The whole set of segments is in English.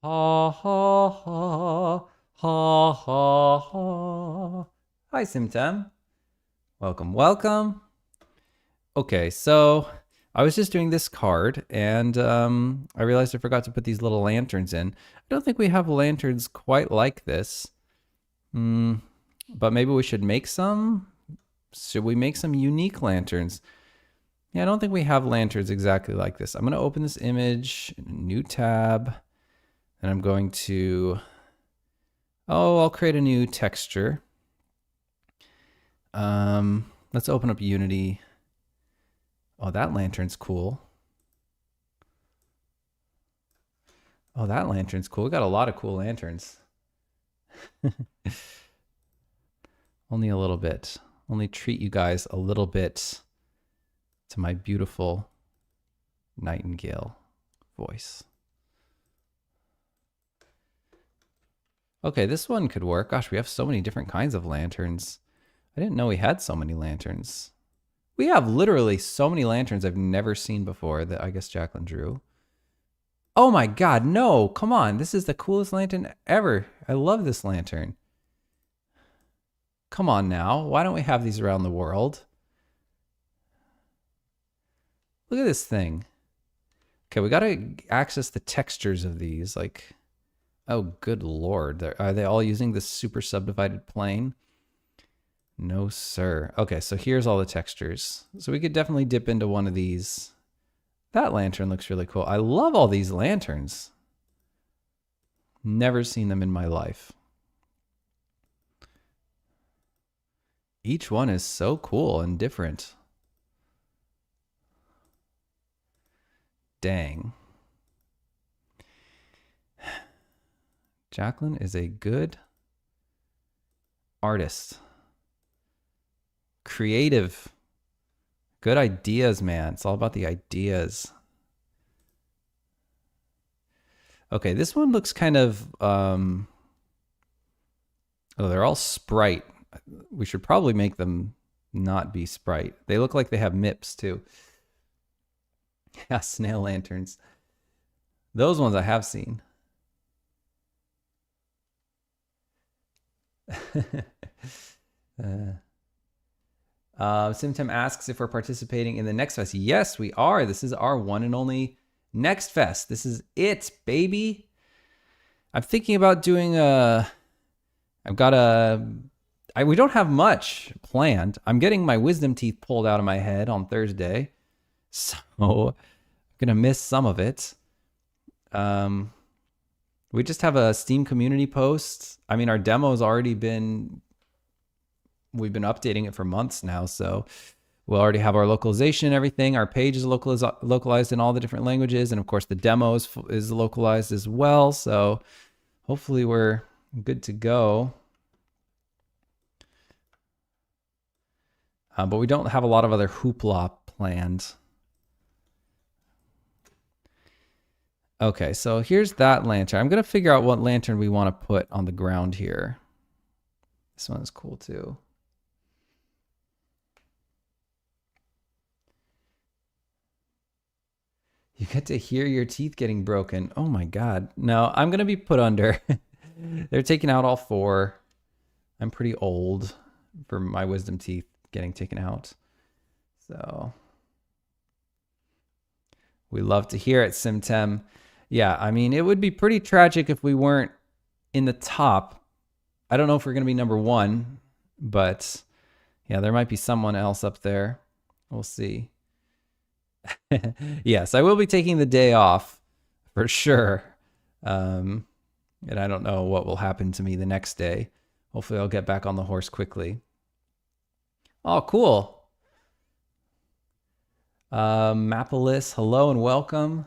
Ha ha ha ha ha ha. Hi, Simtam. Welcome, welcome. Okay, so I was just doing this card and I realized I forgot to put these little lanterns in. I don't think we have lanterns quite like this. But maybe we should make some. Should we make some unique lanterns? Yeah, I don't think we have lanterns exactly like this. I'm going to open this image in a new tab. And I'm going to, I'll create a new texture. Let's open up Unity. Oh, that lantern's cool. Oh, that lantern's cool. We got a lot of cool lanterns. Only a little bit. Only treat you guys a little bit to my beautiful nightingale voice. Okay, this one could work. Gosh, we have so many different kinds of lanterns. I didn't know we had so many lanterns. We have literally so many lanterns I've never seen before that I guess Jacqueline drew. Oh my God, no, come on. This is the coolest lantern ever. I love this lantern. Come on now. Why don't we have these around the world? Look at this thing. Okay, we gotta access the textures of these. Like, oh, good Lord. Are they all using this super subdivided plane? No, sir. Okay, so here's all the textures. So we could definitely dip into one of these. That lantern looks really cool. I love all these lanterns. Never seen them in my life. Each one is so cool and different. Dang. Jacqueline is a good artist. Creative. Good ideas, man. It's all about the ideas. Okay, this one looks kind of, oh, they're all Sprite. We should probably make them not be Sprite. They look like they have MIPS too. Yeah, snail lanterns. Those ones I have seen. Simtim asks if we're participating in the Next Fest. Yes, we are. This is our one and only Next Fest. This is it, baby. I'm thinking about doing we don't have much planned. I'm getting my wisdom teeth pulled out of my head on Thursday. So I'm going to miss some of it. We just have a Steam community post. I mean, our demo's already been, we've been updating it for months now. So we'll already have our localization and everything. Our page is localized in all the different languages. And of course the demo is localized as well. So hopefully we're good to go. But we don't have a lot of other hoopla planned. Okay, so here's that lantern. I'm going to figure out what lantern we want to put on the ground here. This one is cool too. You get to hear your teeth getting broken. Oh my God. No, I'm going to be put under. They're taking out all four. I'm pretty old for my wisdom teeth getting taken out. So we love to hear it, Simtem. Yeah, I mean, it would be pretty tragic if we weren't in the top. I don't know if we're going to be number one, but yeah, there might be someone else up there. We'll see. Yes, I will be taking the day off for sure. And I don't know what will happen to me the next day. Hopefully I'll get back on the horse quickly. Oh, cool. Mapolis, hello and welcome.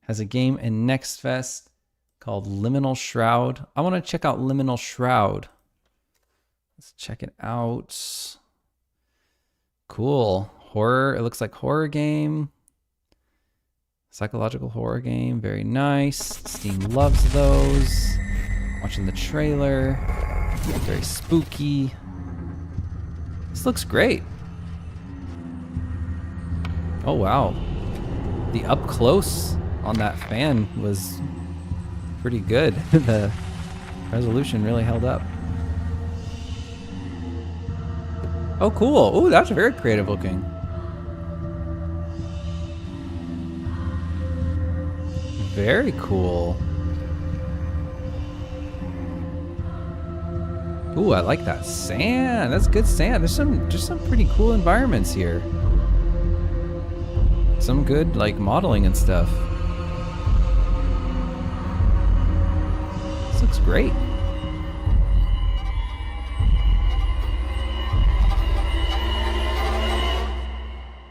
Has a game in Next Fest called Liminal Shroud. I want to check out Liminal Shroud. Let's check it out. Cool. Horror. It looks like horror game. Psychological horror game. Very nice. Steam loves those. Watching the trailer. Very spooky. This looks great. Oh, wow. The up close on that fan was pretty good. The resolution really held up. Oh, cool. Oh, that's very creative looking. Very cool. Ooh, I like that sand. That's good sand. There's some pretty cool environments here. Some good like modeling and stuff. This looks great.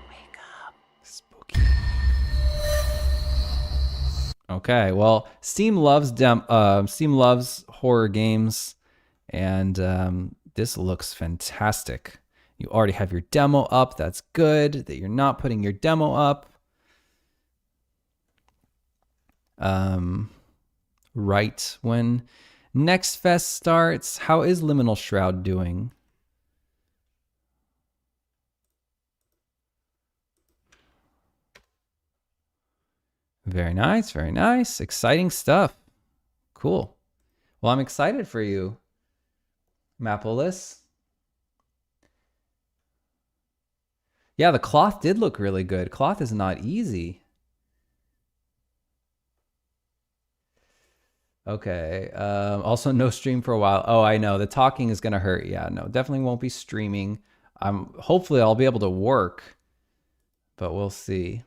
Wake up. Spooky. Okay, well, Steam loves horror games, and this looks fantastic. You already have your demo up. That's good that you're not putting your demo up right when Next Fest starts. How is Liminal Shroud doing? Very nice, very nice. Exciting stuff. Cool. Well, I'm excited for you, Mapolis. Yeah, the cloth did look really good. Cloth is not easy. Okay. Also, no stream for a while. Oh, I know. The talking is going to hurt. Yeah, no, definitely won't be streaming. Hopefully, I'll be able to work, but we'll see.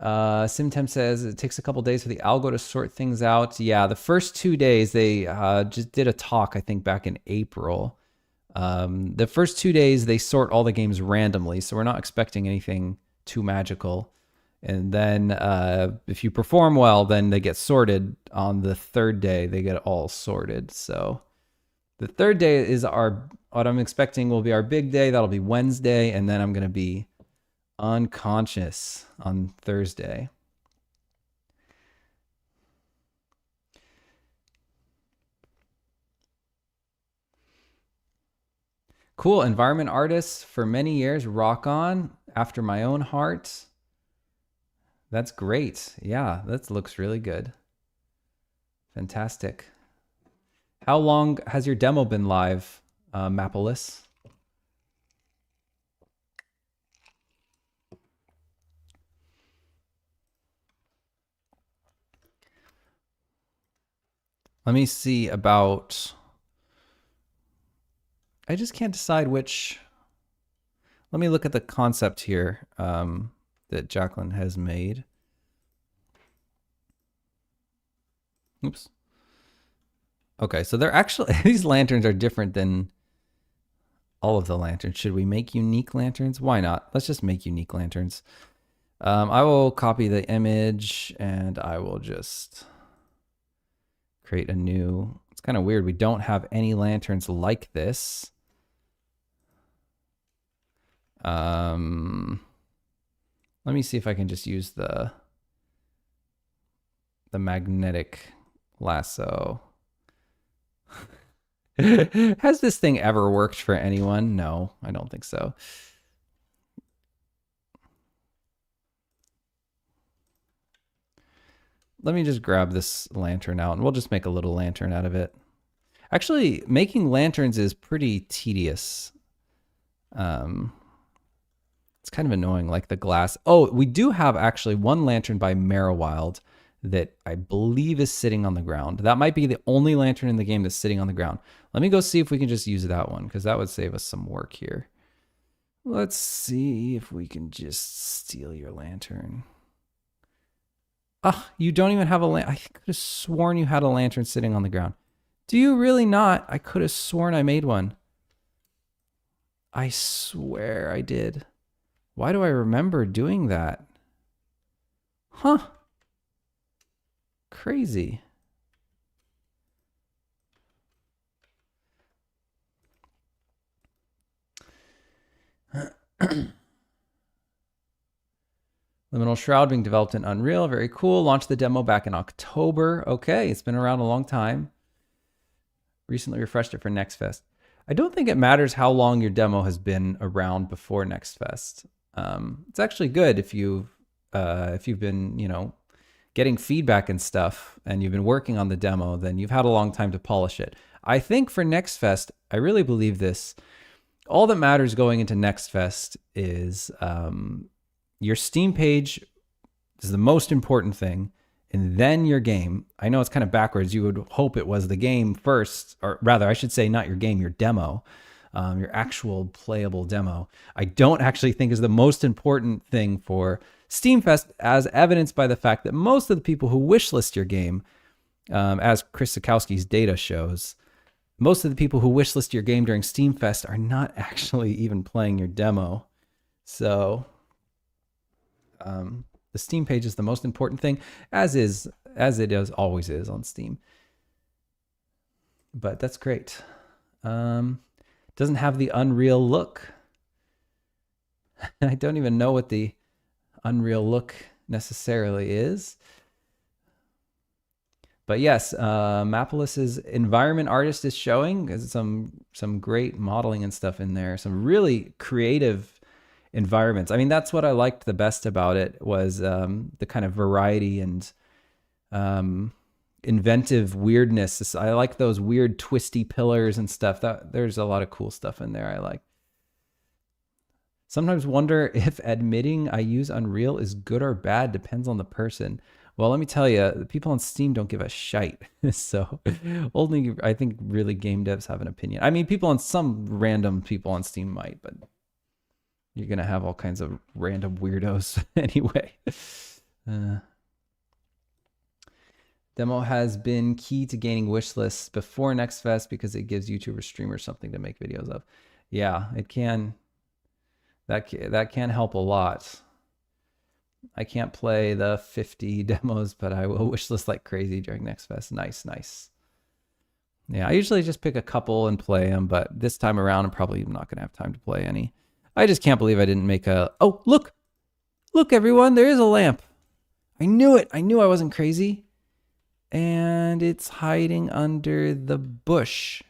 Simtem says it takes a couple days for the algo to sort things out. Yeah, the first 2 days they just did a talk, I think, back in April. The first 2 days they sort all the games randomly, so we're not expecting anything too magical. And then if you perform well, then they get sorted. On the third day, they get all sorted. So the third day is what I'm expecting will be our big day. That'll be Wednesday, and then I'm going to be unconscious on Thursday. Cool. Environment artist for many years. Rock on. After my own heart. That's great. Yeah, that looks really good. Fantastic. How long has your demo been live, Mapolis? Let me see about... I just can't decide which... Let me look at the concept here that Jacqueline has made. Oops. Okay, so they're actually... These lanterns are different than all of the lanterns. Should we make unique lanterns? Why not? Let's just make unique lanterns. I will copy the image and I will just... create a new... It's kind of weird. We don't have any lanterns like this. Let me see if I can just use the magnetic lasso. Has this thing ever worked for anyone? No, I don't think so. Let me just grab this lantern out and we'll just make a little lantern out of it. Actually, making lanterns is pretty tedious. It's kind of annoying, like the glass. Oh, we do have actually one lantern by Marrowild that I believe is sitting on the ground. That might be the only lantern in the game that's sitting on the ground. Let me go see if we can just use that one, because that would save us some work here. Let's see if we can just steal your lantern. Ah, you don't even have a lantern. I could have sworn you had a lantern sitting on the ground. Do you really not? I could have sworn I made one. I swear I did. Why do I remember doing that? Huh. Crazy. Liminal Shroud being developed in Unreal. Very cool. Launched the demo back in October. Okay, it's been around a long time. Recently refreshed it for Next Fest. I don't think it matters how long your demo has been around before Next Fest. It's actually good if you've been, getting feedback and stuff, and you've been working on the demo, then you've had a long time to polish it. I think for Next Fest, I really believe this. All that matters going into Next Fest is your Steam page is the most important thing, and then your game. I know it's kind of backwards. You would hope it was the game first, or rather, I should say not your game, your demo, your actual playable demo. I don't actually think is the most important thing for Steam Fest, as evidenced by the fact that most of the people who wishlist your game, as Chris Sikowski's data shows, most of the people who wishlist your game during Steam Fest are not actually even playing your demo. So the Steam page is the most important thing, as it always is on Steam. But that's great. Doesn't have the Unreal look. I don't even know what the Unreal look necessarily is. But yes, Mapolis's environment artist is showing some great modeling and stuff in there. Some really creative environments. I mean, that's what I liked the best about it, was the kind of variety and inventive weirdness. I like those weird twisty pillars and stuff. There's a lot of cool stuff in there I like. Sometimes wonder if admitting I use Unreal is good or bad, depends on the person. Well, let me tell you, the people on Steam don't give a shite. So only, I think, really game devs have an opinion. I mean, some random people on Steam might, but you're going to have all kinds of random weirdos anyway. Demo has been key to gaining wish lists before Next Fest because it gives YouTubers, streamers something to make videos of. Yeah, it can. That can help a lot. I can't play the 50 demos, but I will wishlist like crazy during Next Fest. Nice. Yeah, I usually just pick a couple and play them, but this time around, I'm probably not going to have time to play any. I just can't believe I didn't make a... Oh, look! Look, everyone, there is a lamp. I knew it. I knew I wasn't crazy. And it's hiding under the bush.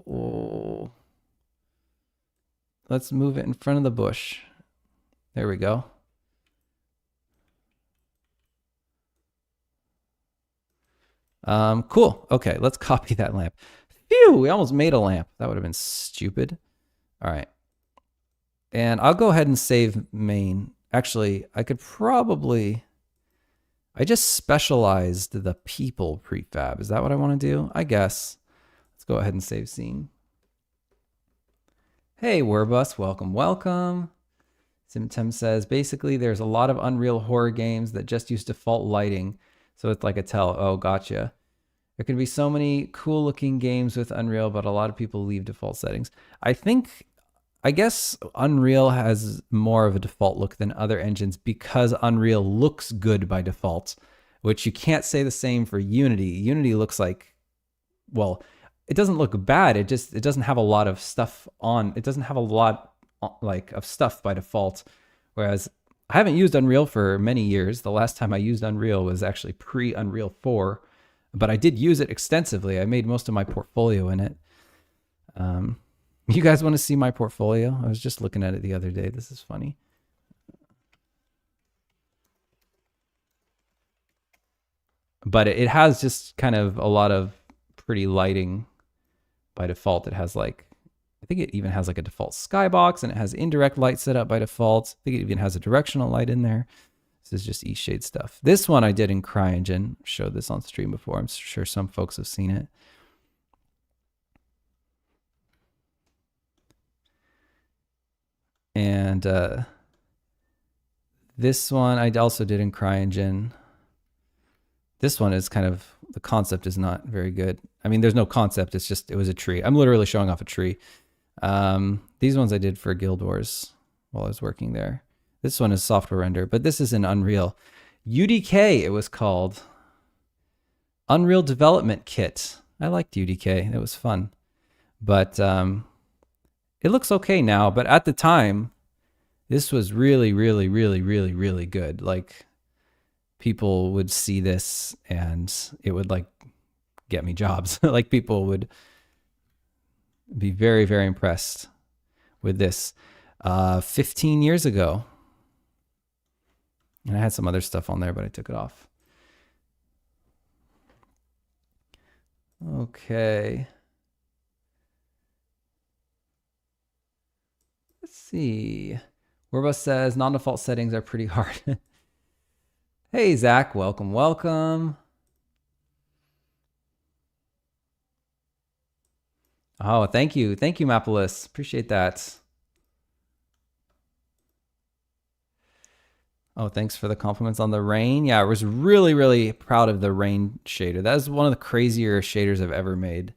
Oh. Let's move it in front of the bush. There we go. Cool. Okay, let's copy that lamp. Phew, we almost made a lamp. That would have been stupid. All right. And I'll go ahead and save main. Actually, I could probably... I just specialized the people prefab. Is that what I want to do? I guess. Let's go ahead and save scene. Hey, Werbus, welcome. Simtem says, basically, there's a lot of Unreal horror games that just use default lighting. So it's like a tell. Oh, gotcha. There can be so many cool looking games with Unreal, but a lot of people leave default settings. I guess Unreal has more of a default look than other engines because Unreal looks good by default, which you can't say the same for Unity. Unity looks like, well, it doesn't look bad. It doesn't have a lot of stuff on. It doesn't have a lot like of stuff by default. Whereas I haven't used Unreal for many years. The last time I used Unreal was actually pre-Unreal 4, but I did use it extensively. I made most of my portfolio in it. You guys want to see my portfolio? I was just looking at it the other day. This is funny. But it has just kind of a lot of pretty lighting by default. It has like, I think it even has like a default skybox, and it has indirect light set up by default. I think it even has a directional light in there. This is just E-shade stuff. This one I did in CryEngine. Showed this on stream before. I'm sure some folks have seen it. And this one I also did in CryEngine. This one is kind of, the concept is not very good. I mean, there's no concept. It's just, it was a tree. I'm literally showing off a tree. These ones I did for Guild Wars while I was working there. This one is software render, but this is in Unreal. UDK, it was called. Unreal Development Kit. I liked UDK. It was fun. But it looks okay now, but at the time, this was really, really, really, really, really good. Like, people would see this and it would like get me jobs. Like, people would be very, very impressed with this. 15 years ago. And I had some other stuff on there, but I took it off. Okay. Let's see. Werba says non-default settings are pretty hard. Hey, Zach, welcome, welcome. Oh, thank you. Thank you, Mapolis. Appreciate that. Oh, thanks for the compliments on the rain. Yeah, I was really, really proud of the rain shader. That is one of the crazier shaders I've ever made.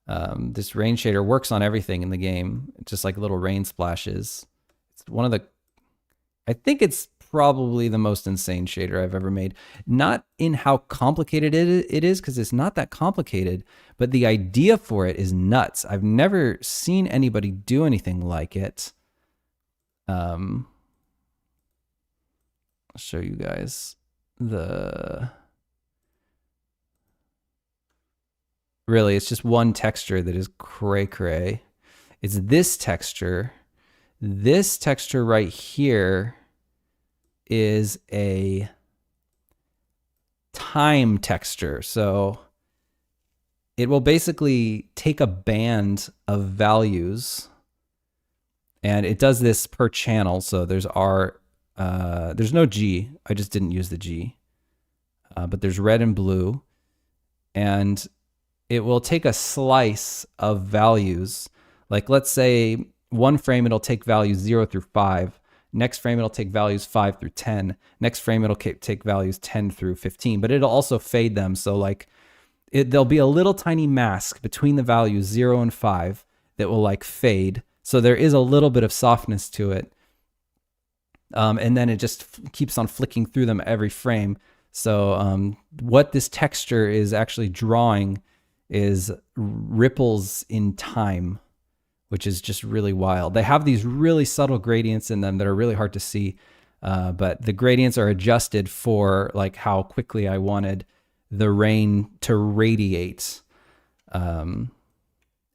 This rain shader works on everything in the game, just like little rain splashes. It's one of the, I think it's probably the most insane shader I've ever made. Not in how complicated it is, because it's not that complicated, but the idea for it is nuts. I've never seen anybody do anything like it. I'll show you guys really, it's just one texture that is cray cray. It's this texture. This texture right here is a time texture. So it will basically take a band of values, and it does this per channel. So there's there's no G. I just didn't use the G. But there's red and blue. And it will take a slice of values. Like, let's say one frame, it'll take values 0 through 5. Next frame, it'll take values 5 through 10. Next frame, it'll take values 10 through 15. But it'll also fade them. So like, there'll be a little tiny mask between the values 0 and 5 that will like fade. So there is a little bit of softness to it. And then it just keeps on flicking through them every frame. So what this texture is actually drawing is ripples in time, which is just really wild. They have these really subtle gradients in them that are really hard to see, but the gradients are adjusted for like how quickly I wanted the rain to radiate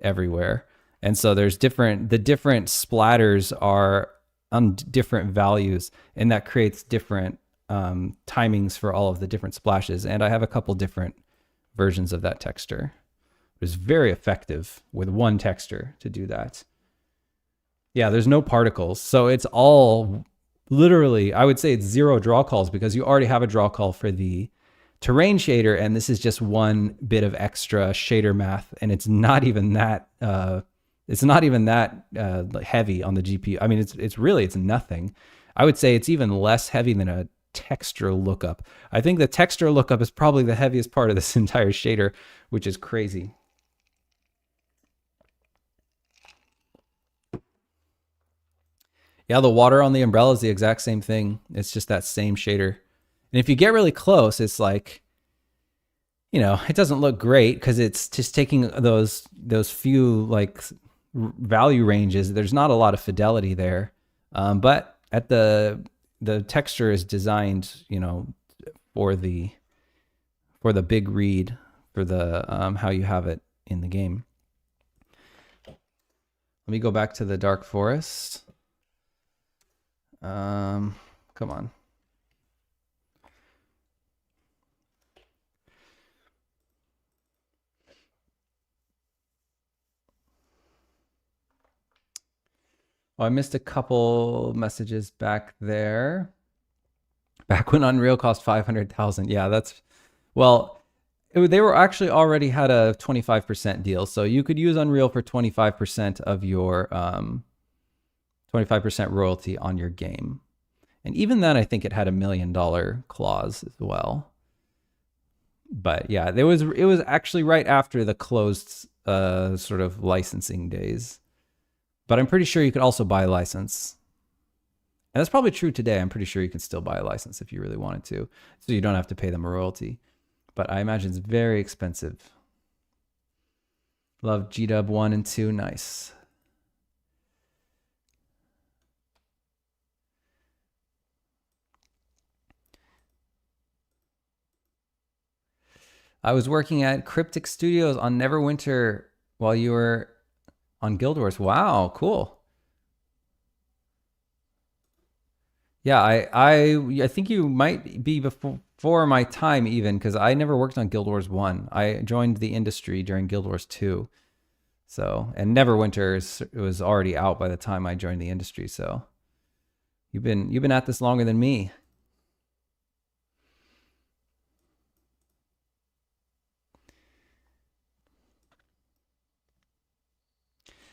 everywhere. And so there's the different splatters are on different values, and that creates different timings for all of the different splashes. And I have a couple different versions of that texture. It was very effective with one texture to do that. Yeah, there's no particles. So it's all literally, I would say it's 0 draw calls, because you already have a draw call for the terrain shader, and this is just one bit of extra shader math, and it's not even that heavy on the GPU. I mean, it's nothing. I would say it's even less heavy than a texture lookup. I think the texture lookup is probably the heaviest part of this entire shader, which is crazy. Yeah, the water on the umbrella is the exact same thing. It's just that same shader. And if you get really close, it's like, you know, it doesn't look great because it's just taking those few like value ranges. There's not a lot of fidelity there. But at the texture is designed, you know, for the big read, for the how you have it in the game. Let me go back to the dark forest. Come on. Oh, I missed a couple messages back there. Back when Unreal cost 500,000. Yeah, that's, well, they were actually already had a 25% deal. So you could use Unreal for 25% of your 25% royalty on your game. And even then, I think it had $1 million clause as well. But yeah, it was actually right after the closed sort of licensing days. But I'm pretty sure you could also buy a license. And that's probably true today. I'm pretty sure you can still buy a license if you really wanted to. So you don't have to pay them a royalty. But I imagine it's very expensive. Love GDub 1 and 2. Nice. I was working at Cryptic Studios on Neverwinter while you were on Guild Wars. Wow, cool. Yeah, I think you might be before my time even because I never worked on Guild Wars 1. I joined the industry during Guild Wars 2. So, and Neverwinter was already out by the time I joined the industry. So, you've been at this longer than me.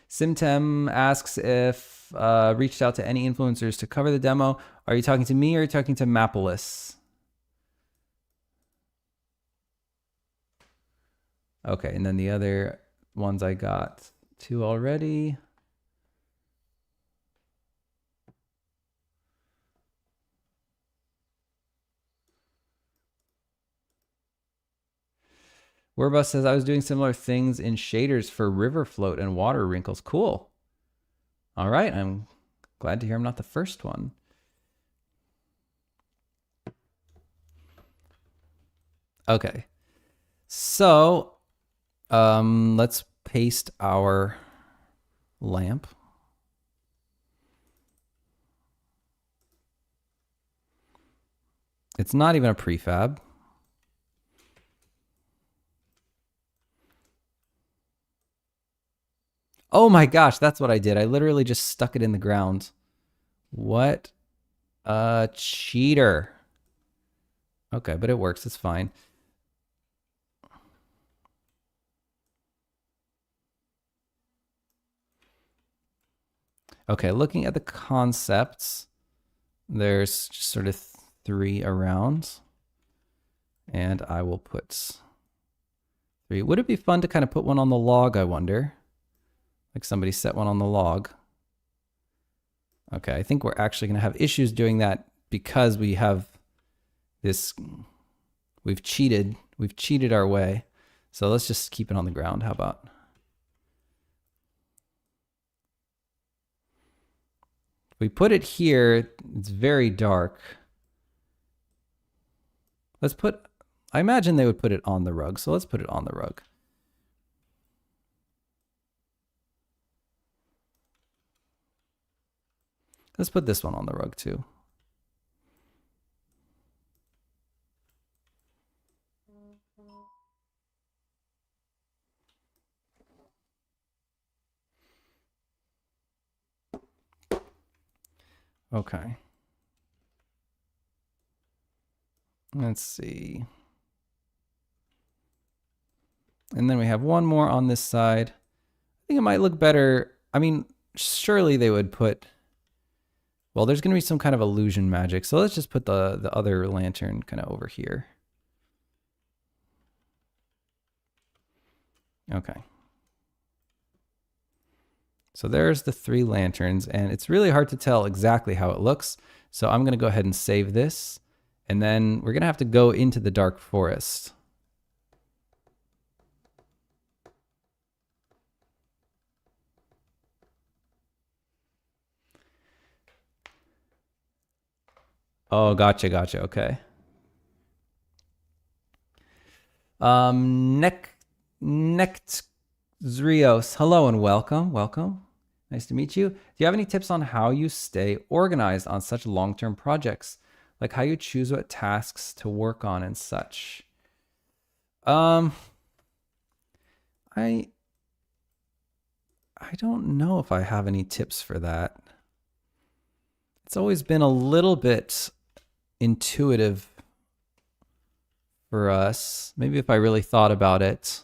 Simtem asks if reached out to any influencers to cover the demo. Are you talking to me or are you talking to Mapolis? Okay, and then the other ones I got two already. Werbus says I was doing similar things in shaders for river float and water wrinkles. Cool. All right, I'm glad to hear I'm not the first one. Okay. So, let's paste our lamp. It's not even a prefab. Oh my gosh, that's what I did. I literally just stuck it in the ground. What a cheater. Okay, but it works. It's fine. Okay, looking at the concepts, there's just sort of 3 around. And I will put 3. Would it be fun to kind of put one on the log, I wonder? Like somebody set one on the log. Okay, I think we're actually going to have issues doing that because we have this, we've cheated our way. So let's just keep it on the ground. How about? If we put it here, it's very dark. Let's put, I imagine they would put it on the rug. So let's put it on the rug. Let's put this one on the rug too. Okay. Let's see. And then we have one more on this side. I think it might look better. I mean, surely they would put, well, there's going to be some kind of illusion magic. So let's just put the other lantern kind of over here. Okay. So there's the 3 lanterns, and it's really hard to tell exactly how it looks. So I'm going to go ahead and save this, and then we're going to have to go into the dark forest. Oh, gotcha. Okay. Zrios, hello and welcome. Nice to meet you. Do you have any tips on how you stay organized on such long-term projects? Like how you choose what tasks to work on and such? I don't know if I have any tips for that. It's always been a little bit intuitive for us. Maybe if I really thought about it.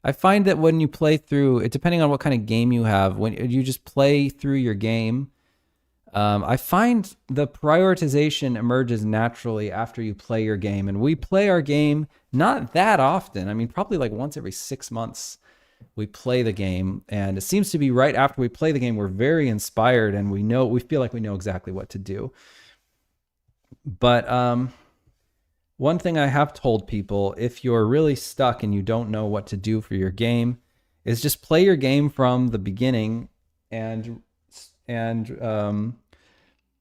I find that when you play through it, depending on what kind of game you have, when you just play through your game, I find the prioritization emerges naturally after you play your game. And we play our game not that often. I mean, probably like once every 6 months we play the game. And it seems to be right after we play the game, we're very inspired and we feel like we know exactly what to do. But one thing I have told people, if you're really stuck and you don't know what to do for your game, is just play your game from the beginning, and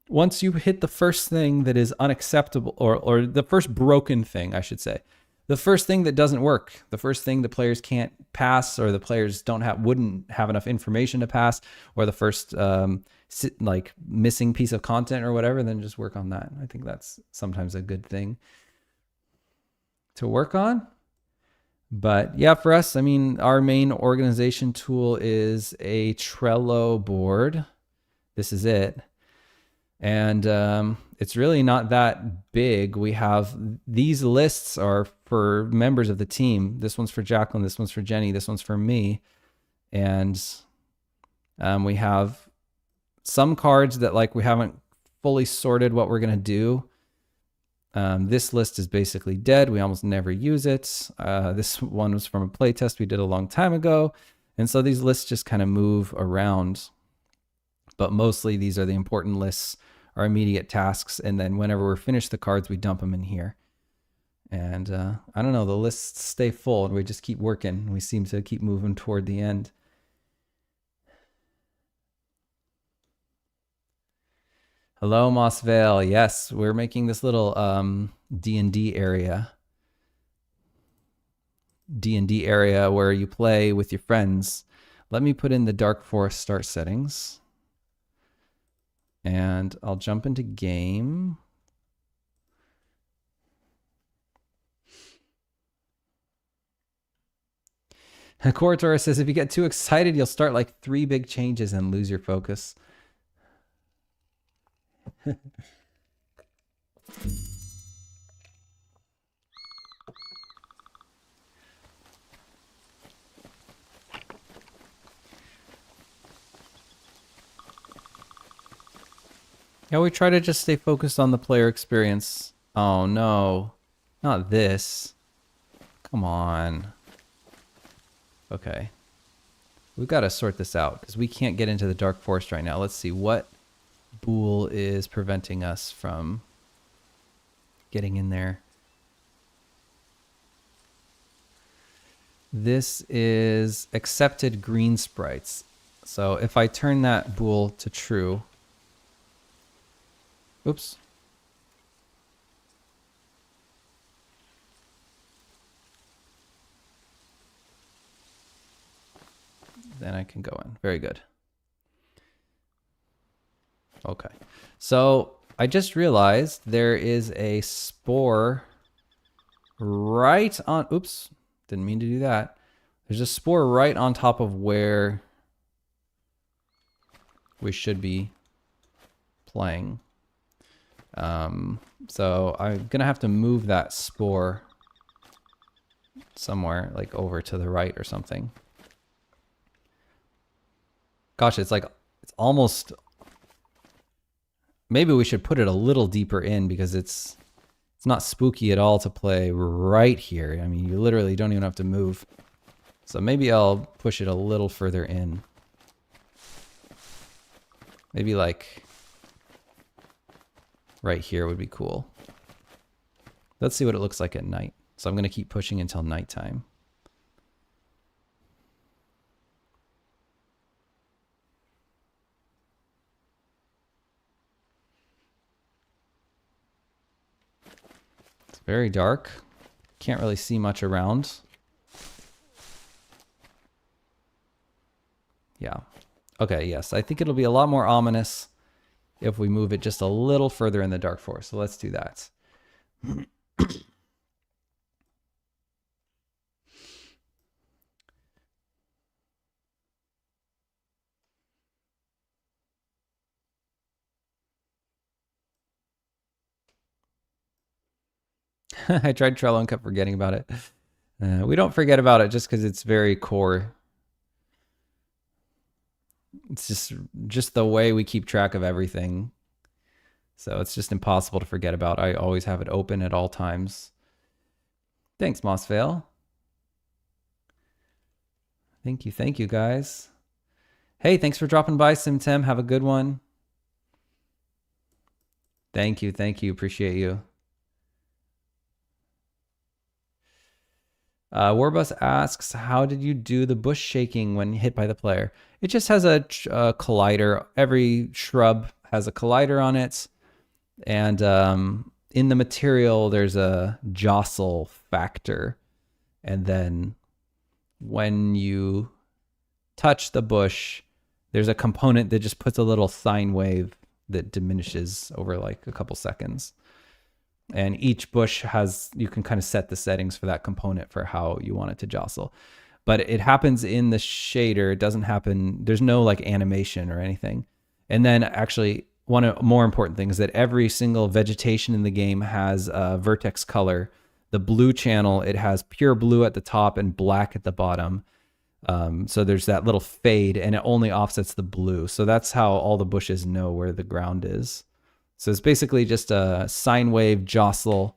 once you hit the first thing that is unacceptable, or the first broken thing, I should say, the first thing that doesn't work, the first thing the players can't pass, or the players wouldn't have enough information to pass, or the first like missing piece of content or whatever, then just work on that. I think that's sometimes a good thing to work on. But yeah, for us, I mean, our main organization tool is a Trello board. This is it. And it's really not that big. We have these lists are for members of the team. This one's for Jacqueline. This one's for Jenny. This one's for me. And we have some cards that like we haven't fully sorted what we're going to do. This list is basically dead. We almost never use it. This one was from a playtest we did a long time ago. And so these lists just kind of move around. But mostly these are the important lists, our immediate tasks. And then whenever we're finished the cards, we dump them in here. And I don't know, the lists stay full and we just keep working. We seem to keep moving toward the end. Hello, Mossvale. Yes, we're making this little D&D area. D&D area where you play with your friends. Let me put in the Dark Forest start settings. And I'll jump into game. Corator says, if you get too excited, you'll start like 3 big changes and lose your focus. Yeah, we try to just stay focused on the player experience. Oh no, not this. Come on. Okay. We've got to sort this out because we can't get into the Dark Forest right now. Let's see what Bool is preventing us from getting in there. This is accepted green sprites. So if I turn that Bool to true, oops. Then I can go in. Very good. Okay. So I just realized there is a spore right on, oops, didn't mean to do that. There's a spore right on top of where we should be playing. So I'm gonna have to move that spore somewhere, like over to the right or something. Gosh, it's like, it's almost, maybe we should put it a little deeper in because it's not spooky at all to play right here. I mean, you literally don't even have to move. So maybe I'll push it a little further in. Maybe like right here would be cool. Let's see what it looks like at night. So I'm going to keep pushing until nighttime. It's very dark. Can't really see much around. Yeah. Okay, yes. I think it'll be a lot more ominous if we move it just a little further in the Dark Forest. So let's do that. I tried Trello and kept forgetting about it. We don't forget about it just because it's very core. It's just the way we keep track of everything. So it's just impossible to forget about. I always have it open at all times. Thanks, Mossvale. Thank you guys. Hey, thanks for dropping by, SimTem. Have a good one. Thank you. Appreciate you. Warbus asks, how did you do the bush shaking when hit by the player? It just has a collider. Every shrub has a collider on it. And in the material, there's a jostle factor. And then when you touch the bush, there's a component that just puts a little sine wave that diminishes over like a couple seconds. And each bush has, you can kind of set the settings for that component for how you want it to jostle. But it happens in the shader. It doesn't happen, there's no like animation or anything. And then actually, one of more important things is that every single vegetation in the game has a vertex color. The blue channel, it has pure blue at the top and black at the bottom. So there's that little fade, and it only offsets the blue. So that's how all the bushes know where the ground is. So it's basically just a sine wave jostle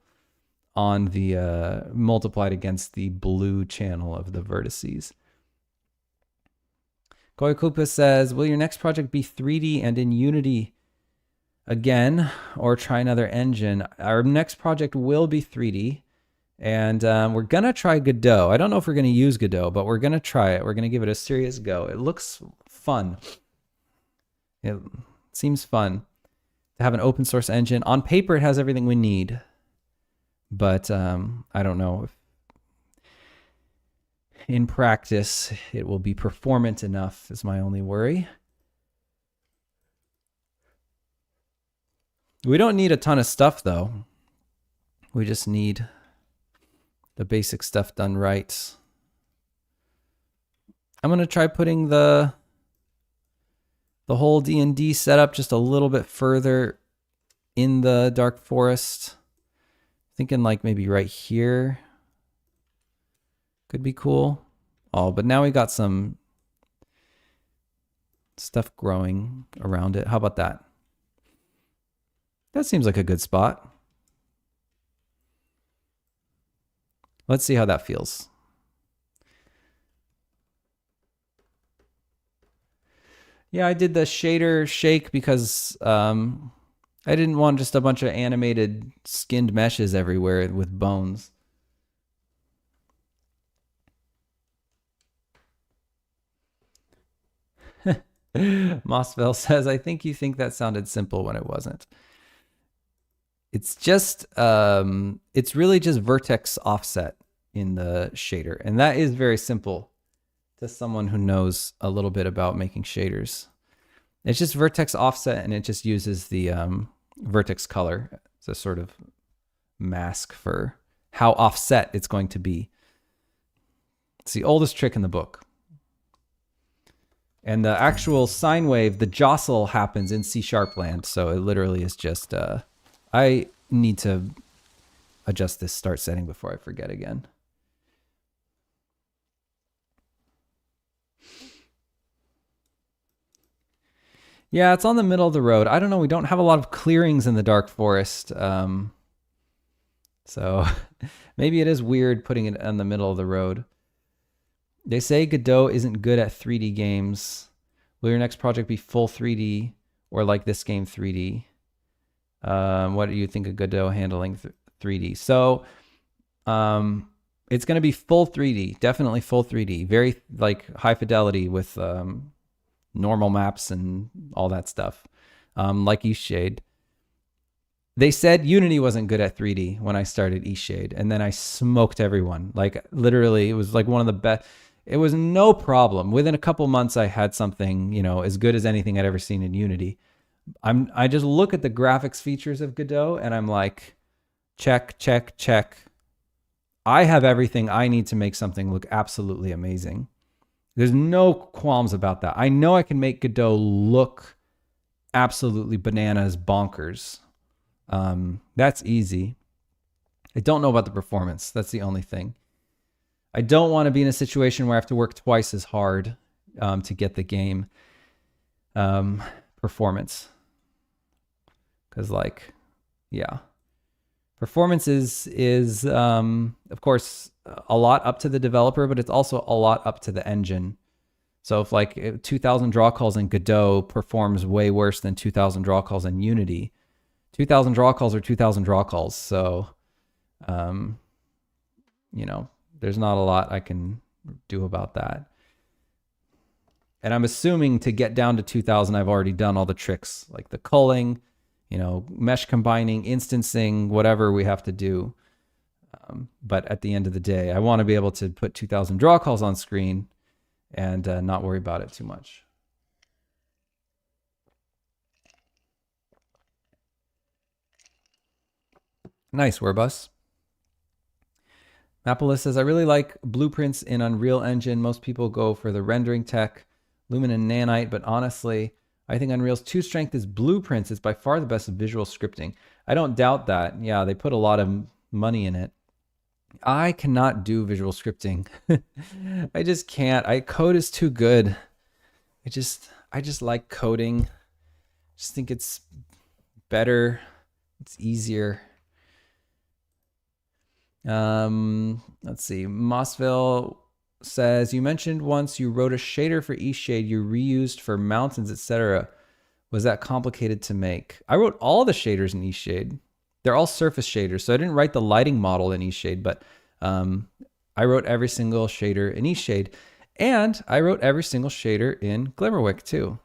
on the multiplied against the blue channel of the vertices. Koikupa says, will your next project be 3D and in Unity again, or try another engine? Our next project will be 3D, and we're going to try Godot. I don't know if we're going to use Godot, but we're going to try it. We're going to give it a serious go. It looks fun. It seems fun to have an open source engine. On paper, it has everything we need, but I don't know if in practice it will be performant enough is my only worry. We don't need a ton of stuff though. We just need the basic stuff done right. I'm going to try putting the whole D&D setup just a little bit further in the Dark Forest. Thinking like maybe right here could be cool. Oh, but now we got some stuff growing around it. How about that? That seems like a good spot. Let's see how that feels. Yeah, I did the shader shake because I didn't want just a bunch of animated skinned meshes everywhere with bones. Mossville says, I think you think that sounded simple when it wasn't. It's just, it's really just vertex offset in the shader. And that is very simple to someone who knows a little bit about making shaders. It's just vertex offset, and it just uses the vertex color as a sort of mask for how offset it's going to be. It's the oldest trick in the book. And the actual sine wave, the jostle happens in C# land. So it literally is just, I need to adjust this start setting before I forget again. Yeah, it's on the middle of the road. I don't know. We don't have a lot of clearings in the Dark Forest. So maybe it is weird putting it in the middle of the road. They say Godot isn't good at 3D games. Will your next project be full 3D or like this game 3D? What do you think of Godot handling 3D? So it's going to be full 3D, definitely full 3D. Very like high fidelity with normal maps and all that stuff, like Eastshade. They said Unity wasn't good at 3D when I started Eastshade, and then I smoked everyone. Like literally, it was like one of the best. It was no problem. Within a couple months, I had something, you know, as good as anything I'd ever seen in Unity. I just look at the graphics features of Godot, and I'm like, check, check, check. I have everything I need to make something look absolutely amazing. There's no qualms about that. I know I can make Godot look absolutely bananas bonkers. That's easy. I don't know about the performance. That's the only thing. I don't want to be in a situation where I have to work twice as hard to get the game performance. Because like, yeah. Performance is of course, a lot up to the developer, but it's also a lot up to the engine. So if like 2,000 draw calls in Godot performs way worse than 2,000 draw calls in Unity, 2,000 draw calls are 2,000 draw calls. So, you know, there's not a lot I can do about that. And I'm assuming to get down to 2,000, I've already done all the tricks, like the culling you know, mesh combining, instancing, whatever we have to do. But at the end of the day, I want to be able to put 2000 draw calls on screen and not worry about it too much. Nice, Warbus. Mapolis says, I really like blueprints in Unreal Engine. Most people go for the rendering tech, Lumen and Nanite, but honestly, I think Unreal's 2 strength is blueprints. It's by far the best visual scripting. I don't doubt that. Yeah, they put a lot of money in it. I cannot do visual scripting. I just can't. Code is too good. I just like coding. I just think it's better. It's easier. Let's see. Mossville says, you mentioned once you wrote a shader for Eastshade you reused for mountains, etc. Was that complicated to make? I wrote all the shaders in Eastshade. They're all surface shaders, so I didn't write the lighting model in Eastshade, but I wrote every single shader in Eastshade, and I wrote every single shader in Glimmerwick too.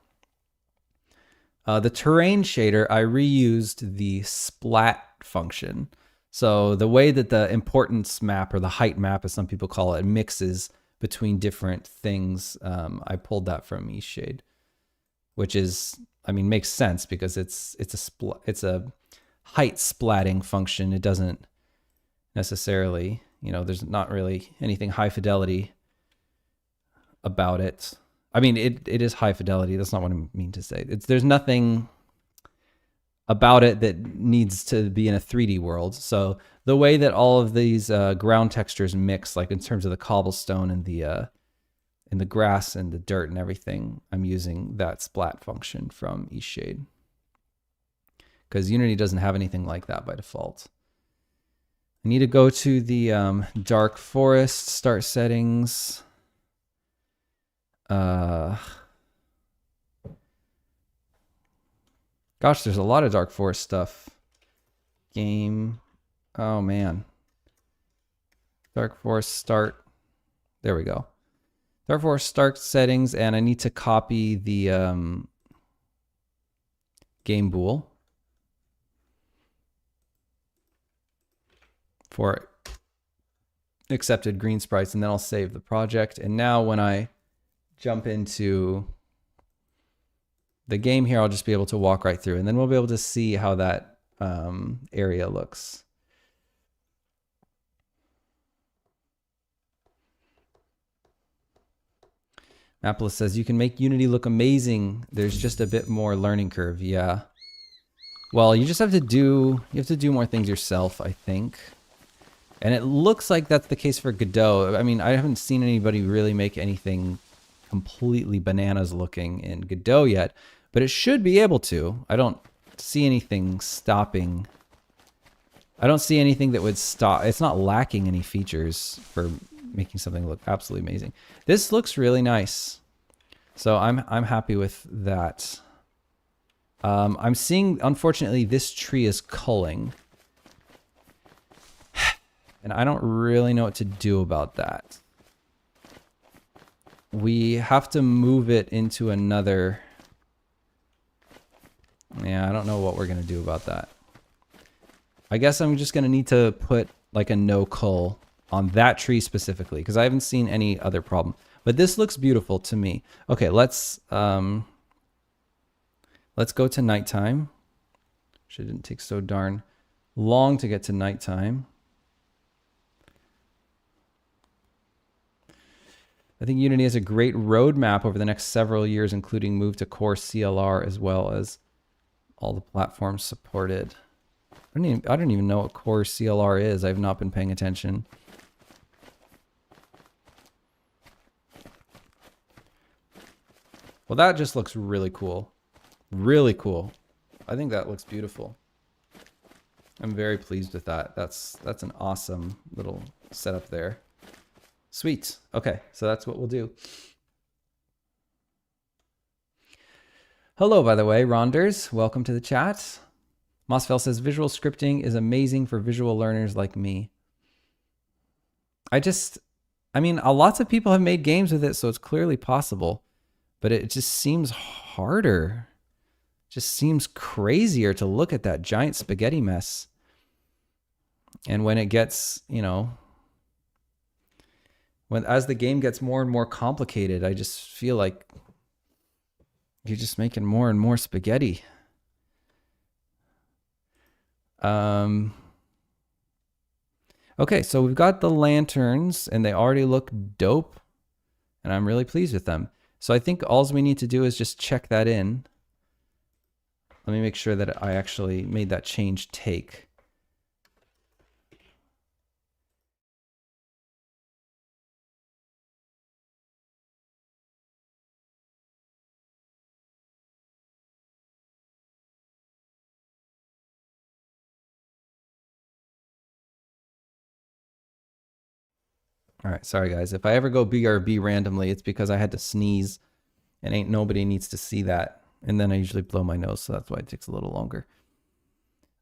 The terrain shader, I reused the splat function. So the way that the importance map, or the height map as some people call it, mixes between different things, I pulled that from Eastshade, which is, I mean, makes sense because it's a height splatting function. It doesn't necessarily, you know, there's not really anything high fidelity about it. I mean, it is high fidelity. That's not what I mean to say. There's nothing about it that needs to be in a 3D world. So the way that all of these ground textures mix, like in terms of the cobblestone and the grass and the dirt and everything, I'm using that splat function from Eastshade, because Unity doesn't have anything like that by default. I need to go to the dark forest, start settings. Gosh, there's a lot of dark forest stuff. Game. Oh man. Dark forest start. There we go. Dark forest start settings, and I need to copy the game bool for accepted green sprites, and then I'll save the project. And now when I jump into the game here, I'll just be able to walk right through, and then we'll be able to see how that area looks. Mapolis says, you can make Unity look amazing. There's just a bit more learning curve. Yeah. Well, you just have to do, more things yourself, I think. And it looks like that's the case for Godot. I mean, I haven't seen anybody really make anything completely bananas looking in Godot yet, but it should be able to. I don't see anything stopping. I don't see anything that would stop. It's not lacking any features for making something look absolutely amazing. This looks really nice. So I'm happy with that. I'm seeing, unfortunately, this tree is culling. And I don't really know what to do about that. We have to move it into another. Yeah, I don't know what we're going to do about that. I guess I'm just going to need to put like a no cull on that tree specifically, because I haven't seen any other problem. But this looks beautiful to me. Okay, let's go to nighttime. Didn't take so darn long to get to nighttime. I think Unity has a great roadmap over the next several years, including move to core CLR as well as all the platforms supported. I don't even know what core CLR is. I've not been paying attention. Well, that just looks really cool. Really cool. I think that looks beautiful. I'm very pleased with that. That's an awesome little setup there. Sweet. Okay, so that's what we'll do. Hello, by the way, Ronders. Welcome to the chat. Mossfell says, visual scripting is amazing for visual learners like me. I mean, lots of people have made games with it, so it's clearly possible. But it just seems harder. Just seems crazier to look at that giant spaghetti mess. And when it gets, you know, as the game gets more and more complicated, I just feel like you're just making more and more spaghetti. Okay, so we've got the lanterns, and they already look dope, and I'm really pleased with them. So I think all we need to do is just check that in. Let me make sure that I actually made that change take. All right, sorry guys. If I ever go BRB randomly, it's because I had to sneeze, and ain't nobody needs to see that. And then I usually blow my nose, so that's why it takes a little longer.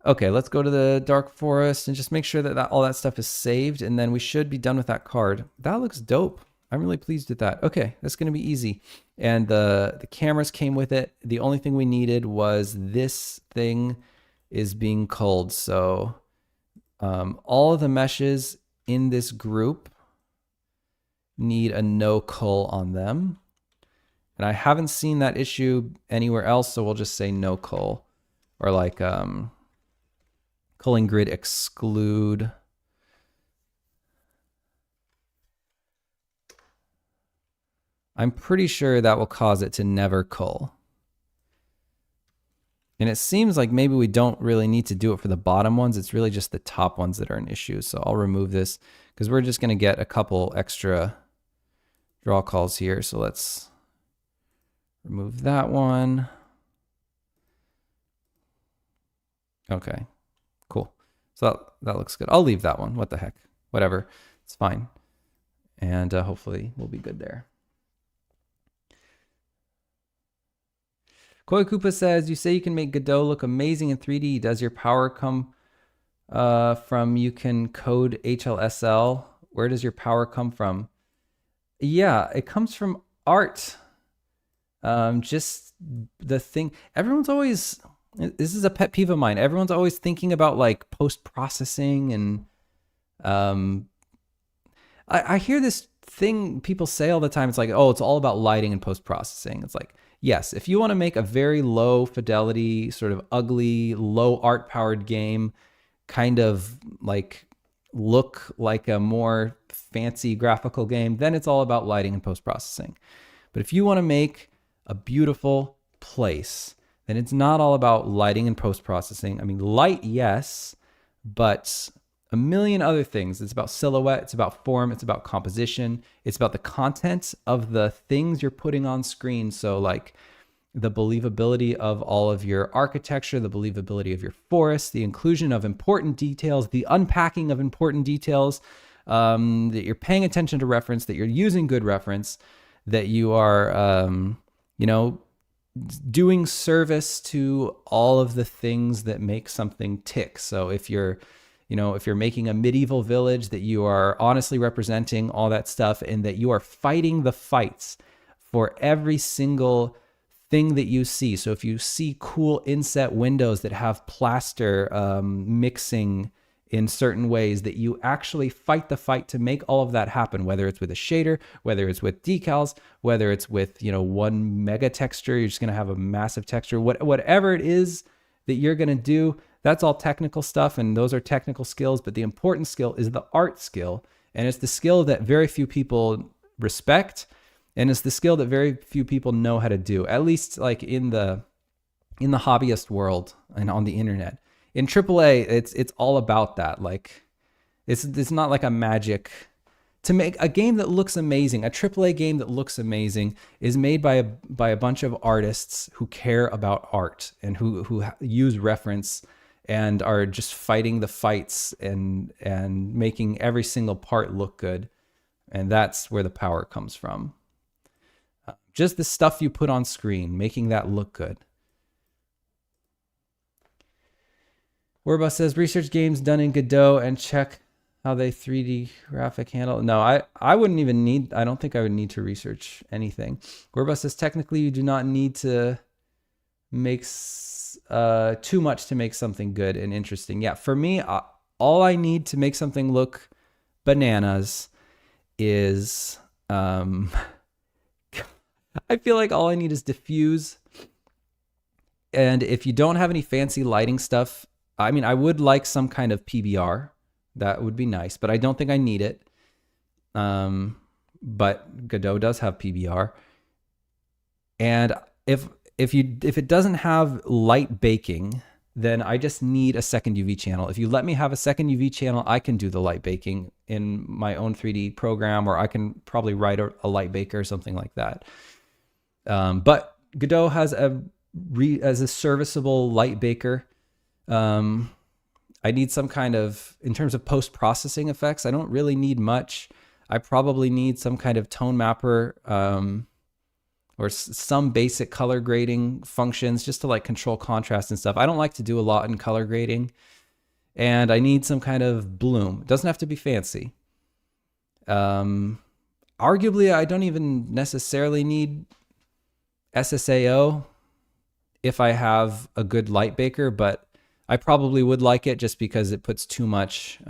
Okay, let's go to the Dark Forest and just make sure that, all that stuff is saved, and then we should be done with that card. That looks dope. I'm really pleased with that. Okay, that's going to be easy. And the cameras came with it. The only thing we needed was this thing is being culled. So all of the meshes in this group need a no cull on them. And I haven't seen that issue anywhere else, so we'll just say no cull. Or like culling grid exclude. I'm pretty sure that will cause it to never cull. And it seems like maybe we don't really need to do it for the bottom ones. It's really just the top ones that are an issue. So I'll remove this because we're just going to get a couple extra draw calls here. So let's remove that one. Okay, cool. So that looks good. I'll leave that one. What the heck? Whatever. It's fine. And hopefully we'll be good there. Koi Koopa says, you say you can make Godot look amazing in 3D. Does your power come from you can code HLSL? Where does your power come from? Yeah, it comes from art. Just the thing. Everyone's always, this is a pet peeve of mine. Everyone's always thinking about like post-processing and I hear this thing people say all the time. It's like, oh, it's all about lighting and post-processing. It's like, yes, if you want to make a very low fidelity, sort of ugly, low art powered game, kind of like look like a more fancy graphical game, then it's all about lighting and post-processing. But if you want to make a beautiful place, then it's not all about lighting and post-processing. I mean, light, yes, but a million other things. It's about silhouette, it's about form, it's about composition, it's about the content of the things you're putting on screen. So like the believability of all of your architecture, the believability of your forest, the inclusion of important details, the unpacking of important details, that you're paying attention to reference, that you're using good reference, that you are, you know, doing service to all of the things that make something tick. So if you're, you know, if you're making a medieval village, that you are honestly representing all that stuff and that you are fighting the fights for every single thing that you see. So if you see cool inset windows that have plaster mixing in certain ways, that you actually fight the fight to make all of that happen, whether it's with a shader, whether it's with decals, whether it's with, you know, one mega texture, you're just going to have a massive texture, whatever it is that you're going to do. That's all technical stuff, and those are technical skills, but the important skill is the art skill, and it's the skill that very few people respect, and it's the skill that very few people know how to do, at least like in the hobbyist world and on the internet. In AAA, it's all about that. Like it's not like a magic. To make a game that looks amazing, a AAA game that looks amazing is made by a bunch of artists who care about art and who use reference and are just fighting the fights and making every single part look good. And that's where the power comes from. Just the stuff you put on screen, making that look good. Warba says, research games done in Godot and check how they 3D graphic handle. No, I wouldn't even need, I don't think I would need to research anything. Warba says, technically you do not need to makes too much to make something good and interesting. Yeah, for me, all I need to make something look bananas is I feel like all I need is diffuse. And if you don't have any fancy lighting stuff, I mean, I would like some kind of PBR. That would be nice, but I don't think I need it. But Godot does have PBR. And if it doesn't have light baking, then I just need a second UV channel. If you let me have a second UV channel, I can do the light baking in my own 3D program, or I can probably write a light baker or something like that. But Godot has as a serviceable light baker. I need some kind of, in terms of post-processing effects, I don't really need much. I probably need some kind of tone mapper, or some basic color grading functions just to like control contrast and stuff. I don't like to do a lot in color grading. And I need some kind of bloom. It doesn't have to be fancy. Arguably, I don't even necessarily need SSAO if I have a good light baker, but I probably would like it just because it puts too much.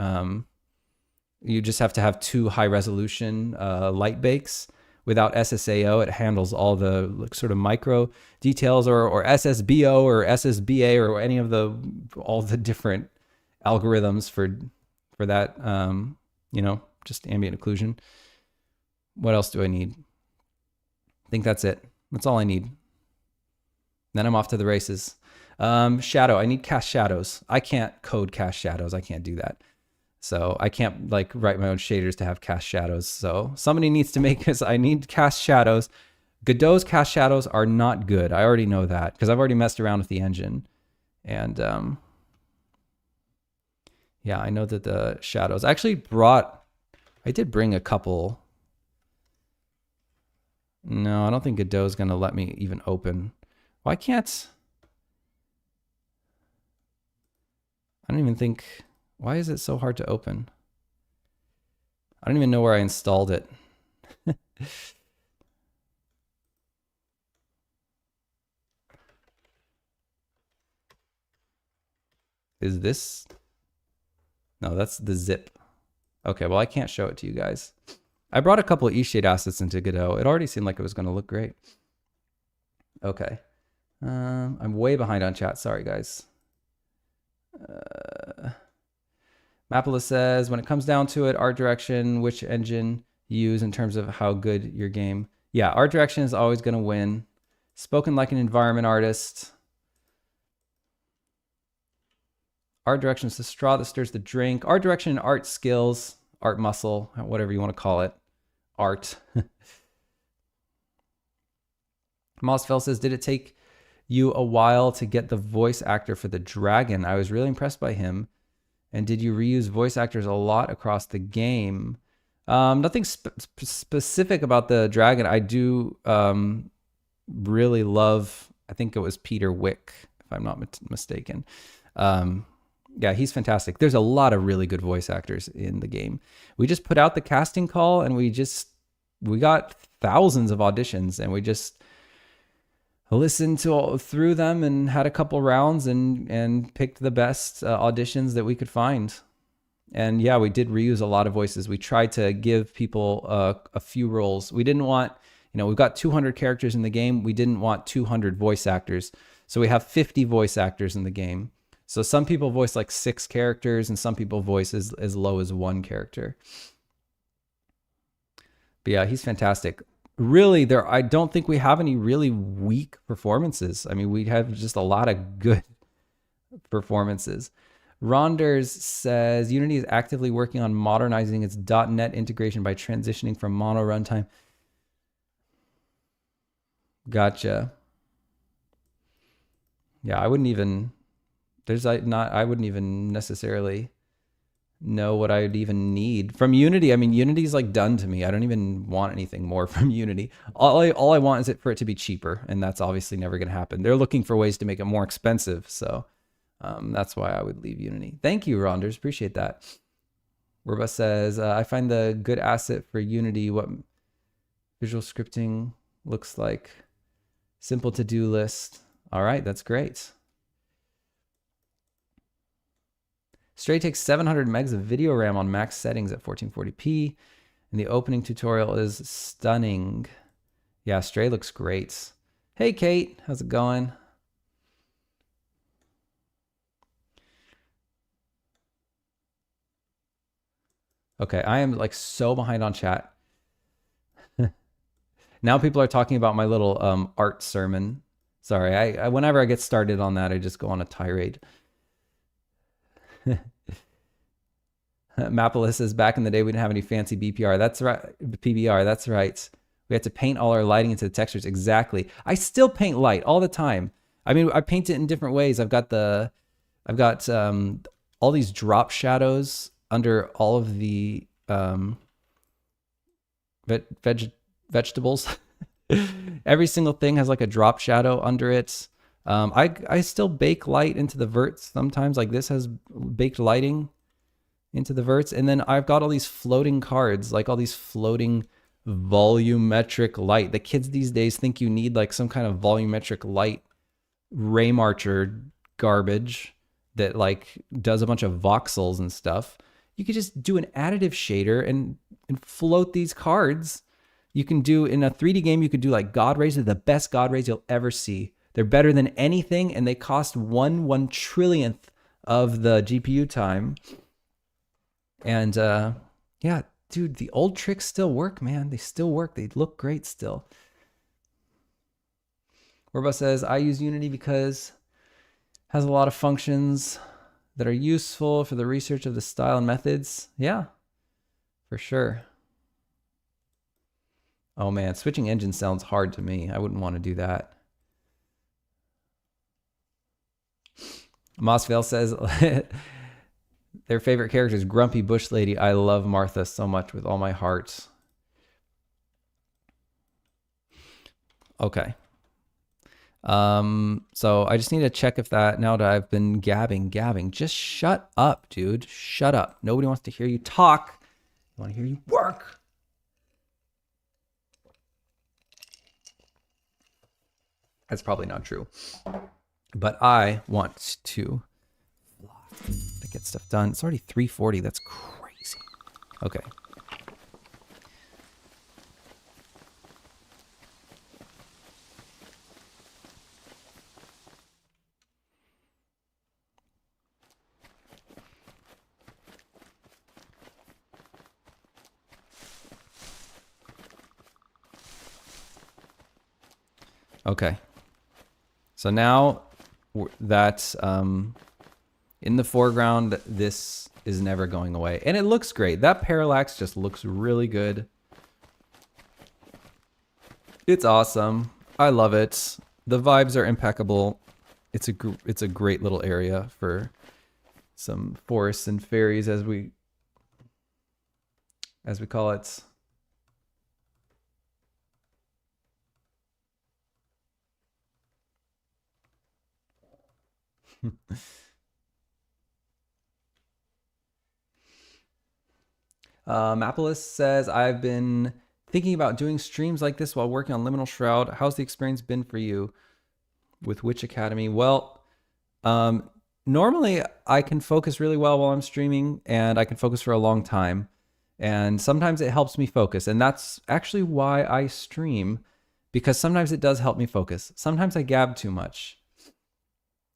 You just have to have 2 high resolution light bakes. Without SSAO, it handles all the sort of micro details, or SSBO or SSBA or any of all the different algorithms for that. Just ambient occlusion. What else do I need? I think that's it. That's all I need. Then I'm off to the races. Shadow. I need cast shadows. I can't code cast shadows. I can't do that. So I can't like write my own shaders to have cast shadows. So somebody needs to make this. I need cast shadows. Godot's cast shadows are not good. I already know that because I've already messed around with the engine. And yeah, I know that the shadows I did bring a couple. No, I don't think Godot's going to let me even open. Why can't? I don't even think. Why is it so hard to open? I don't even know where I installed it. Is this? No, that's the zip. Okay, well, I can't show it to you guys. I brought a couple of eShade assets into Godot. It already seemed like it was going to look great. Okay. I'm way behind on chat. Sorry, guys. Mapula says, when it comes down to it, art direction, which engine you use in terms of how good your game. Yeah, art direction is always going to win. Spoken like an environment artist. Art direction is the straw that stirs the drink. Art direction and art skills, art muscle, whatever you want to call it. Art. Mossfell says, did it take you a while to get the voice actor for the dragon? I was really impressed by him. And did you reuse voice actors a lot across the game? Nothing specific about the dragon. I do really love, I think it was Peter Wick, if I'm not mistaken. Yeah, he's fantastic. There's a lot of really good voice actors in the game. We just put out the casting call and we got thousands of auditions, and we just listened through them and had a couple rounds and picked the best auditions that we could find. And yeah, we did reuse a lot of voices. We tried to give people a few roles. We didn't want, we've got 200 characters in the game. We didn't want 200 voice actors. So we have 50 voice actors in the game. So some people voice like 6 characters and some people voice as low as 1 character. But yeah, he's fantastic. Really, I don't think we have any really weak performances. I mean, we have just a lot of good performances. Ronders says, Unity is actively working on modernizing its .NET integration by transitioning from mono runtime. Gotcha. Yeah, I wouldn't even necessarily know what I would even need from Unity. I mean, Unity's like done to me. I don't even want anything more from Unity. All I want is for it to be cheaper, and that's obviously never going to happen. They're looking for ways to make it more expensive, so that's why I would leave Unity. Thank you, Ronders. Appreciate that. Werba says, I find the good asset for Unity what visual scripting looks like. Simple to-do list. All right, that's great. Stray takes 700 megs of video RAM on max settings at 1440p, and the opening tutorial is stunning. Yeah, Stray looks great. Hey, Kate, how's it going? Okay, I am like so behind on chat. Now people are talking about my little art sermon. Sorry, I whenever I get started on that, I just go on a tirade. Mapolis says, back in the day, we didn't have any fancy BPR. That's right. PBR, that's right. We had to paint all our lighting into the textures. Exactly. I still paint light all the time. I mean, I paint it in different ways. I've got all these drop shadows under all of the vegetables. Every single thing has like a drop shadow under it. I still bake light into the verts sometimes. Like this has baked lighting into the verts. And then I've got all these floating cards, like all these floating volumetric light. The kids these days think you need like some kind of volumetric light ray marcher garbage that like does a bunch of voxels and stuff. You could just do an additive shader and float these cards. You can do in a 3D game, you could do like God rays. They're the best God rays you'll ever see. They're better than anything, and they cost 1/1 trillionth of the GPU time. And yeah, dude, the old tricks still work, man. They still work. They look great still. Orba says, I use Unity because it has a lot of functions that are useful for the research of the style and methods. Yeah, for sure. Oh man, switching engines sounds hard to me. I wouldn't want to do that. Mossvale says, their favorite character is Grumpy Bush Lady. I love Martha so much with all my heart. Okay. So I just need to check if that, now that I've been gabbing, just shut up, dude. Shut up. Nobody wants to hear you talk. They want to hear you work. That's probably not true. But I want to get stuff done. It's already 3:40. That's crazy. Okay. Okay. So now that in the foreground, this is never going away. And it looks great. That parallax just looks really good. It's awesome. I love it. The vibes are impeccable. It's a great little area for some forests and fairies, as we call it. Mapolis says, I've been thinking about doing streams like this while working on Liminal Shroud. How's the experience been for you with Witch Academy? Well, normally I can focus really well while I'm streaming, and I can focus for a long time. And sometimes it helps me focus. And that's actually why I stream, because sometimes it does help me focus. Sometimes I gab too much.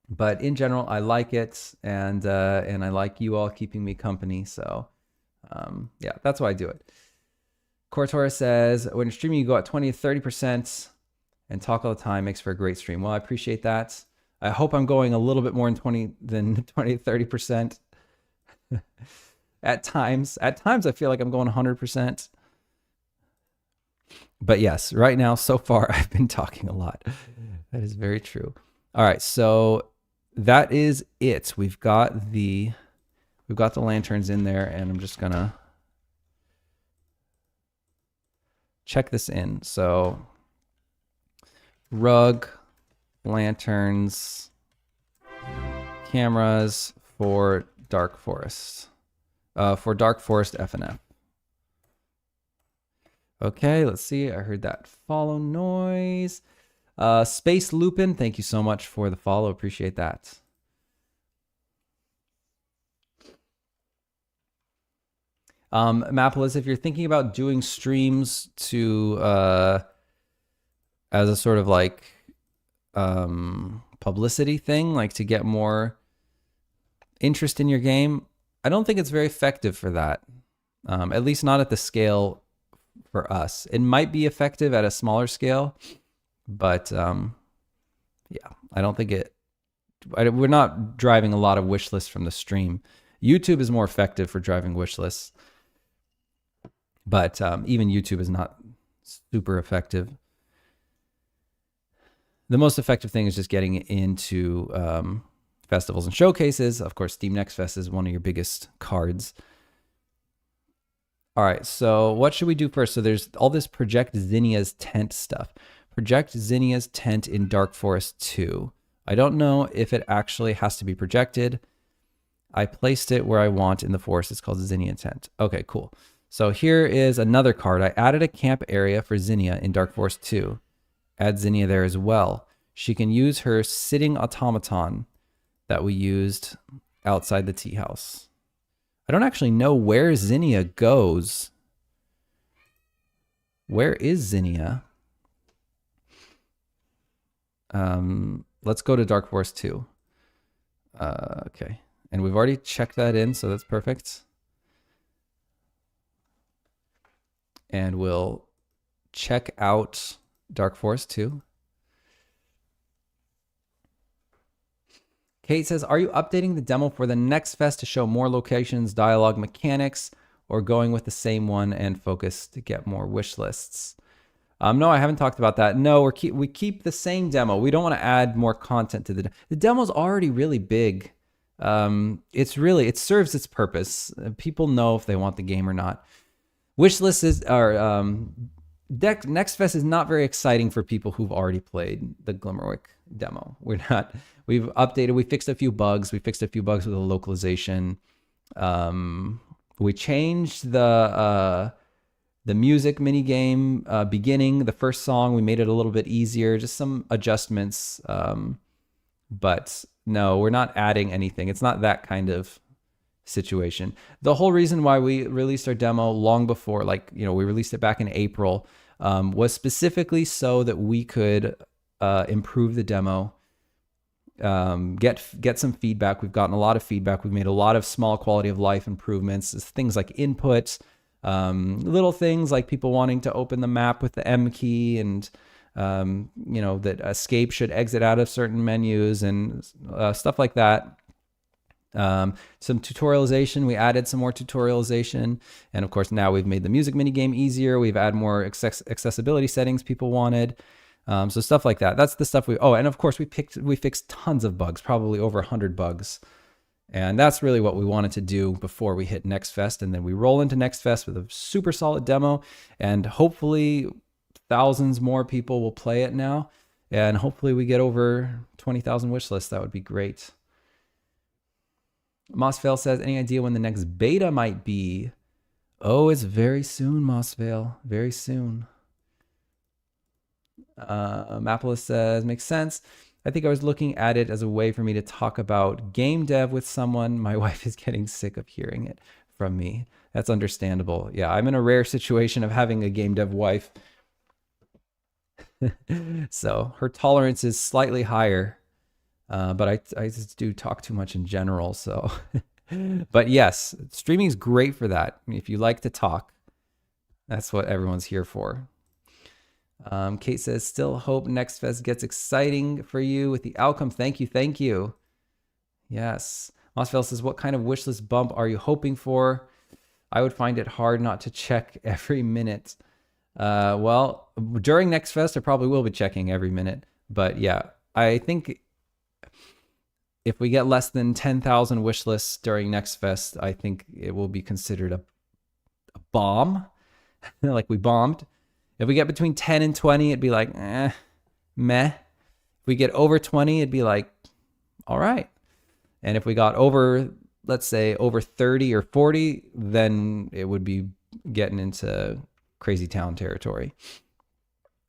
But in general, I like it, and I like you all keeping me company. So yeah, that's why I do it. Cortora says, when you're streaming, you go at 20 to 30% and talk all the time. Makes for a great stream. Well, I appreciate that. I hope I'm going a little bit more than 20 to 30%. At times I feel like I'm going 100%. But yes, right now, so far, I've been talking a lot. That is very true. All right, so that is it. We've got the lanterns in there, and I'm just gonna check this in. So rug, lanterns, cameras for Dark Forest. For Dark Forest FNF. Okay, let's see. I heard that follow noise. Space Lupin, thank you so much for the follow. Appreciate that. Mapolis, if you're thinking about doing streams to as a sort of like publicity thing, like to get more interest in your game, I don't think it's very effective for that. At least not at the scale for us. It might be effective at a smaller scale, but yeah, I don't think we're not driving a lot of wish lists from the stream. YouTube is more effective for driving wish lists, but even YouTube is not super effective. The most effective thing is just getting into festivals and showcases. Of course, Steam Next Fest is one of your biggest cards. All right, so what should we do first? So there's all this Project Zinnia's tent stuff. Project Zinnia's tent in Dark Forest 2. I don't know if it actually has to be projected. I placed it where I want in the forest. It's called Zinnia Tent. Okay, cool. So here is another card. I added a camp area for Zinnia in Dark Forest 2. Add Zinnia there as well. She can use her sitting automaton that we used outside the tea house. I don't actually know where Zinnia goes. Where is Zinnia? Let's go to Dark Forest 2. Okay. And we've already checked that in, so that's perfect. And we'll check out Dark Forest 2. Kate says, are you updating the demo for the next fest to show more locations, dialogue, mechanics, or going with the same one and focus to get more wish lists? No, I haven't talked about that. No, we keep the same demo. We don't want to add more content to the demo's already really big. It serves its purpose. People know if they want the game or not. Wish lists Next Fest is not very exciting for people who've already played the Glimmerwick demo. We've updated, we fixed a few bugs. We fixed a few bugs with the localization. We changed the music mini game beginning, the first song. We made it a little bit easier, just some adjustments. But no, we're not adding anything. It's not that kind of situation. The whole reason why we released our demo long before, we released it back in April, was specifically so that we could improve the demo, get some feedback. We've gotten a lot of feedback. We've made a lot of small quality of life improvements, things like input, little things like people wanting to open the map with the M key, and that escape should exit out of certain menus and stuff like that. Some tutorialization. We added some more tutorialization, and of course now we've made the music mini game easier. We've added more accessibility settings people wanted. So stuff like that. That's the stuff and of course we fixed tons of bugs, probably over 100 bugs. And that's really what we wanted to do before we hit Next Fest. And then we roll into Next Fest with a super solid demo, and hopefully thousands more people will play it now. And hopefully we get over 20,000 wish lists. That would be great. Mossvale says, any idea when the next beta might be? Oh, it's very soon, Mossvale. Very soon. Mapolis says, makes sense. I think I was looking at it as a way for me to talk about game dev with someone. My wife is getting sick of hearing it from me. That's understandable. Yeah, I'm in a rare situation of having a game dev wife. So her tolerance is slightly higher. But I just do talk too much in general. So, but yes, streaming is great for that. I mean, if you like to talk, that's what everyone's here for. Kate says, still hope Next Fest gets exciting for you with the outcome. Thank you. Thank you. Yes. Mossville says, what kind of wishlist bump are you hoping for? I would find it hard not to check every minute. Well, during Next Fest, I probably will be checking every minute. But yeah, I think if we get less than 10,000 wish lists during Next Fest, I think it will be considered a bomb, like we bombed. If we get between 10 and 20, it'd be like, meh. If we get over 20, it'd be like, all right. And if we got over, let's say, over 30 or 40, then it would be getting into crazy town territory.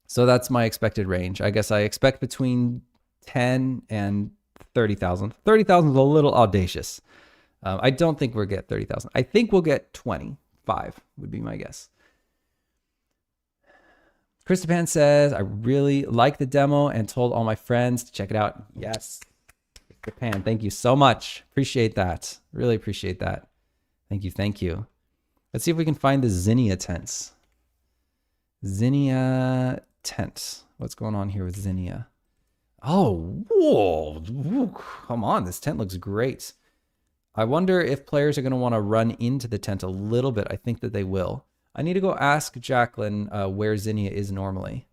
So that's my expected range. I guess I expect between 10 and 30,000. 30,000 is a little audacious. I don't think we'll get 30,000. I think we'll get 25 would be my guess. Christopan says, I really like the demo and told all my friends to check it out. Yes. Japan, thank you so much. Appreciate that. Really appreciate that. Thank you. Thank you. Let's see if we can find the Zinnia tents. Zinnia tents. What's going on here with Zinnia? Oh, whoa. Come on. This tent looks great. I wonder if players are going to want to run into the tent a little bit. I think that they will. I need to go ask Jacqueline where Zinnia is normally.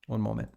One moment.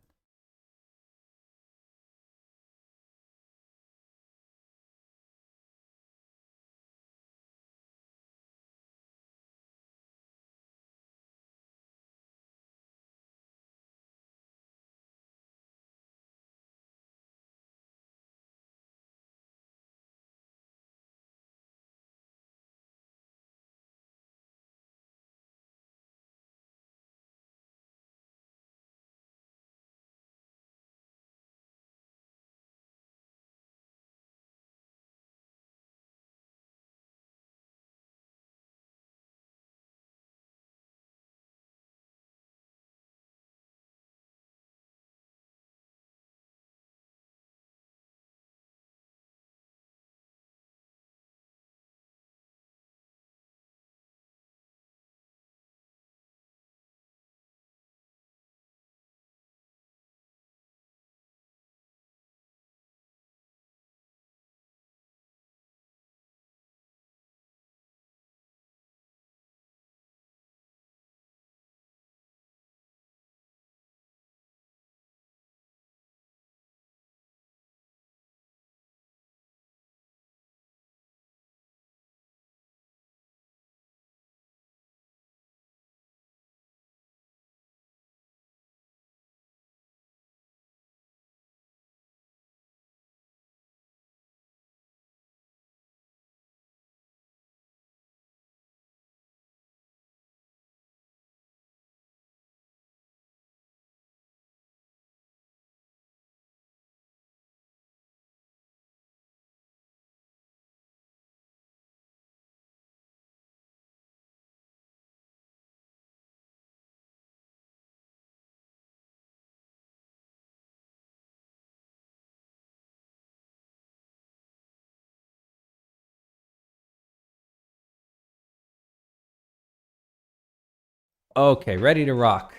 Okay, ready to rock.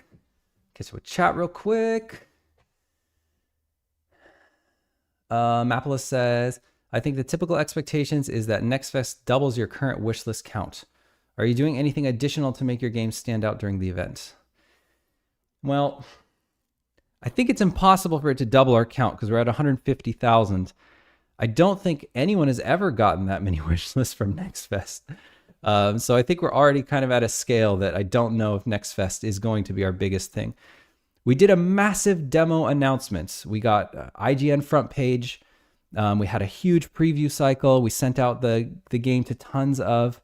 Okay, so we'll chat real quick. Mapala says, I think the typical expectations is that NextFest doubles your current wishlist count. Are you doing anything additional to make your game stand out during the event? Well, I think it's impossible for it to double our count because we're at 150,000. I don't think anyone has ever gotten that many wish lists from NextFest. So I think we're already kind of at a scale that I don't know if NextFest is going to be our biggest thing. We did a massive demo announcement. We got IGN front page. We had a huge preview cycle. We sent out the game to tons of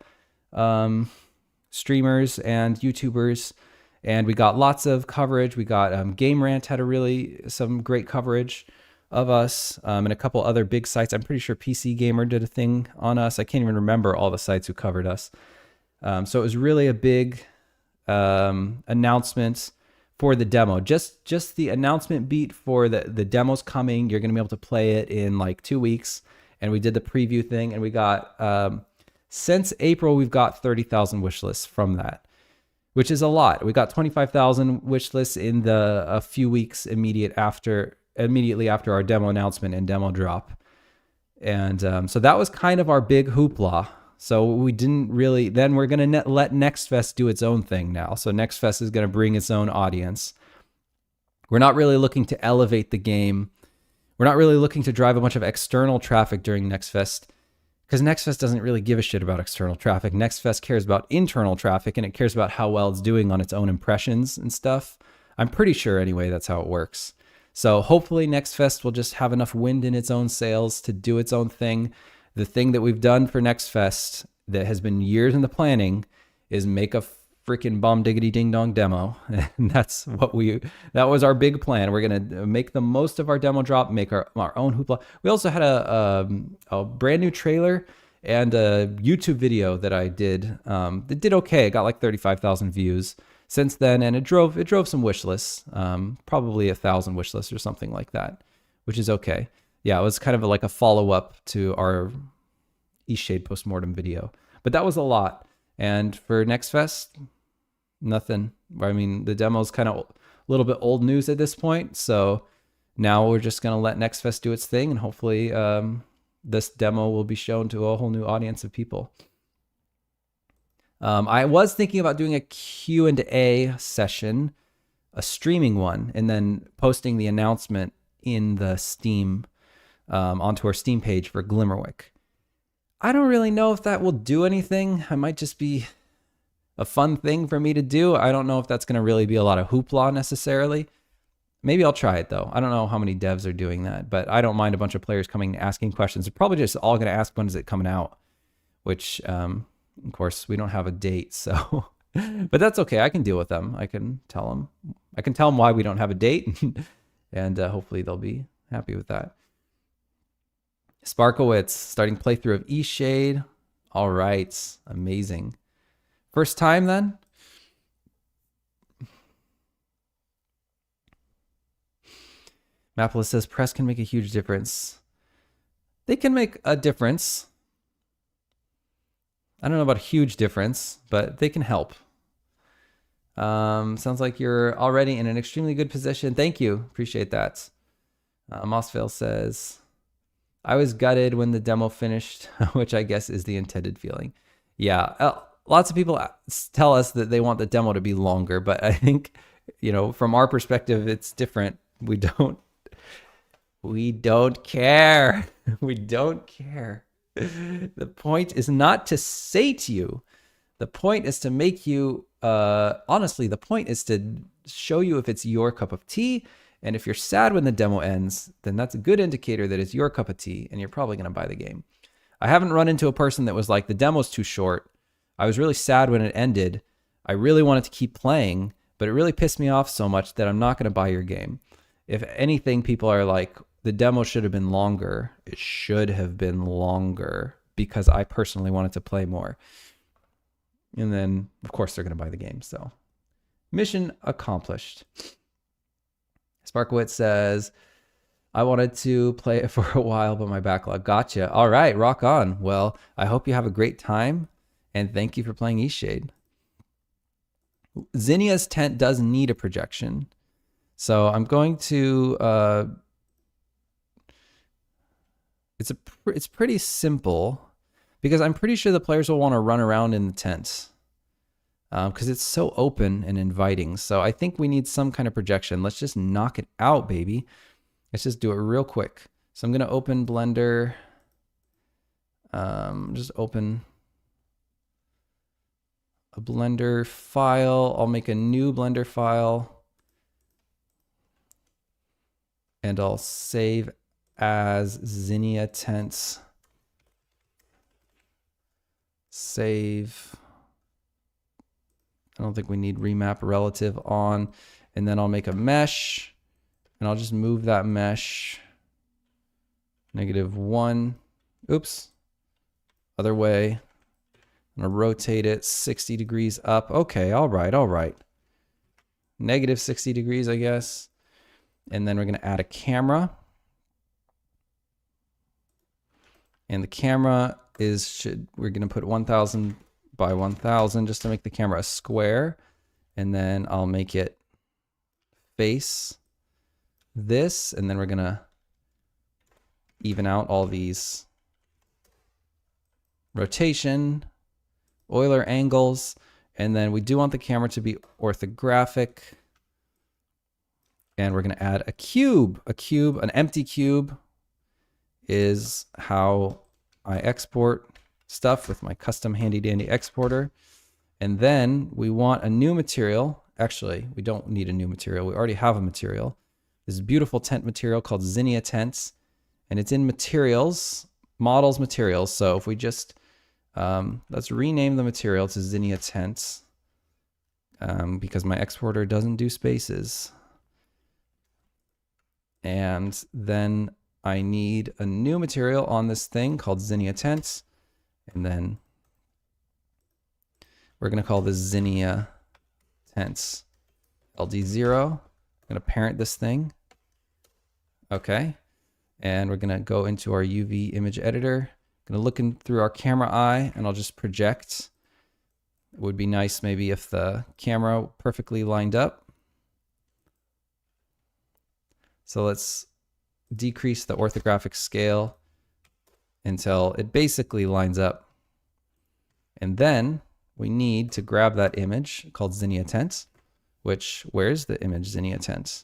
streamers and YouTubers, and we got lots of coverage. We got Game Rant had some great coverage of us, and a couple other big sites. I'm pretty sure PC Gamer did a thing on us. I can't even remember all the sites who covered us. So it was really a big announcement for the demo. Just the announcement beat for the demo's coming. You're going to be able to play it in like 2 weeks. And we did the preview thing, and we got, since April, we've got 30,000 wish lists from that, which is a lot. We got 25,000 wish lists in a few weeks immediately after our demo announcement and demo drop. And so that was kind of our big hoopla. So we didn't really, then we're going to let NextFest do its own thing now. So NextFest is going to bring its own audience. We're not really looking to elevate the game. We're not really looking to drive a bunch of external traffic during NextFest, because NextFest doesn't really give a shit about external traffic. NextFest cares about internal traffic, and it cares about how well it's doing on its own impressions and stuff. I'm pretty sure anyway, that's how it works. So hopefully NextFest will just have enough wind in its own sails to do its own thing. The thing that we've done for NextFest that has been years in the planning is make a freaking bomb diggity ding dong demo. And that was our big plan. We're going to make the most of our demo drop, make our own hoopla. We also had a brand new trailer and a YouTube video that I did. It did okay. It got like 35,000 views since then, and it drove some wish lists, probably 1,000 wish lists or something like that, which is okay. Yeah, it was kind of like a follow-up to our Eastshade postmortem video. But that was a lot. And for Next Fest, nothing. I mean, the demo's kind of a little bit old news at this point, so now we're just going to let Next Fest do its thing, and hopefully this demo will be shown to a whole new audience of people. I was thinking about doing a Q&A session, a streaming one, and then posting the announcement in the Steam, onto our Steam page for Glimmerwick. I don't really know if that will do anything. It might just be a fun thing for me to do. I don't know if that's going to really be a lot of hoopla necessarily. Maybe I'll try it though. I don't know how many devs are doing that, but I don't mind a bunch of players coming and asking questions. They're probably just all going to ask, when is it coming out? Which, of course, we don't have a date, so... But that's okay. I can deal with them. I can tell them why we don't have a date, and hopefully they'll be happy with that. Sparkowitz, starting playthrough of Eastshade. All right, amazing. First time then? Mapless says press can make a huge difference. They can make a difference. I don't know about a huge difference, but they can help. Sounds like you're already in an extremely good position. Thank you. Appreciate that. Mossvale says, I was gutted when the demo finished, which I guess is the intended feeling. Yeah, lots of people tell us that they want the demo to be longer, but I think, from our perspective, it's different. We don't care. We don't care. The point is not to say to you. The point is to make you, honestly, the point is to show you if it's your cup of tea. And if you're sad when the demo ends, then that's a good indicator that it's your cup of tea and you're probably going to buy the game. I haven't run into a person that was like, the demo's too short. I was really sad when it ended. I really wanted to keep playing, but it really pissed me off so much that I'm not going to buy your game. If anything, people are like, the demo should have been longer. It should have been longer because I personally wanted to play more. And then, of course, they're going to buy the game. So, mission accomplished. Sparkowitz says, I wanted to play it for a while, but my backlog. Gotcha. All right, rock on. Well, I hope you have a great time, and thank you for playing Eastshade. Zinnia's tent does need a projection. So I'm going to... It's pretty simple, because I'm pretty sure the players will want to run around in the tent. Because it's so open and inviting. So I think we need some kind of projection. Let's just knock it out, baby. Let's just do it real quick. So I'm going to open Blender. Just open a Blender file. I'll make a new Blender file. And I'll save as Zinnia Tents. Save. I don't think we need remap relative on. And then I'll make a mesh. And I'll just move that mesh. -1. Oops. Other way. I'm going to rotate it 60 degrees up. Okay, all right, all right. -60 degrees, I guess. And then we're going to add a camera. And the camera we're going to put 1000 by 1000 just to make the camera a square. And then I'll make it face this. And then we're going to even out all these rotation, Euler angles. And then we do want the camera to be orthographic. And we're going to add a cube. An empty cube is how I export stuff with my custom handy dandy exporter. And then we want a new material. Actually, we don't need a new material. We already have a material. This beautiful tent material called Zinnia Tents. And it's in materials, models materials. So if we just, let's rename the material to Zinnia Tents. because my exporter doesn't do spaces. And then I need a new material on this thing called Zinnia Tents. And then we're going to call this Zinnia Tents LD0. I'm going to parent this thing. Okay. And we're going to go into our UV image editor. Going to look in through our camera eye, and I'll just project. It would be nice maybe if the camera perfectly lined up. So let's decrease the orthographic scale until it basically lines up. And then we need to grab that image called Zinnia Tent, which, where's the image Zinnia Tent?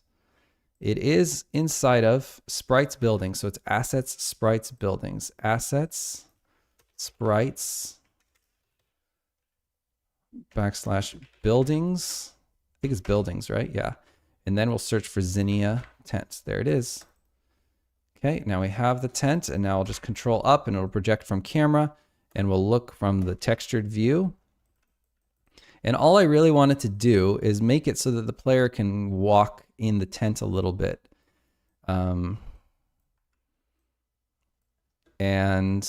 It is inside of Sprites Buildings. So it's Assets, Sprites, Buildings. Assets, Sprites, /buildings. I think it's buildings, right? Yeah. And then we'll search for Zinnia Tent. There it is. Okay, now we have the tent, and now I'll just control up and it'll project from camera, and we'll look from the textured view. And all I really wanted to do is make it so that the player can walk in the tent a little bit. And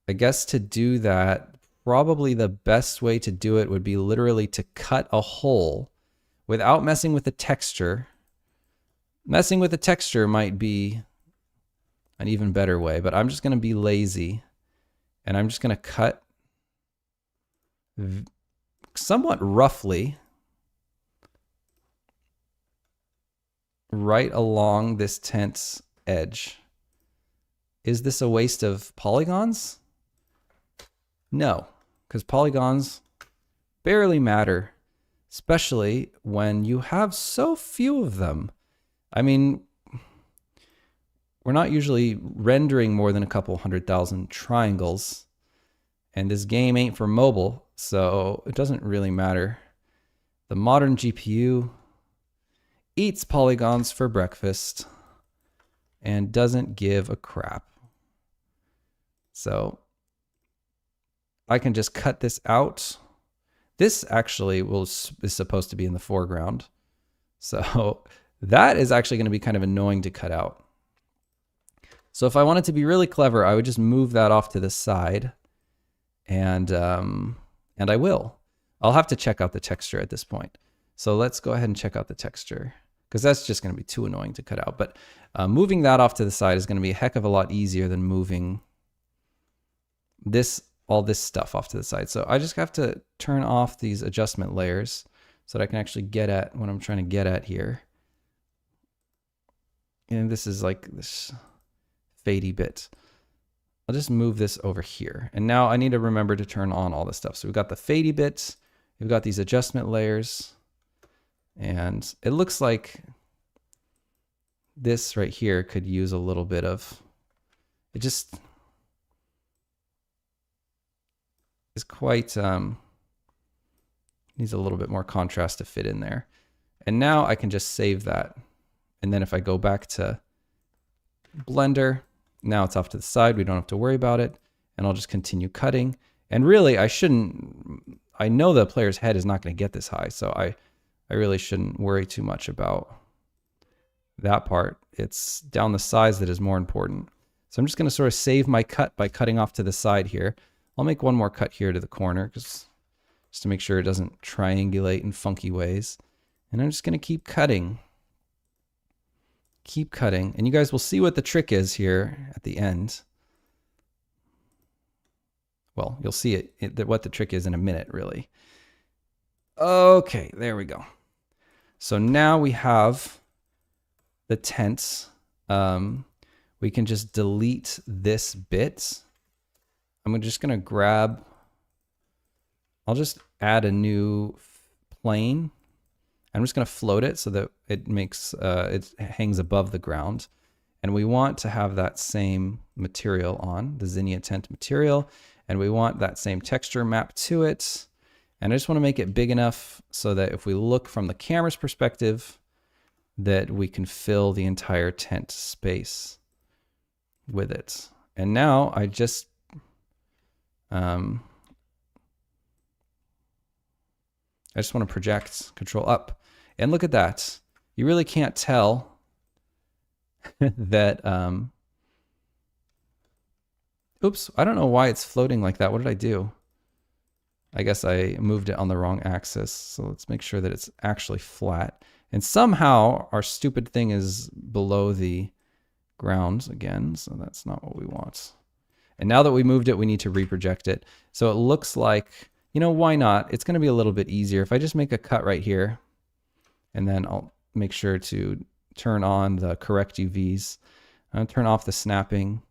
I guess to do that, probably the best way to do it would be literally to cut a hole without messing with the texture. Messing with the texture might be an even better way, but I'm just going to be lazy, and I'm just going to cut somewhat roughly right along this tent's edge. Is this a waste of polygons? No, because polygons barely matter, especially when you have so few of them. I mean, we're not usually rendering more than a couple 100,000 triangles, and this game ain't for mobile, so it doesn't really matter. The modern GPU eats polygons for breakfast and doesn't give a crap. So I can just cut this out. This actually is supposed to be in the foreground. So that is actually going to be kind of annoying to cut out. So if I wanted to be really clever, I would just move that off to the side, and I will. I'll have to check out the texture at this point. So let's go ahead and check out the texture, because that's just going to be too annoying to cut out. But moving that off to the side is going to be a heck of a lot easier than moving all this stuff off to the side. So I just have to turn off these adjustment layers so that I can actually get at what I'm trying to get at here. And this is like this fadey bit. I'll just move this over here. And now I need to remember to turn on all this stuff. So we've got the fadey bits, we've got these adjustment layers, and it looks like this right here could use a little bit of, it just is quite, needs a little bit more contrast to fit in there. And now I can just save that. And then if I go back to Blender, now it's off to the side. We don't have to worry about it. And I'll just continue cutting. And really, I know the player's head is not going to get this high. So I really shouldn't worry too much about that part. It's down the sides that is more important. So I'm just going to sort of save my cut by cutting off to the side here. I'll make one more cut here to the corner just to make sure it doesn't triangulate in funky ways. And I'm just going to keep cutting. Keep cutting, and you guys will see what the trick is here at the end. Well, you'll see what the trick is in a minute, really. Okay, there we go. So now we have the tents. We can just delete this bit. I'm just going to grab, I'll just add a new plane. I'm just going to float it so that it makes it hangs above the ground. And we want to have that same material on, the Zinnia Tent material, and we want that same texture map to it. And I just want to make it big enough so that if we look from the camera's perspective, that we can fill the entire tent space with it. And now I just I just want to project, control up. And look at that. You really can't tell that, oops, I don't know why it's floating like that. What did I do? I guess I moved it on the wrong axis. So let's make sure that it's actually flat. And somehow our stupid thing is below the ground again. So that's not what we want. And now that we moved it, we need to reproject it. So it looks like, you know, why not? It's going to be a little bit easier if I just make a cut right here, and then I'll make sure to turn on the correct UVs. I'll turn off the snapping,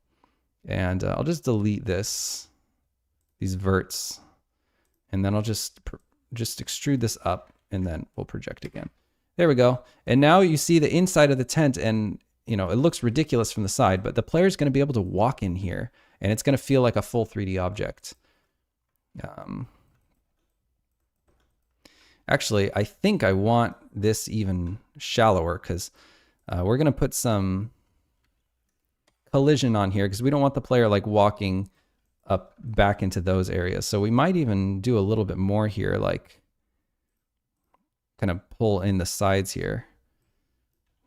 and I'll just delete these verts, and then I'll just extrude this up, and then we'll project again. There we go. And now you see the inside of the tent, and you know, it looks ridiculous from the side, but the player's going to be able to walk in here, and it's going to feel like a full 3D object. Actually, I think I want this even shallower because we're going to put some collision on here because we don't want the player like walking up back into those areas. So we might even do a little bit more here, like kind of pull in the sides here,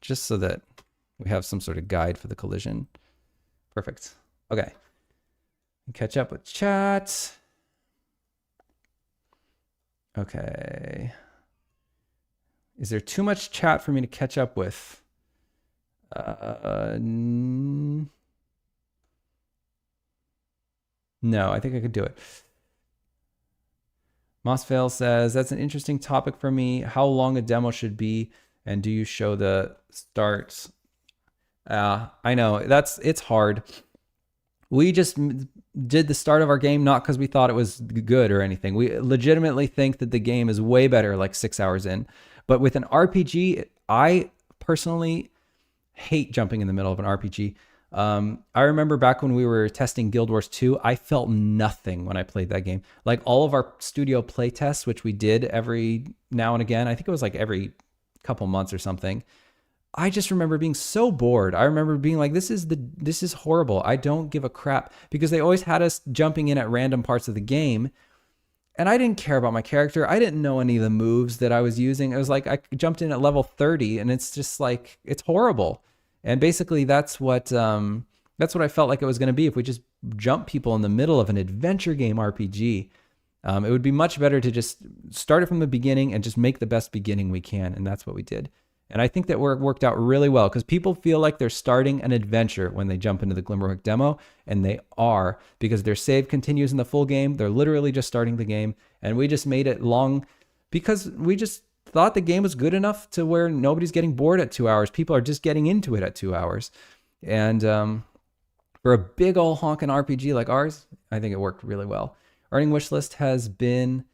just so that we have some sort of guide for the collision. Perfect. Okay. Catch up with chat. Okay. Is there too much chat for me to catch up with? No, I think I could do it. Mossvale says, that's an interesting topic for me. How long a demo should be, and do you show the start? I know, it's hard. We just did the start of our game not because we thought it was good or anything. We legitimately think that the game is way better like 6 hours in. But with an RPG, I personally hate jumping in the middle of an RPG. I remember back when we were testing Guild Wars 2, I felt nothing when I played that game. Like all of our studio play tests, which we did every now and again, I think it was like every couple months or something. I just remember being so bored. I remember being like, this is horrible. I don't give a crap, because they always had us jumping in at random parts of the game. And I didn't care about my character. I didn't know any of the moves that I was using. It was like I jumped in at level 30 and it's just like, it's horrible. And basically that's what I felt like it was going to be if we just jump people in the middle of an adventure game RPG. It would be much better to just start it from the beginning and just make the best beginning we can. And that's what we did. And I think that worked out really well because people feel like they're starting an adventure when they jump into the Glimmerwick demo, and they are, because their save continues in the full game. They're literally just starting the game, and we just made it long because we just thought the game was good enough to where nobody's getting bored at 2 hours. People are just getting into it at 2 hours. And for a big old honking RPG like ours, I think it worked really well. Earning wishlist has been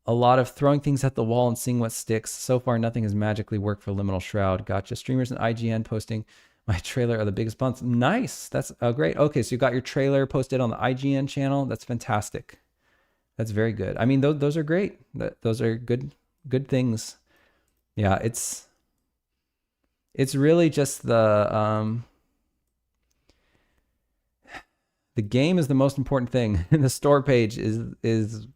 a lot of throwing things at the wall and seeing what sticks. So far, nothing has magically worked for Liminal Shroud. Gotcha. Streamers and IGN posting my trailer are the biggest bumps. Nice. That's great. Okay, so you got your trailer posted on the IGN channel. That's fantastic. That's very good. I mean, those are great. Those are good things. Yeah, it's really just the game is the most important thing. The store page is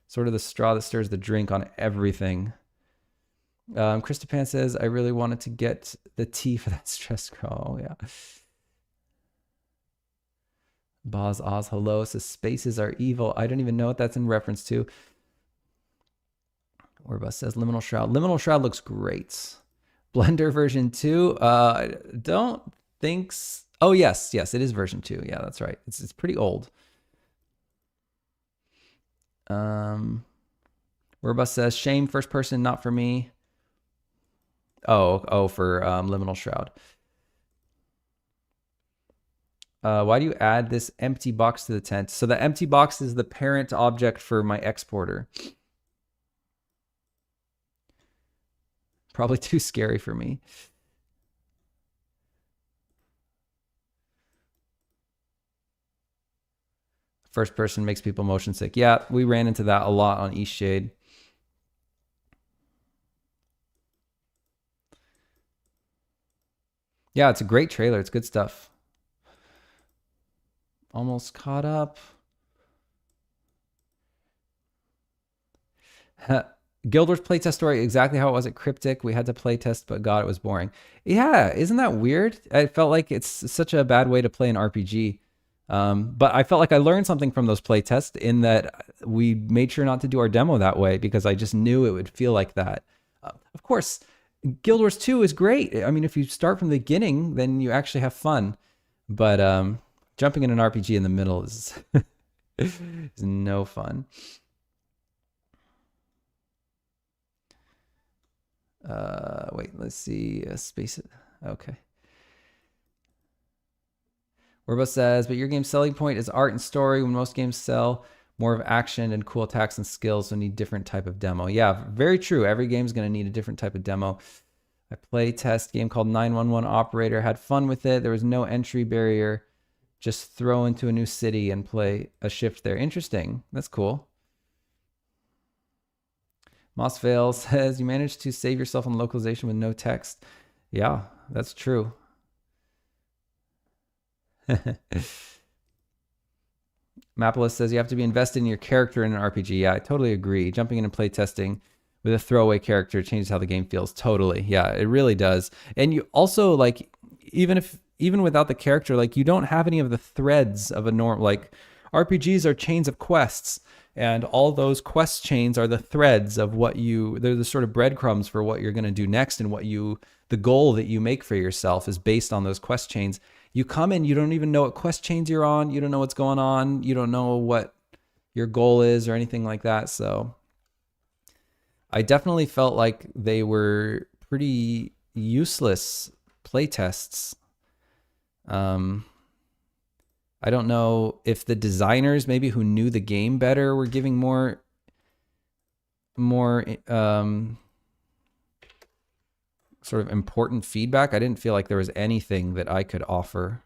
sort of the straw that stirs the drink on everything. Christopan says, I really wanted to get the tea for that stress call. Yeah. Boz Oz hello says, spaces are evil. I don't even know what that's in reference to. Orbus says, Liminal Shroud. Liminal Shroud looks great. Blender version 2. I don't think so. Oh, yes, it is version 2. Yeah, that's right. It's pretty old. Orbus says, shame, first person, not for me. Oh, for Liminal Shroud. Why do you add this empty box to the tent? So the empty box is the parent object for my exporter. Probably too scary for me. First person makes people motion sick. Yeah, we ran into that a lot on Eastshade. Yeah, it's a great trailer. It's good stuff. Almost caught up. Guild Wars playtest story, exactly how it was at Cryptic. We had to playtest, but God, it was boring. Yeah, isn't that weird? I felt like it's such a bad way to play an RPG. But I felt like I learned something from those playtests in that we made sure not to do our demo that way because I just knew it would feel like that. Of course, Guild Wars 2 is great. I mean, if you start from the beginning, then you actually have fun. But jumping in an RPG in the middle is, is no fun. Wait, let's see. Space it. Okay. Werbo says, but your game's selling point is art and story when most games sell more of action and cool attacks and skills, so need different type of demo. Yeah, very true. Every game's going to need a different type of demo. I play test game called 911 Operator, had fun with it. There was no entry barrier. Just throw into a new city and play a shift there. Interesting. That's cool. Mossvale says, you managed to save yourself on localization with no text. Yeah, that's true. Mapolis says you have to be invested in your character in an RPG. Yeah, I totally agree. Jumping in and play testing with a throwaway character changes how the game feels. Totally. Yeah, it really does. And you also, like, even without the character, like, you don't have any of the threads of a norm. Like, RPGs are chains of quests, and all those quest chains are the threads of they're the sort of breadcrumbs for what you're going to do next, and the goal that you make for yourself is based on those quest chains. You come in, you don't even know what quest chains you're on. You don't know what's going on. You don't know what your goal is or anything like that. So I definitely felt like they were pretty useless playtests. I don't know if the designers maybe who knew the game better were giving more sort of important feedback. I didn't feel like there was anything that I could offer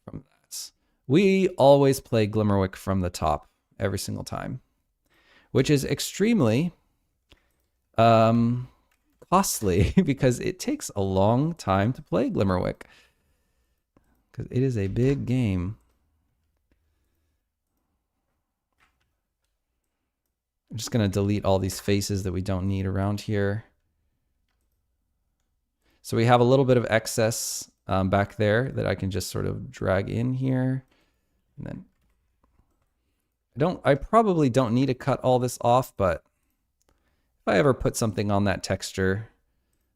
from that. We always play Glimmerwick from the top every single time, which is extremely costly because it takes a long time to play Glimmerwick because it is a big game. I'm just going to delete all these faces that we don't need around here. So we have a little bit of excess back there that I can just sort of drag in here. And then I probably don't need to cut all this off, but if I ever put something on that texture,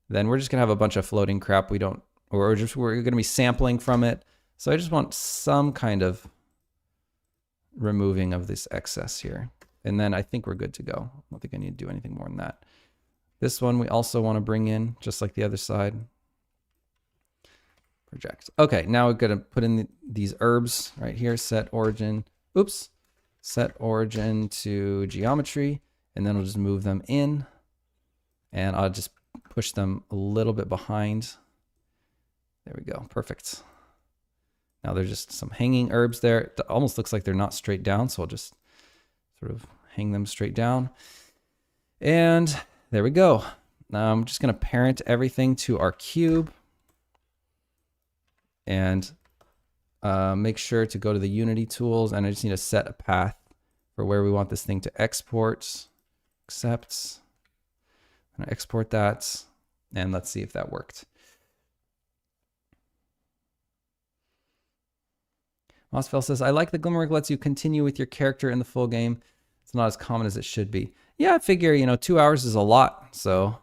then we're just gonna have a bunch of floating crap we're gonna be sampling from it. So I just want some kind of removing of this excess here. And then I think we're good to go. I don't think I need to do anything more than that. This one we also want to bring in, just like the other side. Project. Okay, now we're going to put in these herbs right here. Set origin. Oops. Set origin to geometry. And then we'll just move them in. And I'll just push them a little bit behind. There we go. Perfect. Now there's just some hanging herbs there. It almost looks like they're not straight down, so I'll just sort of hang them straight down. And there we go. Now I'm just going to parent everything to our cube and make sure to go to the Unity tools. And I just need to set a path for where we want this thing to export. Accept. I'm going to export that. And let's see if that worked. Mossfell says, I like the Glimmerwick lets you continue with your character in the full game. It's not as common as it should be. Yeah, I figure, 2 hours is a lot. So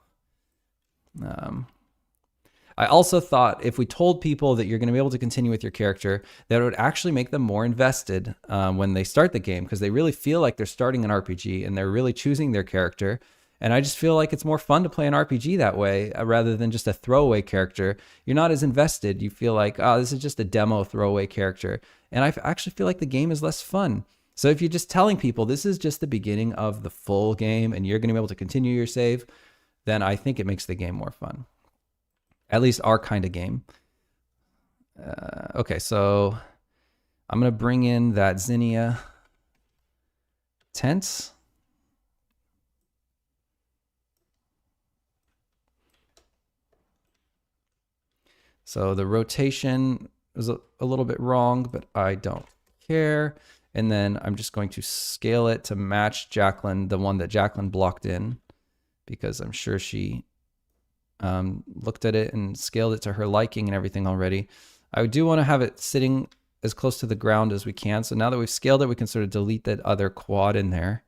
I also thought if we told people that you're going to be able to continue with your character, that it would actually make them more invested when they start the game, because they really feel like they're starting an RPG and they're really choosing their character. And I just feel like it's more fun to play an RPG that way rather than just a throwaway character. You're not as invested. You feel like, oh, this is just a demo throwaway character. And I actually feel like the game is less fun. So if you're just telling people this is just the beginning of the full game and you're going to be able to continue your save, then I think it makes the game more fun. At least our kind of game. Okay, so I'm going to bring in that Zinnia tent. So the rotation is a little bit wrong, but I don't care. And then I'm just going to scale it to match Jacqueline, the one that Jacqueline blocked in. because I'm sure she looked at it and scaled it to her liking and everything already. I do want to have it sitting as close to the ground as we can. So now that we've scaled it, we can sort of delete that other quad in there.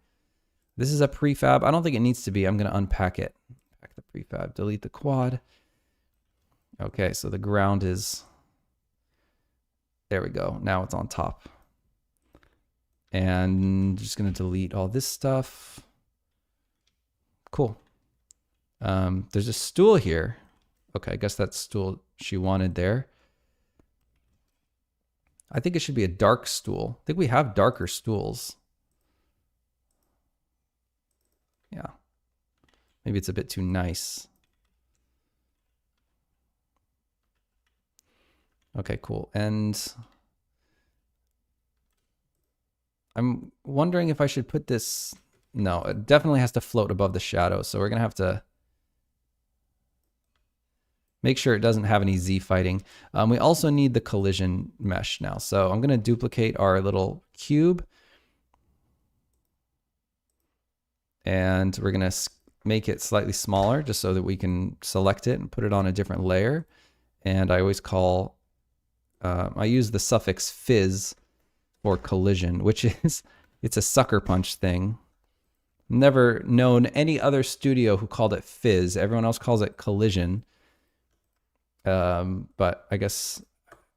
This is a prefab. I don't think it needs to be. I'm going to unpack it. Pack the prefab, delete the quad. Okay, so the ground is, there we go. Now it's on top. And just going to delete all this stuff. Cool. There's a stool here. Okay, I guess that's stool she wanted there. I think it should be a dark stool. I think we have darker stools. Yeah. Maybe it's a bit too nice. Okay, cool. And I'm wondering if I should put this... No, it definitely has to float above the shadow. So we're going to have to make sure it doesn't have any Z fighting. We also need the collision mesh now. So I'm going to duplicate our little cube. And we're going to make it slightly smaller just so that we can select it and put it on a different layer. And I always call, I use the suffix fizz for collision, which is, it's a sucker punch thing. Never known any other studio who called it fizz. Everyone else calls it collision. But I guess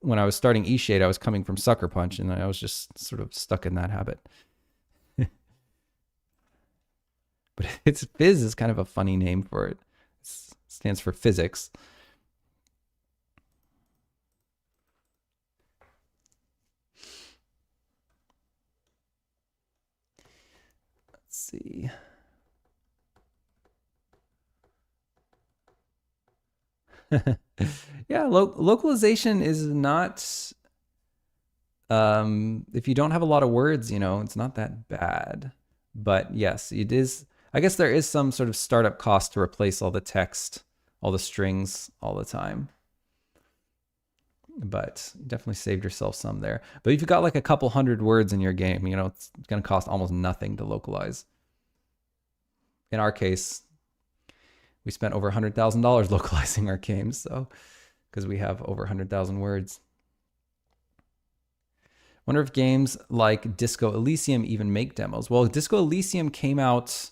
when I was starting eShade, I was coming from Sucker Punch, and I was just sort of stuck in that habit. But it's Fizz is kind of a funny name for it. It stands for physics. Let's see. Yeah, localization is not, if you don't have a lot of words, you know, it's not that bad. But yes, it is. I guess there is some sort of startup cost to replace all the text, all the strings all the time. But you definitely saved yourself some there. But if you've got like a couple hundred words in your game, you know, it's going to cost almost nothing to localize. In our case, we spent over $100,000 localizing our games, so because we have over 100,000 words. Wonder if games like Disco Elysium even make demos. Well, Disco Elysium came out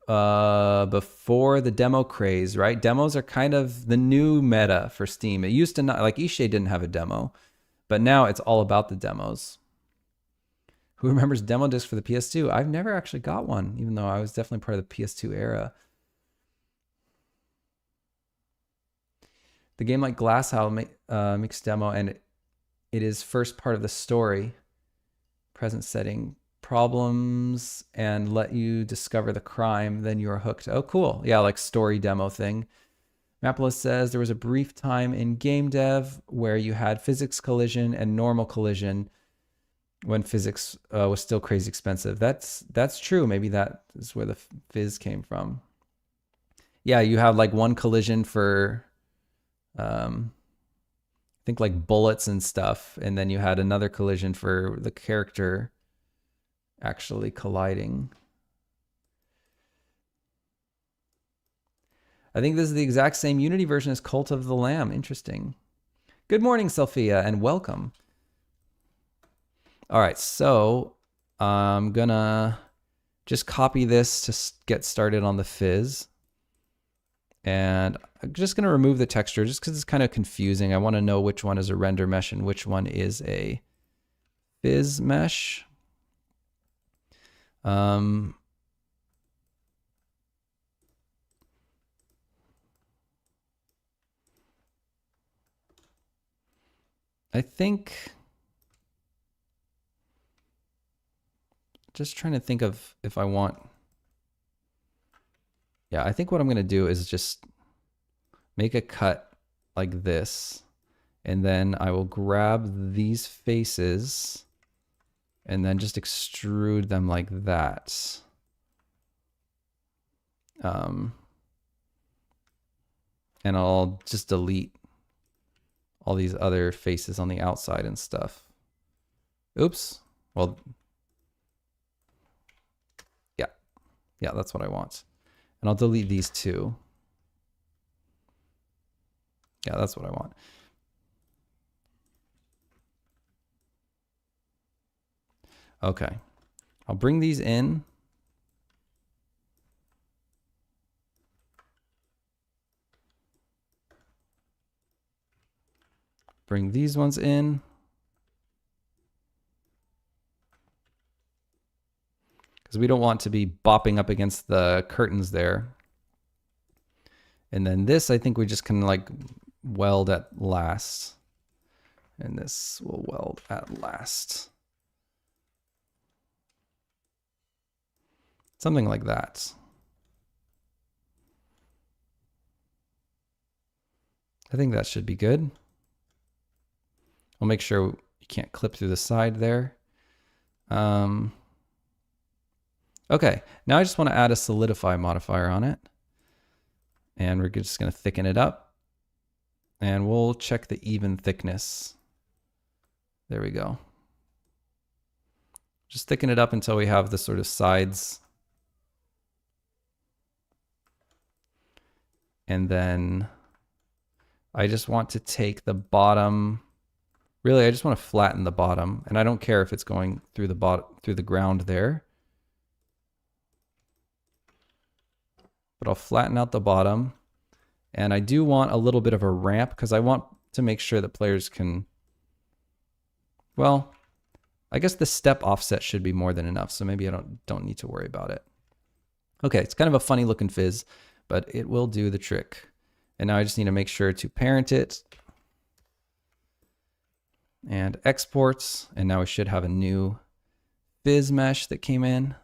before the demo craze, right? Demos are kind of the new meta for Steam. It used to not, like eShade didn't have a demo, but now it's all about the demos. Who remembers demo disc for the PS2? I've never actually got one, even though I was definitely part of the PS2 era. The game like Glasshouse makes demo, and it is first part of the story, present setting problems, and let you discover the crime, then you are hooked. Oh, cool. Yeah, like story demo thing. Mapolis says there was a brief time in game dev where you had physics collision and normal collision when physics was still crazy expensive. That's true. Maybe that is where the fizz came from. Yeah, you have like one collision for... I think like bullets and stuff, and then you had another collision for the character actually colliding. I think this is the exact same Unity version as Cult of the Lamb. Interesting. Good morning, Sophia, and welcome. All right, so I'm gonna just copy this to get started on the fizz. And I'm just going to remove the texture just because it's kind of confusing. I want to know which one is a render mesh and which one is a fizz mesh. I think, just trying to think of if I want... Yeah, I think what I'm going to do is just make a cut like this, and then I will grab these faces and then just extrude them like that. And I'll just delete all these other faces on the outside and stuff. Oops. Well, yeah, that's what I want. And I'll delete these two. Yeah, that's what I want. Okay. I'll bring these in. Bring these ones in. Because we don't want to be bopping up against the curtains there. And then this, I think we just can like weld at last. And this will weld at last. Something like that. I think that should be good. I'll make sure you can't clip through the side there. Okay, now I just want to add a solidify modifier on it. And we're just going to thicken it up. And we'll check the even thickness. There we go. Just thicken it up until we have the sort of sides. And then I just want to take the bottom. Really, I just want to flatten the bottom. And I don't care if it's going through the ground there. But I'll flatten out the bottom. And I do want a little bit of a ramp because I want to make sure that players can, well, I guess the step offset should be more than enough. So maybe I don't need to worry about it. Okay, it's kind of a funny looking fizz, but it will do the trick. And now I just need to make sure to parent it and exports. And now we should have a new fizz mesh that came in.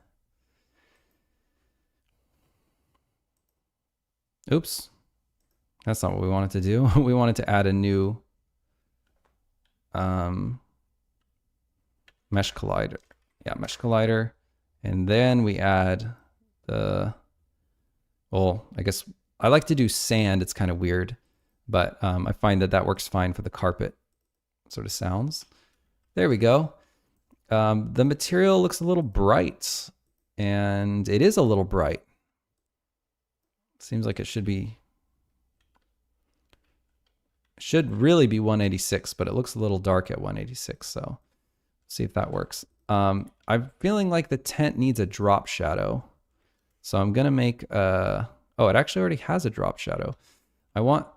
Oops, that's not what we wanted to do. We wanted to add a new mesh collider. Yeah, mesh collider. And then we add the, well, I guess I like to do sand. It's kind of weird, but I find that that works fine for the carpet sort of sounds. There we go. The material looks a little bright, and it is a little bright. Seems like it should really be 186, but it looks a little dark at 186. So see if that works. I'm feeling like the tent needs a drop shadow. So I'm going to make oh, it actually already has a drop shadow. I want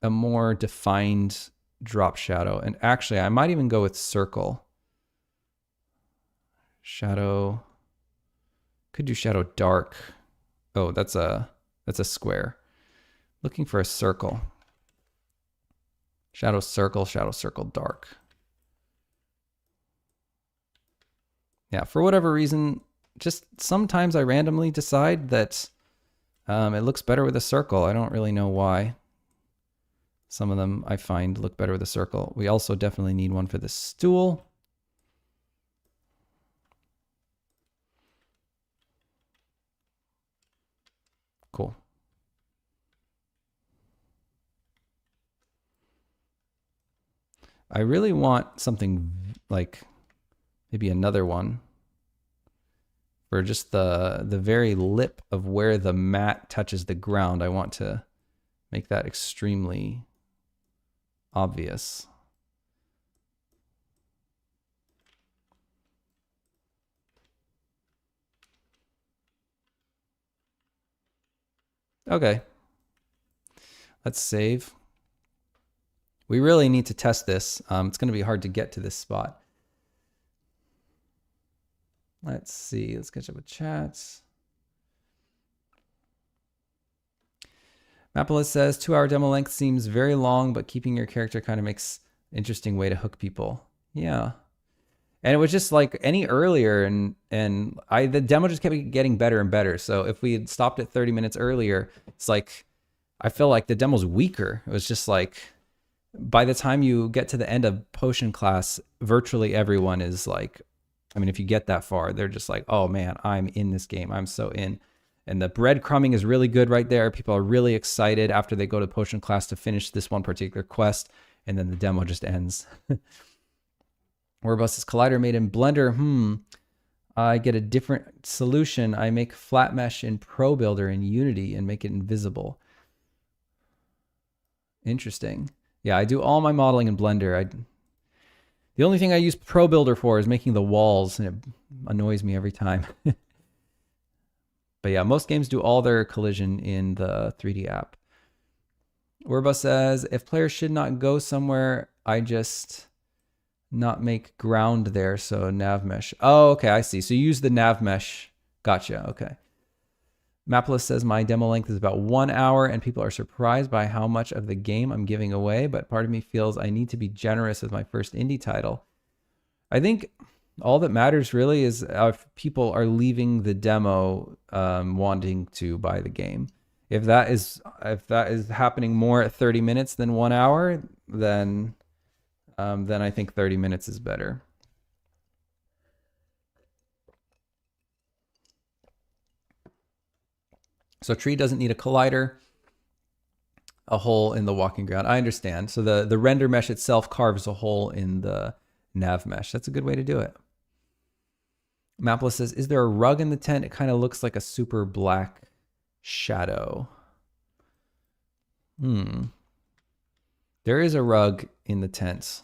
a more defined drop shadow. And actually, I might even go with circle. Shadow. Could do shadow dark. Oh, that's a square. Looking for a circle. Shadow circle dark. Yeah, for whatever reason, just sometimes I randomly decide that it looks better with a circle. I don't really know why. Some of them I find look better with a circle. We also definitely need one for the stool. Cool. I really want something like maybe another one for just the very lip of where the mat touches the ground. I want to make that extremely obvious. Okay. Let's save. We really need to test this. It's going to be hard to get to this spot. Let's see. Let's catch up with chats. Mapolis says 2-hour demo length seems very long, but keeping your character kind of makes an interesting way to hook people. Yeah. And it was just like any earlier, and the demo just kept getting better and better. So if we had stopped at 30 minutes earlier, it's like I feel like the demo's weaker. It was just like by the time you get to the end of potion class, virtually everyone is like, I mean, if you get that far, they're just like, oh man, I'm in this game. I'm so in. And the breadcrumbing is really good right there. People are really excited after they go to potion class to finish this one particular quest. And then the demo just ends. Whereabouts is Collider made in Blender? I get a different solution. I make flat mesh in Pro Builder in Unity and make it invisible. Interesting. Yeah, I do all my modeling in Blender. The only thing I use Pro Builder for is making the walls, and it annoys me every time. But yeah, most games do all their collision in the 3D app. Werba says, if players should not go somewhere, I just not make ground there, so nav mesh. Oh, okay, I see. So you use the nav mesh. Gotcha, okay. Mapless says, my demo length is about 1 hour, and people are surprised by how much of the game I'm giving away, but part of me feels I need to be generous with my first indie title. I think all that matters really is if people are leaving the demo wanting to buy the game. If that is happening more at 30 minutes than 1 hour, then I think 30 minutes is better. So tree doesn't need a collider, a hole in the walking ground. I understand. So the render mesh itself carves a hole in the nav mesh. That's a good way to do it. Mapless says, is there a rug in the tent? It kind of looks like a super black shadow. There is a rug in the tent.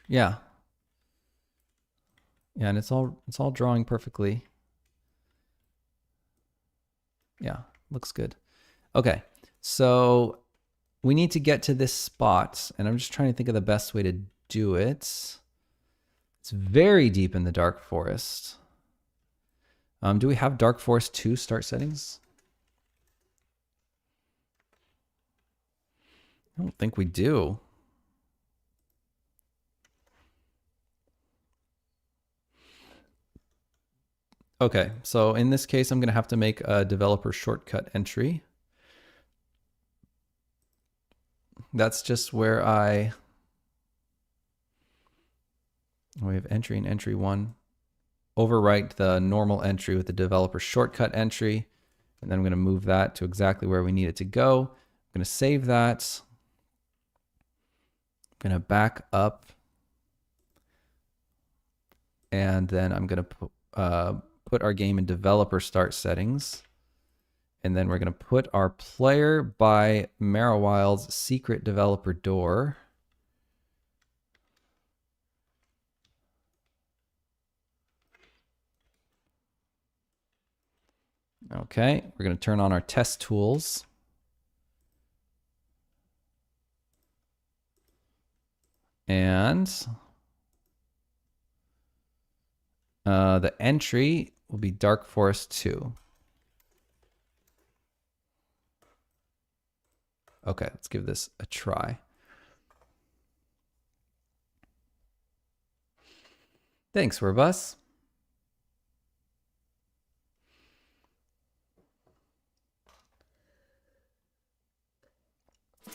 Yeah, and it's all drawing perfectly. Yeah, looks good. Okay, so we need to get to this spot, and I'm just trying to think of the best way to do it. It's very deep in the dark forest. Do we have dark forest 2 start settings? I don't think we do. Okay, so in this case, I'm going to have to make a developer shortcut entry. That's just where we have entry and entry 1. Overwrite the normal entry with the developer shortcut entry, and then I'm going to move that to exactly where we need it to go. I'm going to save that. I'm going to back up, and then I'm going to put our game in developer start settings. And then we're going to put our player by Marowild's secret developer door. Okay, we're going to turn on our test tools. And the entry will be Dark Forest 2. Okay, let's give this a try. Thanks, Werbus.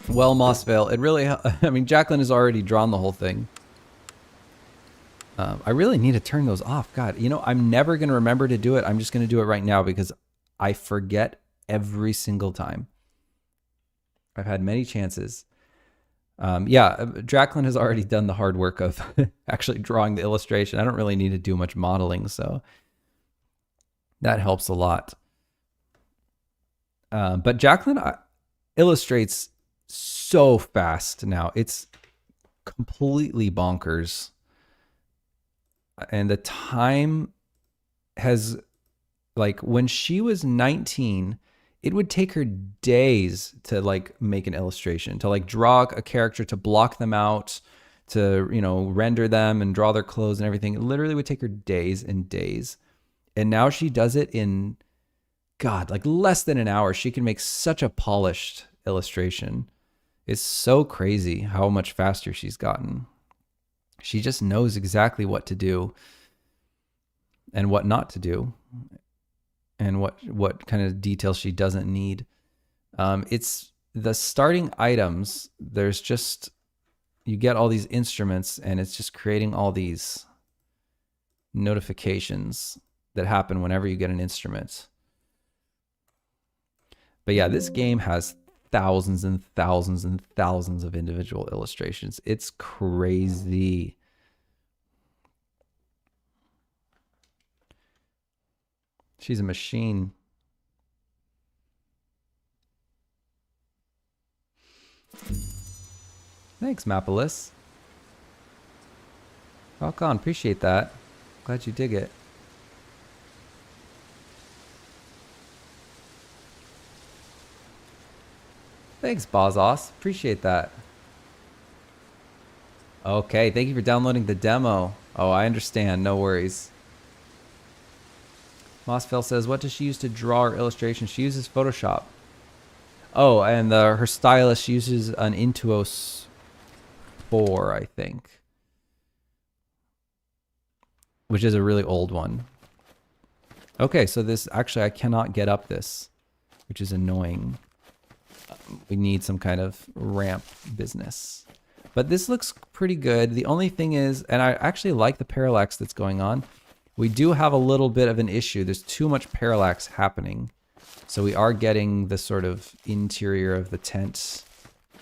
Well, Mossvale, it really, I mean, Jacqueline has already drawn the whole thing. I really need to turn those off. God, you know, I'm never going to remember to do it. I'm just going to do it right now because I forget every single time. I've had many chances. Yeah, Jacqueline has already done the hard work of actually drawing the illustration. I don't really need to do much modeling, so that helps a lot. But Jacqueline illustrates so fast now. It's completely bonkers. And the time has, like, when she was 19, it would take her days to like make an illustration, to like draw a character, to block them out, to, you know, render them and draw their clothes and everything. It literally would take her days and days. And now she does it in, God, like less than an hour. She can make such a polished illustration. It's so crazy how much faster she's gotten. She just knows exactly what to do and what not to do, and what kind of details she doesn't need. It's the starting items. There's just, you get all these instruments, and it's just creating all these notifications that happen whenever you get an instrument. But yeah, this game has thousands and thousands and thousands of individual illustrations. It's crazy. She's a machine. Thanks, Mapolis. Rock on, appreciate that. Glad you dig it. Thanks, Bozos. Appreciate that. Okay, thank you for downloading the demo. Oh, I understand. No worries. Mossfell says, what does she use to draw her illustrations? She uses Photoshop. Oh, and her stylist uses an Intuos 4, I think. Which is a really old one. Okay, so this, actually I cannot get up this, which is annoying. We need some kind of ramp business. But this looks pretty good. The only thing is, and I actually like the parallax that's going on. We do have a little bit of an issue. There's too much parallax happening. So we are getting the sort of interior of the tent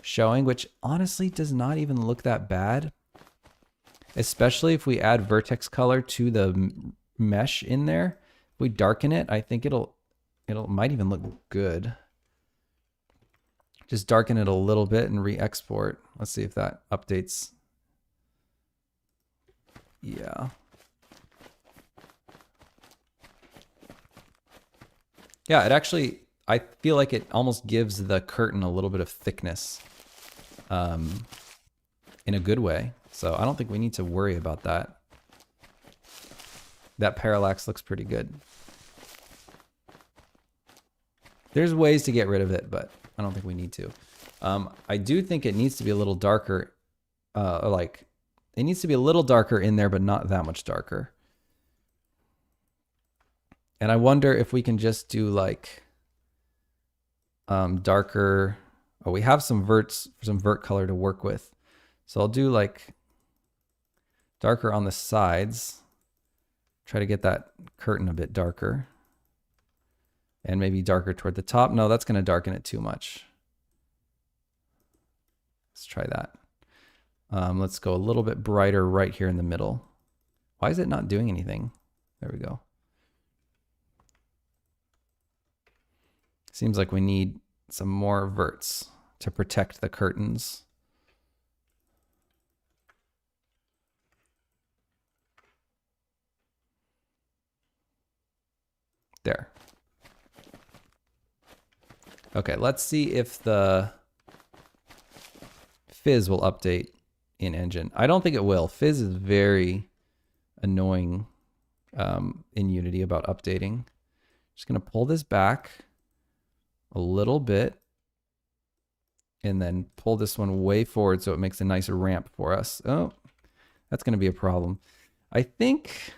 showing, which honestly does not even look that bad. Especially if we add vertex color to the mesh in there. If we darken it, I think it might even look good. Just darken it a little bit and re-export. Let's see if that updates. Yeah. Yeah, it actually, I feel like it almost gives the curtain a little bit of thickness in a good way. So I don't think we need to worry about that. That parallax looks pretty good. There's ways to get rid of it, but I don't think we need to. I do think it needs to be a little darker. It needs to be a little darker in there, but not that much darker. And I wonder if we can just do like darker. Oh, we have some vert color to work with. So I'll do like darker on the sides. Try to get that curtain a bit darker. And maybe darker toward the top. No, that's going to darken it too much. Let's try that. Let's go a little bit brighter right here in the middle. Why is it not doing anything? There we go. Seems like we need some more verts to protect the curtains. There. Okay, let's see if the fizz will update in engine. I don't think it will. Fizz is very annoying in Unity about updating. Just gonna pull this back a little bit and then pull this one way forward so it makes a nicer ramp for us. Oh, that's gonna be a problem. I think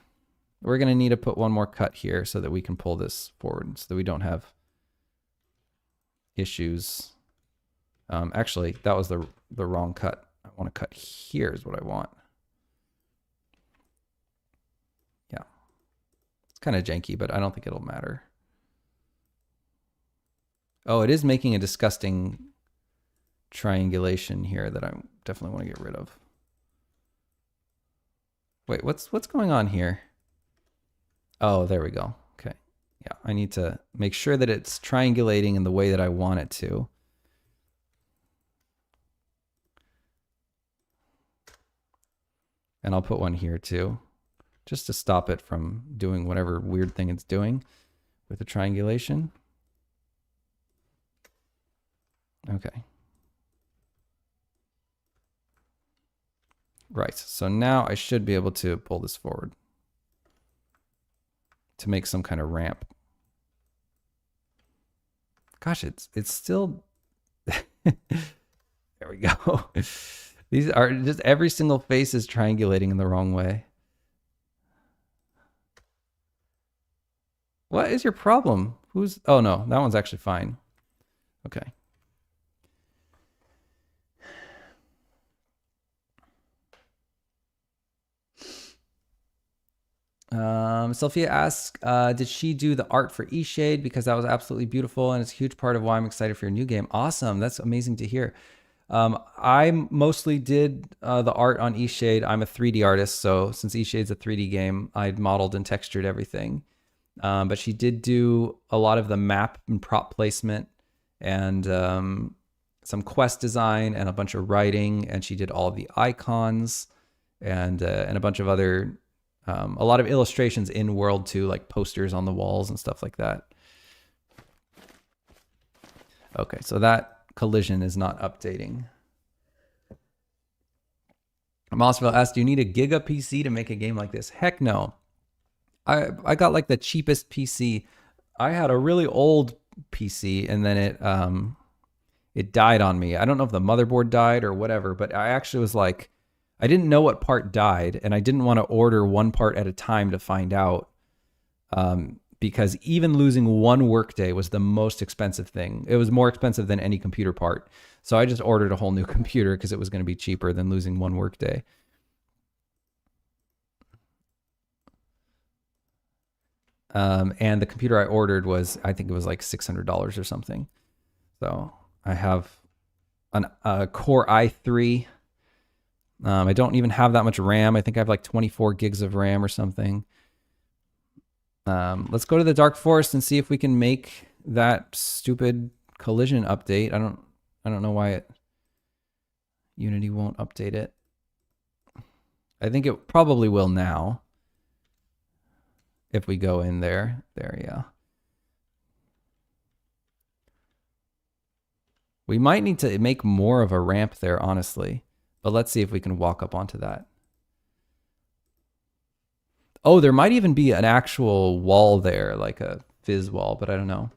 we're gonna need to put one more cut here so that we can pull this forward so that we don't have issues. Actually, that was the wrong cut. I want to cut here is what I want. Yeah. It's kind of janky, but I don't think it'll matter. Oh, it is making a disgusting triangulation here that I definitely want to get rid of. Wait, what's going on here? Oh, there we go. Okay. Yeah, I need to make sure that it's triangulating in the way that I want it to. And I'll put one here too, just to stop it from doing whatever weird thing it's doing with the triangulation. Okay. Right, so now I should be able to pull this forward to make some kind of ramp. Gosh, it's still, there we go. These are just, every single face is triangulating in the wrong way. What is your problem? Oh no, that one's actually fine. Okay. Sophia asks, did she do the art for eShade? Because that was absolutely beautiful, and it's a huge part of why I'm excited for your new game. Awesome. That's amazing to hear. I mostly did the art on eShade. I'm a 3D artist, so since eShade's a 3D game, I'd modeled and textured everything. But she did do a lot of the map and prop placement and some quest design and a bunch of writing, and she did all the icons and a bunch of other, a lot of illustrations in world too, like posters on the walls and stuff like that. Okay, so that collision is not updating. Mossville asked, do you need a Giga PC to make a game like this? Heck no. I got like the cheapest PC. I had a really old PC and then it died on me. I don't know if the motherboard died or whatever, but I actually was like, I didn't know what part died and I didn't want to order one part at a time to find out. Because even losing one workday was the most expensive thing. It was more expensive than any computer part. So I just ordered a whole new computer because it was going to be cheaper than losing one workday. And the computer I ordered was, I think it was like $600 or something. So I have a Core i3. I don't even have that much RAM. I think I have like 24 gigs of RAM or something. Let's go to the Dark Forest and see if we can make that stupid collision update. I don't know why Unity won't update it. I think it probably will now. If we go in there, yeah. We might need to make more of a ramp there, honestly. But let's see if we can walk up onto that. Oh, there might even be an actual wall there, like a fizz wall, but I don't know.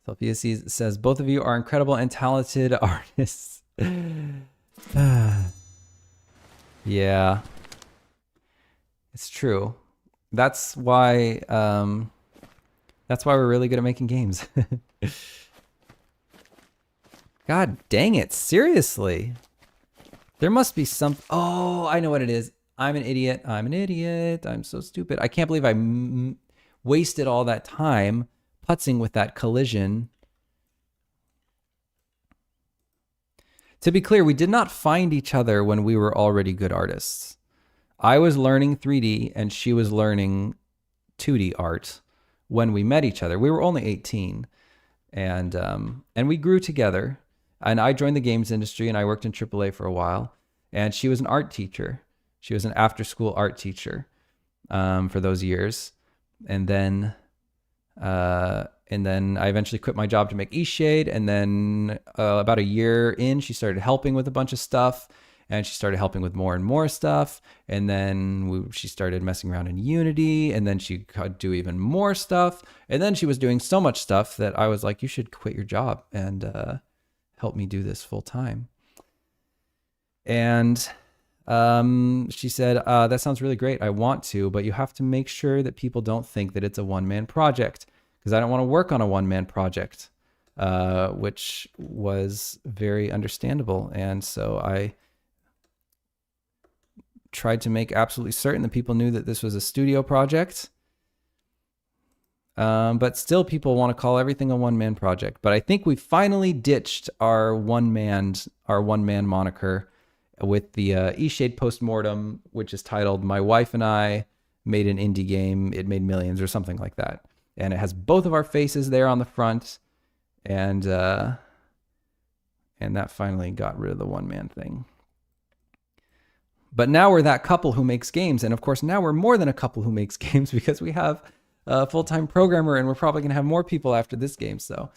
Sophia says, both of you are incredible and talented artists. Yeah. It's true. That's why we're really good at making games. God dang it, seriously. There must be some, oh, I know what it is. I'm an idiot. I'm so stupid. I can't believe I wasted all that time putzing with that collision. To be clear, we did not find each other when we were already good artists. I was learning 3D and she was learning 2D art when we met each other. We were only 18 and we grew together, and I joined the games industry and I worked in AAA for a while, and she was an art teacher. She was an after-school art teacher for those years. And then I eventually quit my job to make eShade. And then about a year in, she started helping with a bunch of stuff. And she started helping with more and more stuff. And then she started messing around in Unity. And then she could do even more stuff. And then she was doing so much stuff that I was like, you should quit your job and help me do this full time. And she said, that sounds really great. I want to, but you have to make sure that people don't think that it's a one-man project, because I don't want to work on a one-man project, which was very understandable. And so I tried to make absolutely certain that people knew that this was a studio project. But still people want to call everything a one-man project. But I think we finally ditched our one-man moniker with the eShade postmortem, which is titled "My Wife and I Made an Indie Game. It Made Millions," or something like that. And it has both of our faces there on the front, and that finally got rid of the one-man thing. But now we're that couple who makes games, and of course now we're more than a couple who makes games, because we have a full-time programmer, and we're probably going to have more people after this game, so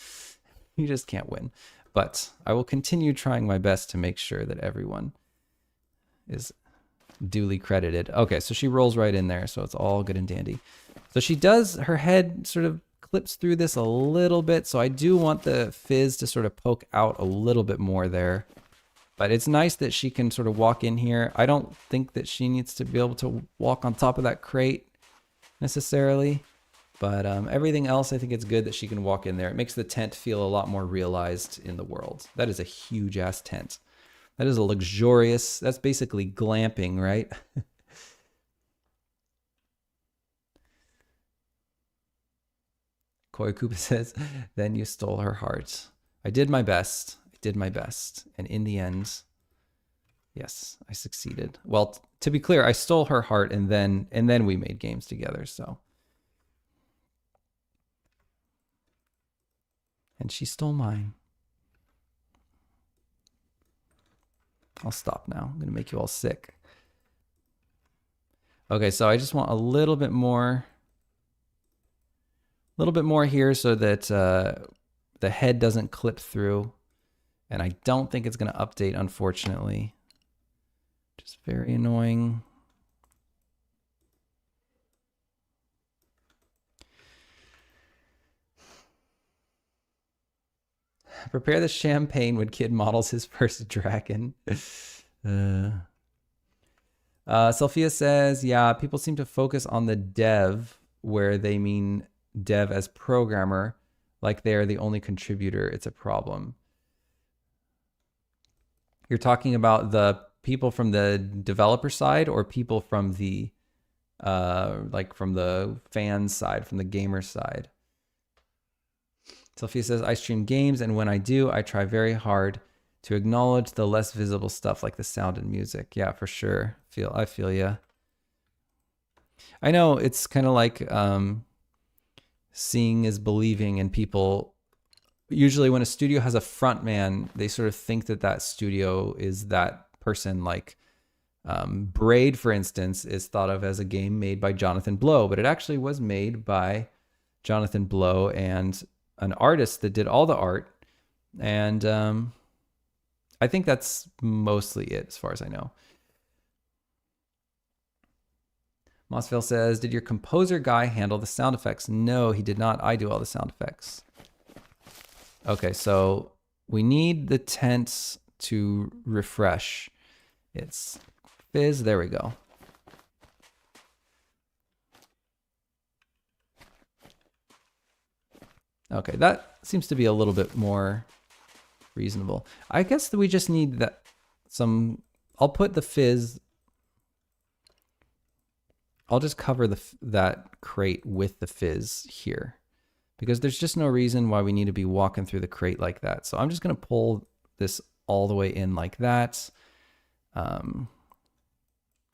you just can't win. But I will continue trying my best to make sure that everyone is duly credited. Okay, so she rolls right in there, so it's all good and dandy. So she does, her head sort of clips through this a little bit, so I do want the fizz to sort of poke out a little bit more there. But it's nice that she can sort of walk in here. I don't think that she needs to be able to walk on top of that crate necessarily. But everything else, I think it's good that she can walk in there. It makes the tent feel a lot more realized in the world. That is a huge ass tent. That is a luxurious, that's basically glamping, right? Koi Koopa says, then you stole her heart. I did my best. I did my best. And in the end, yes, I succeeded. Well, to be clear, I stole her heart and then we made games together, so. And she stole mine. I'll stop now. I'm going to make you all sick. Okay, so I just want a little bit more here so that the head doesn't clip through. And I don't think it's going to update, unfortunately. Just very annoying. Prepare the champagne when kid models his first dragon. Sophia says, yeah, people seem to focus on the dev where they mean dev as programmer, like they're the only contributor. It's a problem. You're talking about the people from the developer side or people from the like from the fans side, from the gamer side? Sophia says, I stream games, and when I do, I try very hard to acknowledge the less visible stuff like the sound and music. Yeah, for sure. I feel ya. I know it's kind of like seeing is believing, and people usually when a studio has a front man, they sort of think that that studio is that person. Like Braid, for instance, is thought of as a game made by Jonathan Blow, but it actually was made by Jonathan Blow and an artist that did all the art. And I think that's mostly it as far as I know. Mossville says, did your composer guy handle the sound effects? No, he did not. I do all the sound effects. Okay, so we need the tent to refresh. It's fizz. There we go. Okay, that seems to be a little bit more reasonable. I guess that we just need that I'll put the fizz. I'll just cover that crate with the fizz here because there's just no reason why we need to be walking through the crate like that. So I'm just going to pull this all the way in like that.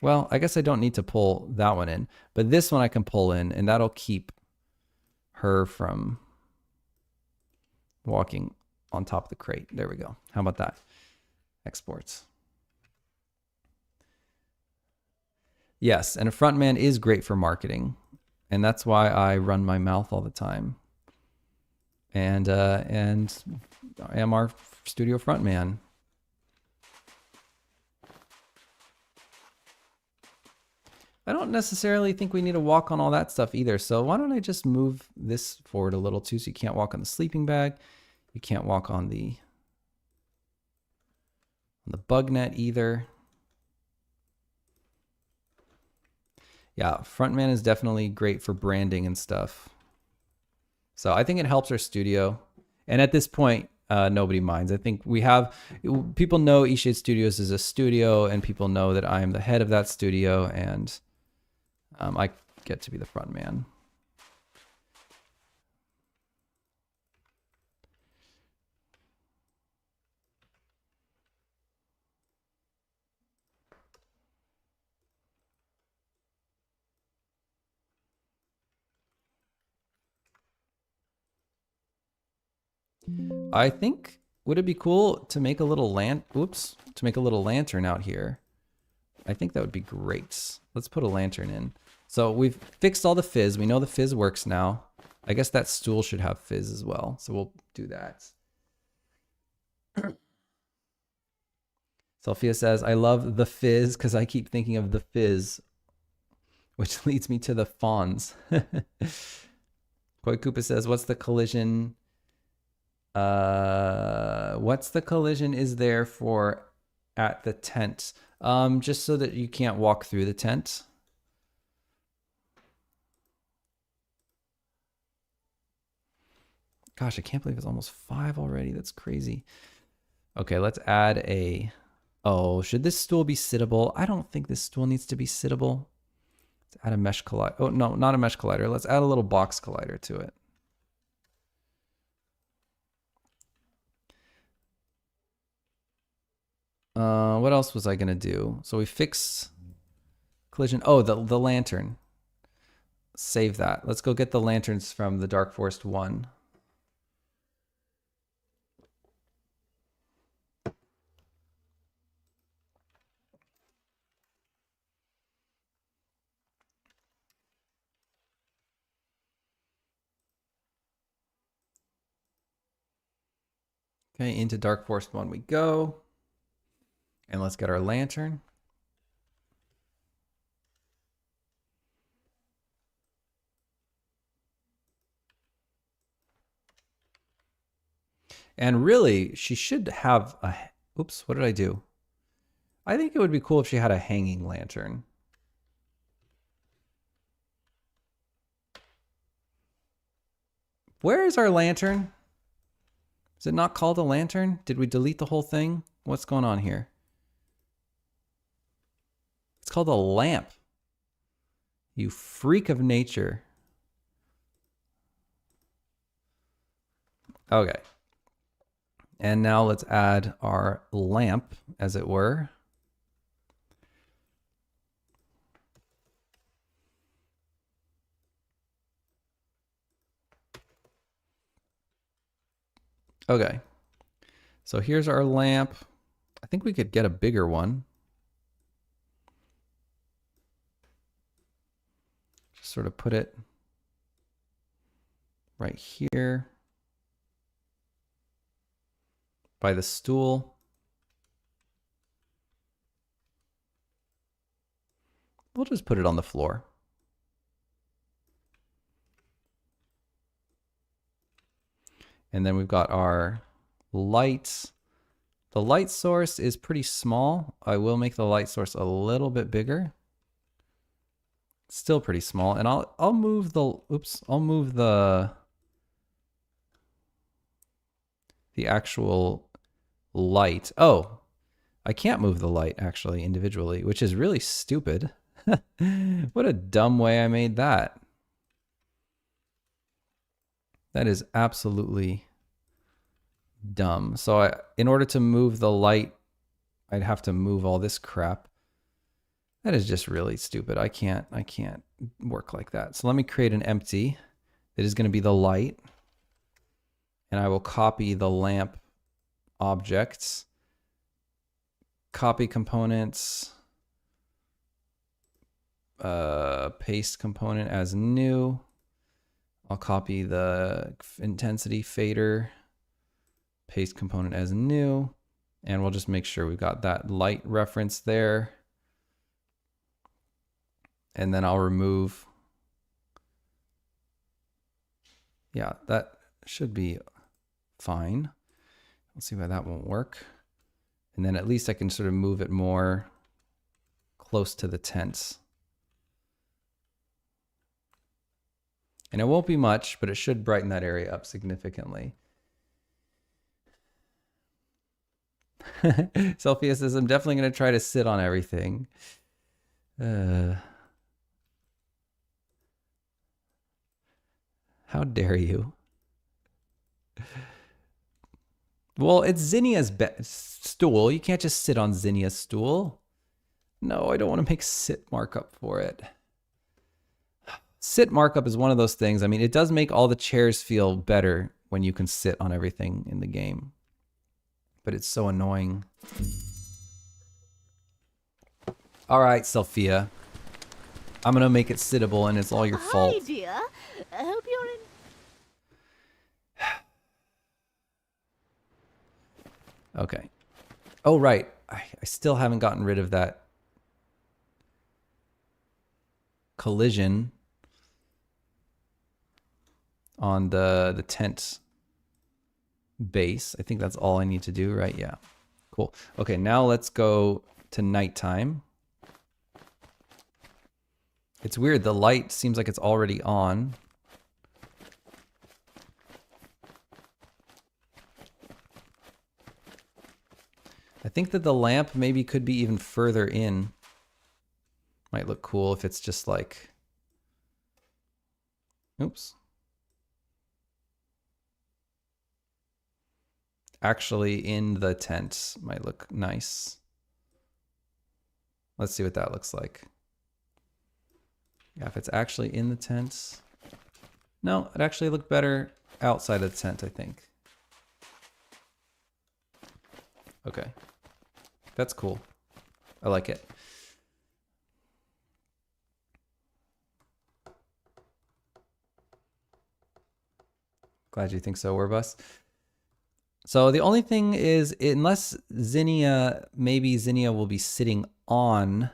Well, I guess I don't need to pull that one in, but this one I can pull in, and that'll keep her from walking on top of the crate. There we go. How about that? Exports. Yes, and a front man is great for marketing, and that's why I run my mouth all the time. And I am our studio front man. I don't necessarily think we need to walk on all that stuff either. So why don't I just move this forward a little too, so you can't walk on the sleeping bag. You can't walk on the bug net either. Yeah, Frontman is definitely great for branding and stuff. So I think it helps our studio. And at this point, nobody minds. I think people know Eastshade Studios is a studio, and people know that I am the head of that studio, and I get to be the front man. I think, would it be cool to make a little lantern out here? I think that would be great. Let's put a lantern in. So we've fixed all the fizz. We know the fizz works now. I guess that stool should have fizz as well. So we'll do that. Sophia says, I love the fizz because I keep thinking of the fizz, which leads me to the fawns. Koi Koopa says, what's the collision? What's the collision is there for at the tent? Just so that you can't walk through the tent. Gosh, I can't believe it's almost 5 already. That's crazy. Okay, let's add a... Oh, should this stool be sittable? I don't think this stool needs to be sittable. Let's add a mesh collider. Oh, no, not a mesh collider. Let's add a little box collider to it. What else was I gonna do? So we fix collision. Oh, the lantern. Save that. Let's go get the lanterns from the Dark Forest 1. Okay, into Dark Forest 1 we go. And let's get our lantern. And really, she should have a... Oops, what did I do? I think it would be cool if she had a hanging lantern. Where is our lantern? Is it not called a lantern? Did we delete the whole thing? What's going on here? It's called a lamp. You freak of nature. Okay. And now let's add our lamp, as it were. Okay. So here's our lamp. I think we could get a bigger one. Just sort of put it right here by the stool. We'll just put it on the floor. And then we've got our lights. The light source is pretty small. I will make the light source a little bit bigger. Still pretty small. And I'll move the the actual light. Oh, I can't move the light actually individually, which is really stupid. What a dumb way I made that. That is absolutely dumb. So in order to move the light, I'd have to move all this crap. That is just really stupid. I can't work like that. So let me create an empty that is going to be the light. And I will copy the lamp objects. Copy components. Paste component as new. I'll copy the intensity fader. Paste component as new. And we'll just make sure we've got that light reference there. And then I'll remove. Yeah, that should be fine. Let's see why that won't work. And then at least I can sort of move it more close to the tents. And it won't be much, but it should brighten that area up significantly. Sophia says, I'm definitely going to try to sit on everything. How dare you? Well, it's Zinnia's stool. You can't just sit on Zinnia's stool. No, I don't want to make sit markup for it. Sit markup is one of those things. I mean, it does make all the chairs feel better when you can sit on everything in the game. But it's so annoying. All right, Sophia. I'm going to make it sittable, and it's all your fault. Hi, dear. I hope you're in... Okay. Oh, right. I still haven't gotten rid of that collision on the tent base. I think that's all I need to do, right? Yeah. Cool. Okay, now let's go to nighttime. It's weird. The light seems like it's already on. I think that the lamp maybe could be even further in. Might look cool if it's just like... Oops. Actually in the tent might look nice. Let's see what that looks like. Yeah, if it's actually in the tent. No, it actually looked better outside of the tent, I think. Okay. That's cool. I like it. Glad you think so, Werbus. So the only thing is, unless Zinnia, maybe Zinnia will be sitting on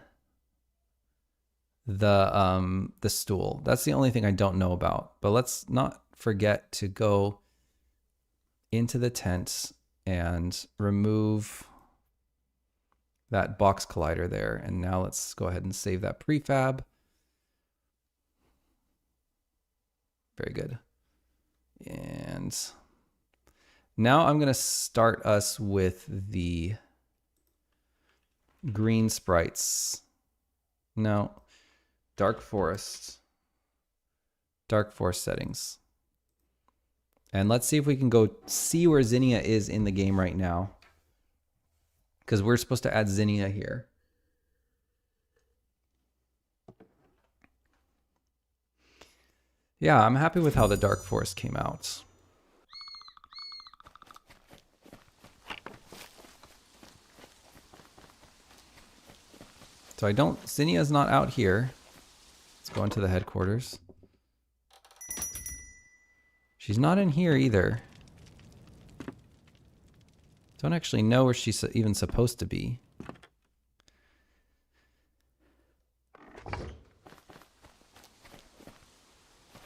the stool. That's the only thing I don't know about. But let's not forget to go into the tent and remove that box collider there. And now let's go ahead and save that prefab. Very good. And now I'm going to start us with the green sprites. No, dark forest settings. And let's see if we can go see where Zinnia is in the game right now. Because we're supposed to add Zinnia here. Yeah, I'm happy with how the dark forest came out. So Zinnia's not out here. Let's go into the headquarters. She's not in here either. Don't actually know where she's even supposed to be.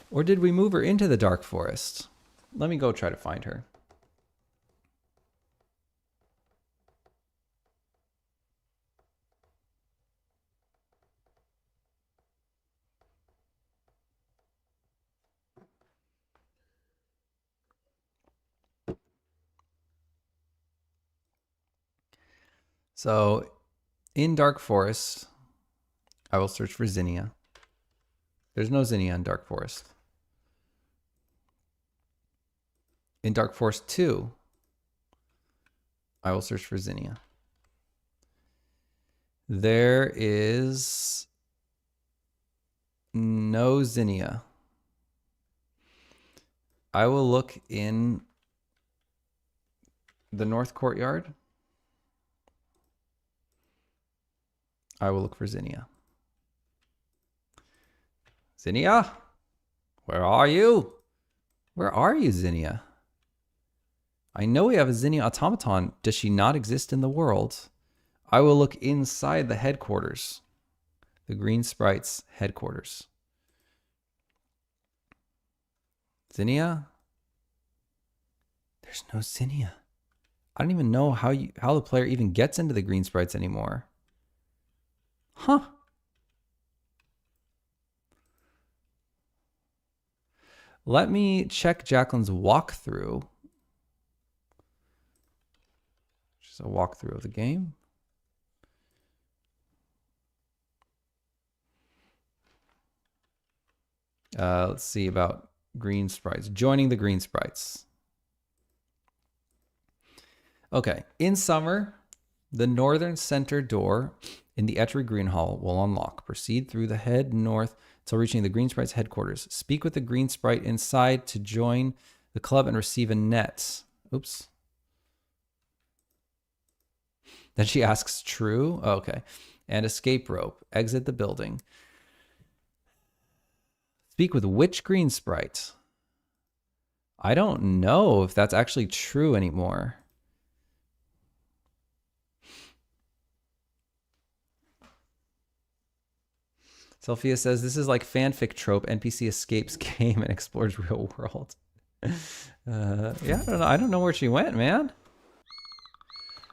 Or did we move her into the dark forest? Let me go try to find her. So in dark forest, I will search for Zinnia. There's no Zinnia in dark forest. In dark forest 2, I will search for Zinnia. There is no Zinnia. I will look in the north courtyard. I will look for Zinnia. Zinnia? Where are you? Where are you, Zinnia? I know we have a Zinnia automaton. Does she not exist in the world? I will look inside the headquarters. The green sprites headquarters. Zinnia? There's no Zinnia. I don't even know how the player even gets into the green sprites anymore. Huh. Let me check Jacqueline's walkthrough. Just a walkthrough of the game. Let's see about green sprites. Joining the green sprites. Okay. In summer, the northern center door in the Etchery Green Hall will unlock. Proceed through the head north until reaching the Green Sprite's headquarters. Speak with the Green Sprite inside to join the club and receive a net. Oops. Then she asks, true? Oh, okay. And escape rope. Exit the building. Speak with which Green Sprite? I don't know if that's actually true anymore. Sophia says, this is like fanfic trope. NPC escapes game and explores real world. Yeah, I don't know where she went, man.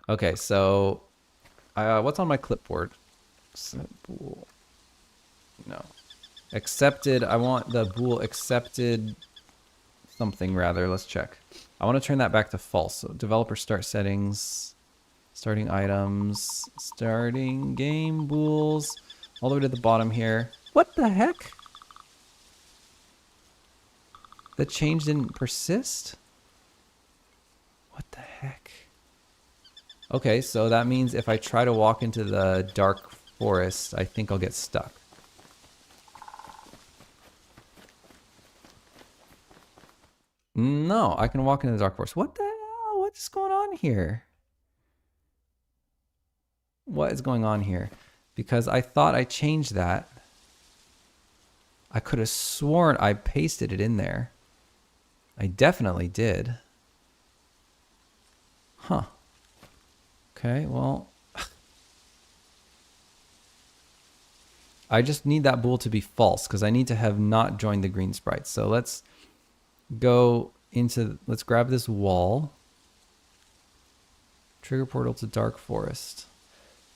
Okay, so what's on my clipboard? Bool. No. Accepted. I want the bool accepted something rather. Let's check. I want to turn that back to false. So developer start settings, starting items, starting game bools. All the way to the bottom here. What the heck? The change didn't persist? What the heck? Okay, so that means if I try to walk into the dark forest, I think I'll get stuck. No, I can walk into the dark forest. What the hell? What's going on here? What is going on here? Because I thought I changed that. I could have sworn I pasted it in there. I definitely did. Huh. Okay, well. I just need that bool to be false because I need to have not joined the green sprites. So let's go into, let's grab this wall. Trigger portal to dark forest.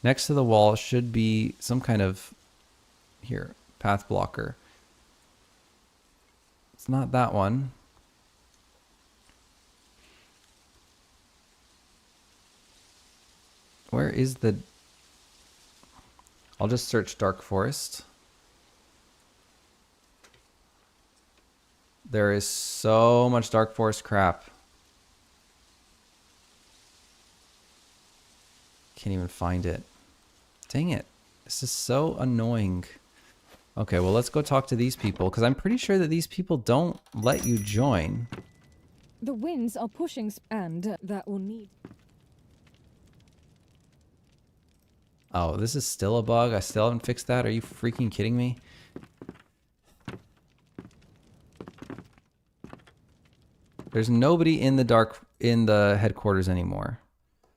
Next to the wall should be some kind of, here, path blocker. It's not that one. Where is the... I'll just search dark forest. There is so much dark forest crap. Can't even find it. Dang it. This is so annoying. Okay, well, let's go talk to these people because I'm pretty sure that these people don't let you join. The winds are pushing and that will need. Oh, this is still a bug? I still haven't fixed that? Are you freaking kidding me? There's nobody in the headquarters anymore.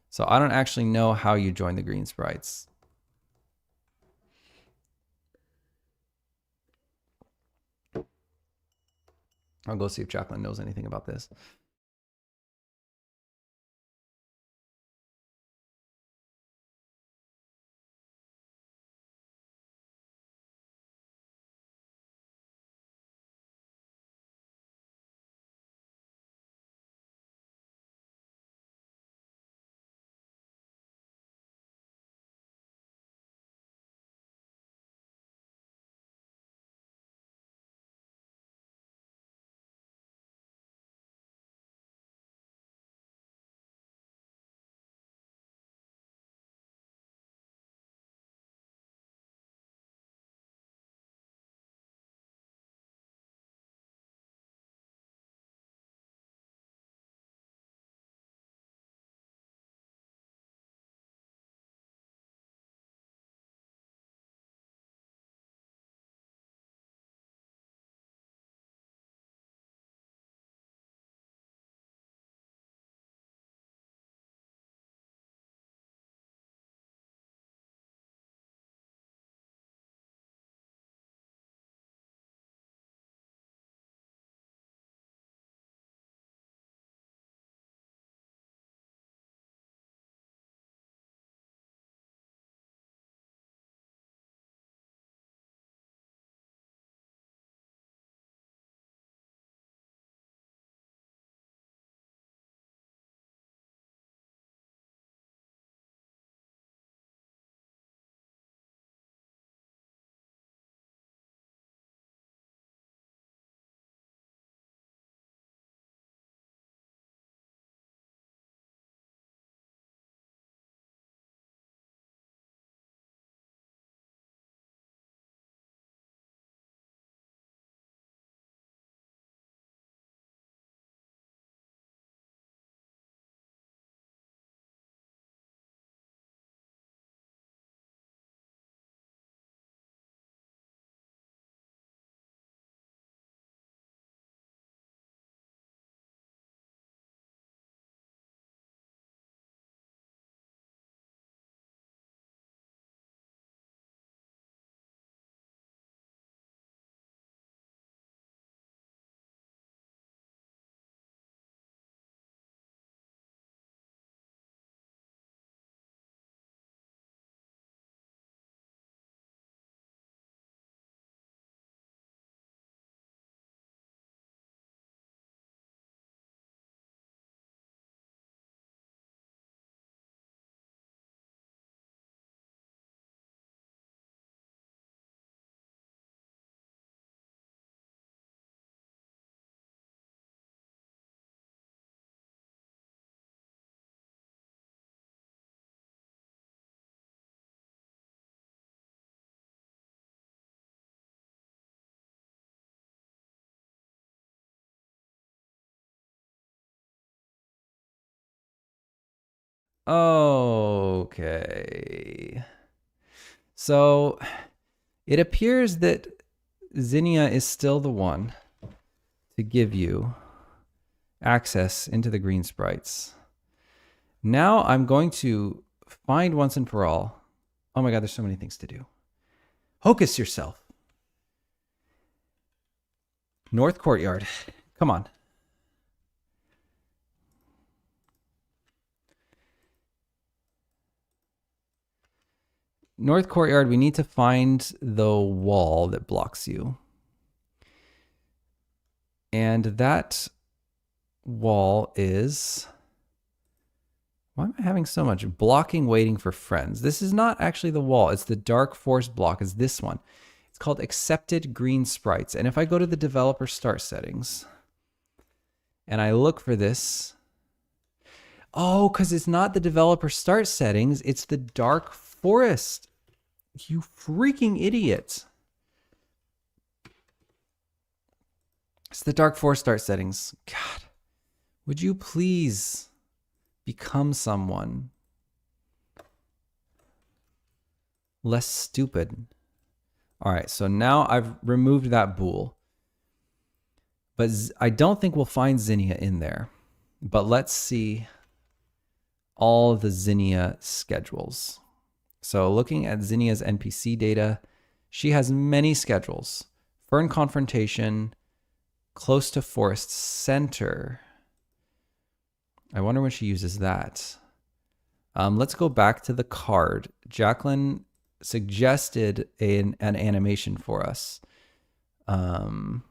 So I don't actually know how you join the green sprites. I'll go see if Jacqueline knows anything about this. Okay. So it appears that Zinnia is still the one to give you access into the green sprites. Now I'm going to find once and for all. Oh my God, there's so many things to do. Hocus yourself. North Courtyard. Come on. North Courtyard, we need to find the wall that blocks you. And that wall is... Why am I having so much? Blocking waiting for friends. This is not actually the wall. It's the dark forest block. It's this one. It's called accepted green sprites. And if I go to the developer start settings and I look for this... Oh, because it's not the developer start settings. It's the dark forest. You freaking idiot. It's the dark forest start settings. God, would you please become someone less stupid? All right, so now I've removed that bool. But I don't think we'll find Zinnia in there. But let's see all the Zinnia schedules. So looking at Zinnia's NPC data, she has many schedules. Fern Confrontation, close to Forest Center. I wonder when she uses that. Let's go back to the card. Jacqueline suggested an animation for us. So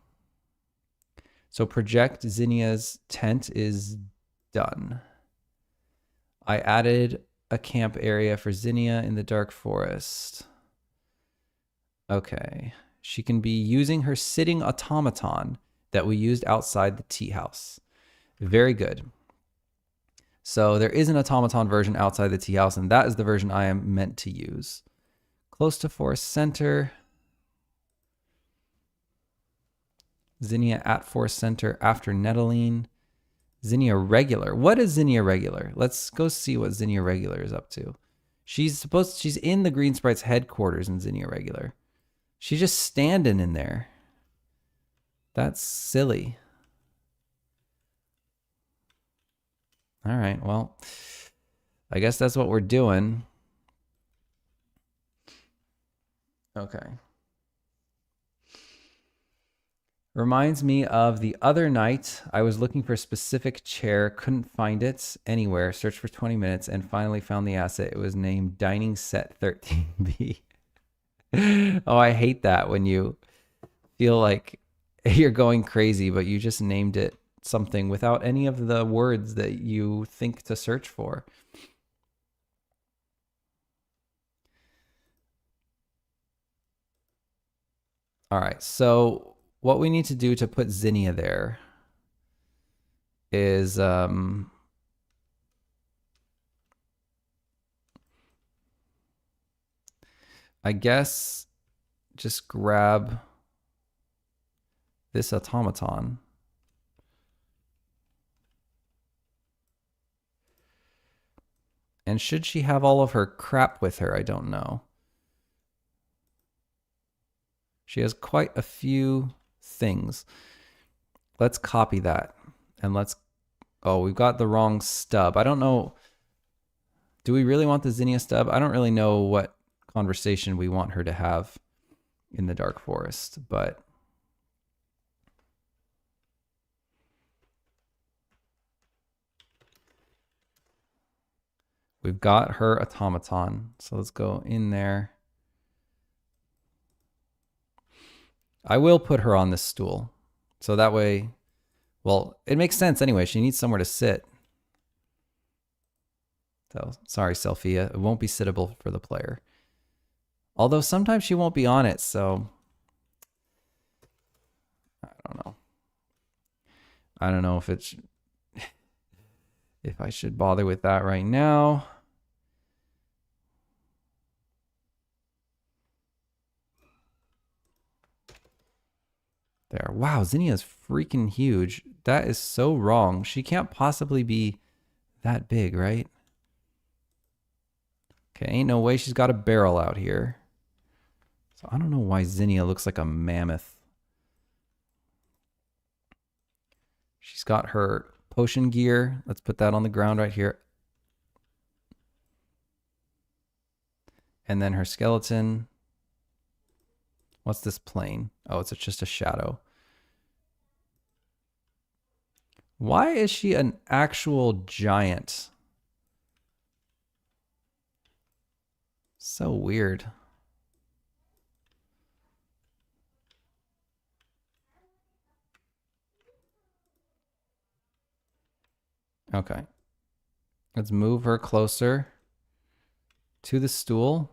project Zinnia's tent is done. I added a camp area for Zinnia in the dark forest. Okay. She can be using her sitting automaton that we used outside the tea house. Very good. So there is an automaton version outside the tea house, and that is the version I am meant to use. Close to Forest Center. Zinnia at Forest Center after Nettling. Zinnia Regular. What is Zinnia Regular? Let's go see what Zinnia Regular is up to. She's in the Green Sprites headquarters in Zinnia Regular. She's just standing in there. That's silly. All right, well, I guess that's what we're doing. Okay. Reminds me of the other night. I was looking for a specific chair, couldn't find it anywhere, searched for 20 minutes, and finally found the asset. It was named Dining Set 13B. Oh, I hate that when you feel like you're going crazy, but you just named it something without any of the words that you think to search for. All right, so what we need to do to put Zinnia there is I guess just grab this automaton. And should she have all of her crap with her? I don't know. She has quite a few things. Let's copy that. And let's... Oh, we've got the wrong stub. I don't know. Do we really want the Zinnia stub? I don't really know what conversation we want her to have in the Dark Forest, but... We've got her automaton. So let's go in there. I will put her on this stool. So that way, well, it makes sense anyway. She needs somewhere to sit. So sorry, Sophia. It won't be sittable for the player. Although sometimes she won't be on it, so I don't know. I don't know if it's if I should bother with that right now. There. Wow, Zinnia's freaking huge. That is so wrong. She can't possibly be that big, right? Okay, ain't no way she's got a barrel out here. So I don't know why Zinnia looks like a mammoth. She's got her potion gear. Let's put that on the ground right here. And then her skeleton. What's this plane? Oh, it's just a shadow. Why is she an actual giant? So weird. Okay. Let's move her closer to the stool.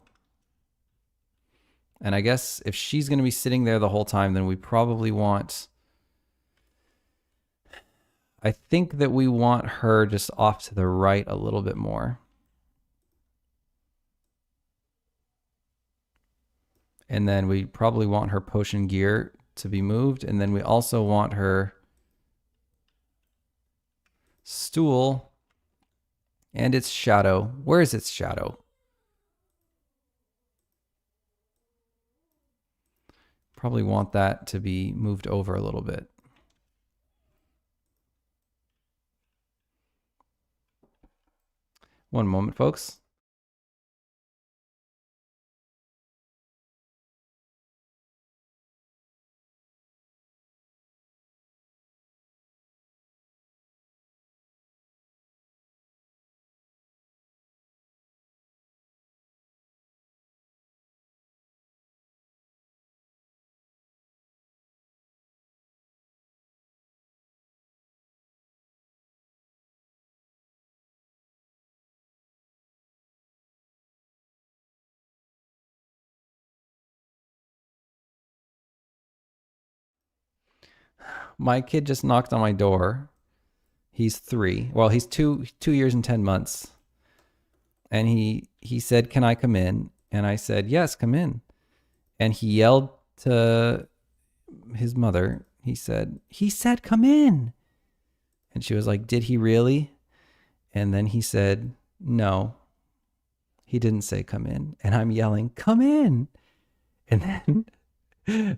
And I guess if she's going to be sitting there the whole time, then we probably want... I think that we want her just off to the right a little bit more. And then we probably want her potion gear to be moved. And then we also want her stool and its shadow. Where is its shadow? Probably want that to be moved over a little bit. One moment, folks. My kid just knocked on my door. He's 3. Well, he's 2 years and 10 months. And he said, "Can I come in?" And I said, "Yes, come in." And he yelled to his mother. He said, "Come in." And she was like, "Did he really?" And then he said, "No, he didn't say come in." And I'm yelling, "Come in." And then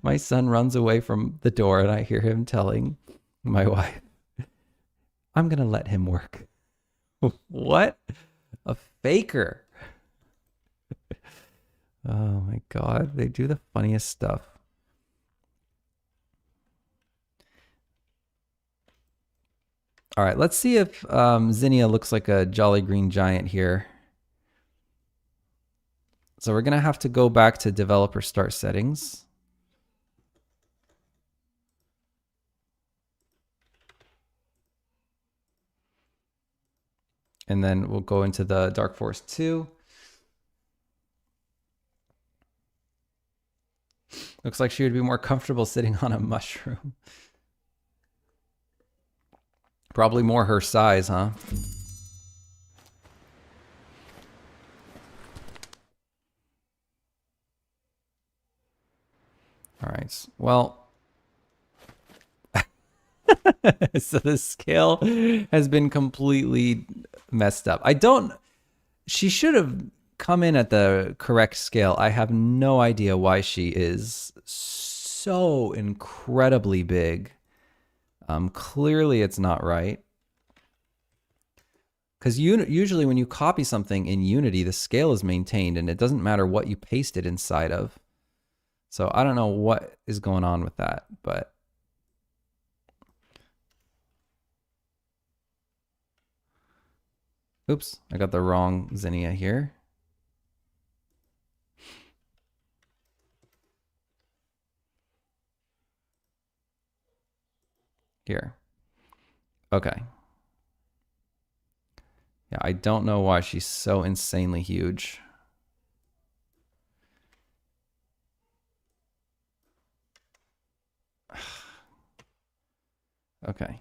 my son runs away from the door and I hear him telling my wife, "I'm going to let him work." What? A faker. Oh my God. They do the funniest stuff. All right, let's see if Zinnia looks like a jolly green giant here. So we're going to have to go back to developer start settings. And then we'll go into the Dark Forest 2. Looks like she would be more comfortable sitting on a mushroom. Probably more her size, huh? All right. Well, so the scale has been completely messed up. She should have come in at the correct scale. I have no idea why she is so incredibly big. Clearly it's not right. Because usually when you copy something in Unity, the scale is maintained and it doesn't matter what you paste it inside of. So I don't know what is going on with that, but... Oops, I got the wrong Zinnia here. Here. Okay. Yeah, I don't know why she's so insanely huge. Okay.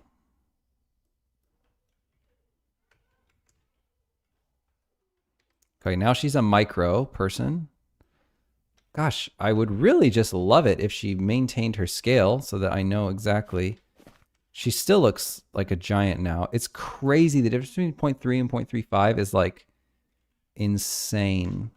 Okay, now she's a micro person. Gosh, I would really just love it if she maintained her scale so that I know exactly. She still looks like a giant now. It's crazy. The difference between 0.3 and 0.35 is like insane.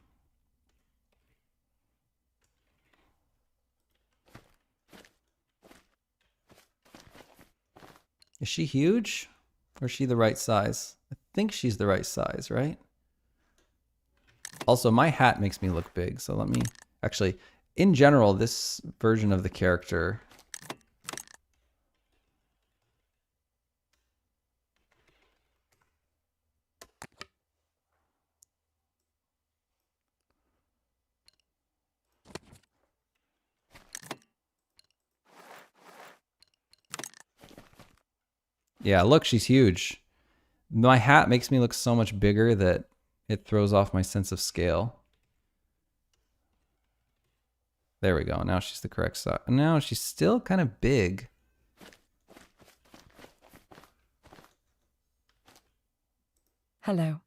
Is she huge? Or is she the right size? I think she's the right size, right? Also, my hat makes me look big, so let me... Actually, in general, this version of the character... Yeah, look, she's huge. My hat makes me look so much bigger that it throws off my sense of scale. There we go. Now she's the correct size. Now she's still kind of big. Hello.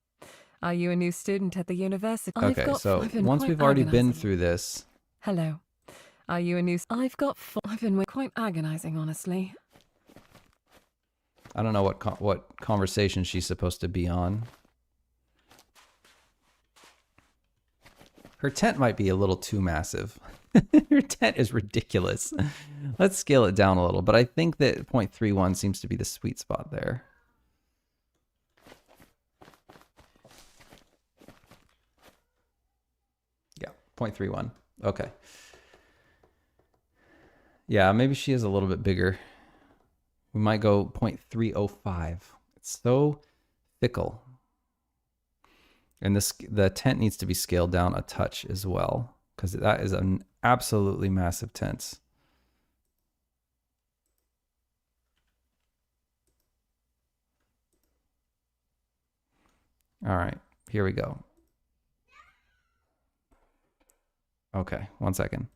Are you a new student at the university? Okay, so once we've already been through this... Hello. Are you a new... I've been quite agonizing, honestly. I don't know what conversation she's supposed to be on. Her tent might be a little too massive. Her tent is ridiculous. Let's scale it down a little, but I think that 0.31 seems to be the sweet spot there. Yeah, 0.31. Okay. Yeah, maybe she is a little bit bigger. We might go 0.305. It's so fickle. And the tent needs to be scaled down a touch as well, because that is an absolutely massive tent. All right, here we go. Okay, 1 second.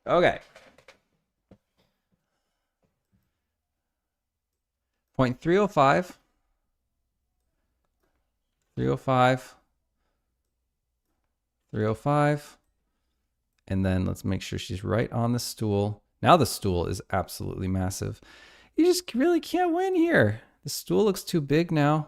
Okay. 0.305. 305. 305. And then let's make sure she's right on the stool. Now the stool is absolutely massive. You just really can't win here. The stool looks too big now.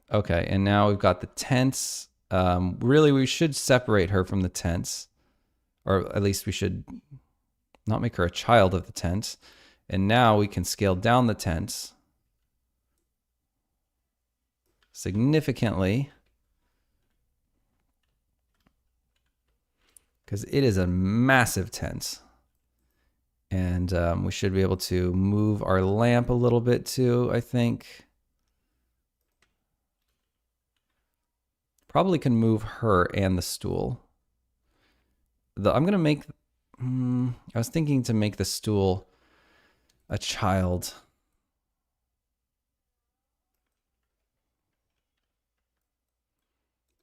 Okay, and now we've got the tents. Really, we should separate her from the tents. Or at least we should not make her a child of the tents. And now we can scale down the tents significantly, because it is a massive tent. And we should be able to move our lamp a little bit too, I think. Probably can move her and the stool. I'm going to make... I was thinking to make the stool a child.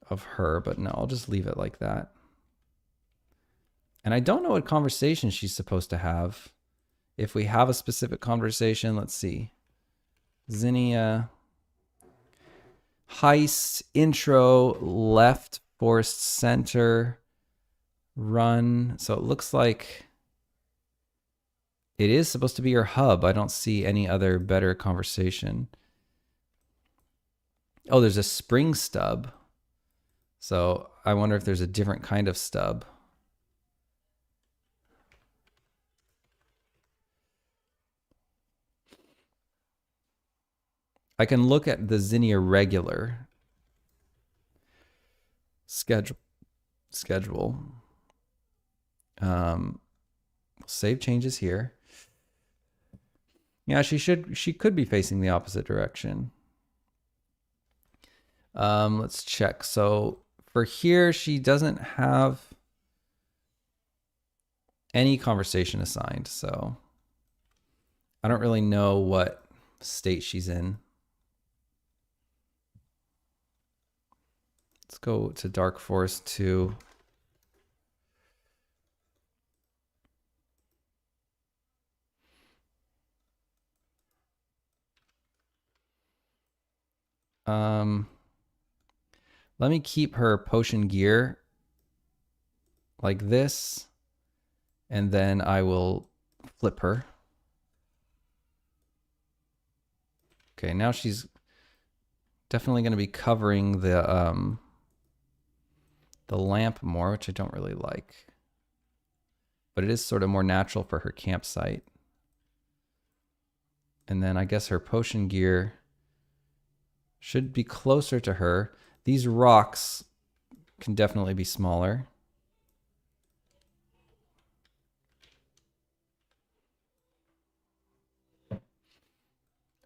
Of her, but no, I'll just leave it like that. And I don't know what conversation she's supposed to have. If we have a specific conversation, let's see. Zinnia... Heist, intro, left, forced, center, run. So it looks like it is supposed to be your hub. I don't see any other better conversation. Oh, there's a spring stub. So I wonder if there's a different kind of stub. I can look at the Zinnia regular schedule. Save changes here. Yeah, she could be facing the opposite direction. Let's check. So for here, she doesn't have any conversation assigned. So I don't really know what state she's in. Let's go to Dark Forest 2. Let me keep her potion gear like this, and then I will flip her. Okay, now she's definitely going to be covering the lamp more, which I don't really like. But it is sort of more natural for her campsite. And then I guess her potion gear should be closer to her. These rocks can definitely be smaller.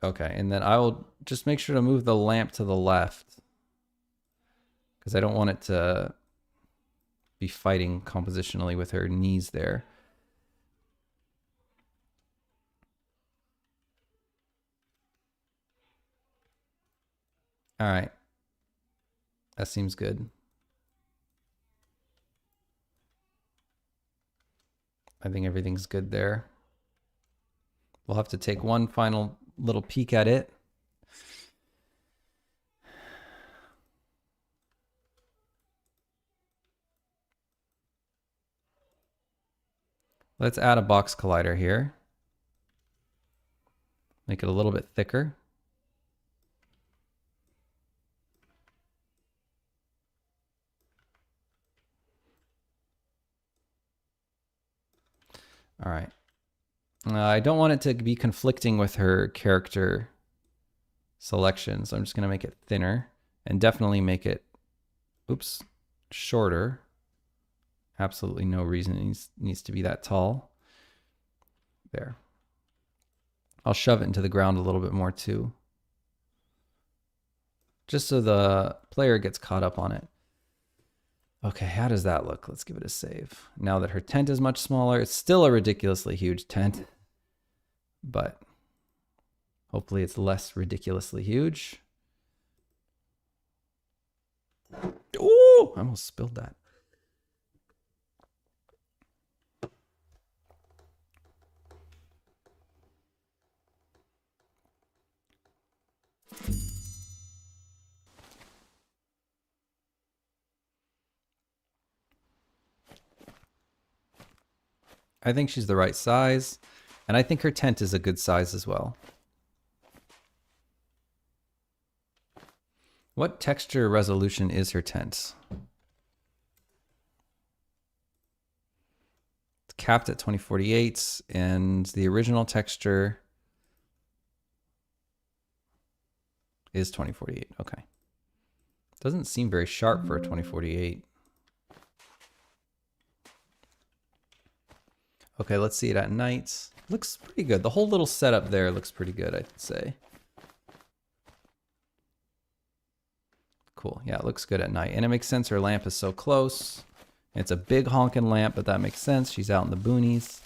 Okay, and then I will just make sure to move the lamp to the left, because I don't want it to be fighting compositionally with her knees there. All right. That seems good. I think everything's good there. We'll have to take one final little peek at it. Let's add a box collider here. Make it a little bit thicker. All right. I don't want it to be conflicting with her character selection, so I'm just going to make it thinner and definitely make it, oops, shorter. Absolutely no reason it needs to be that tall. There. I'll shove it into the ground a little bit more too, just so the player gets caught up on it. Okay, how does that look? Let's give it a save. Now that her tent is much smaller, it's still a ridiculously huge tent, but hopefully it's less ridiculously huge. Oh, I almost spilled that. I think she's the right size, and I think her tent is a good size as well. What texture resolution is her tent? It's capped at 2048, and the original texture is 2048. Okay. Doesn't seem very sharp for a 2048. Okay, let's see it at night. Looks pretty good. The whole little setup there looks pretty good, I'd say. Cool. Yeah, it looks good at night. And it makes sense her lamp is so close. It's a big honking lamp, but that makes sense. She's out in the boonies.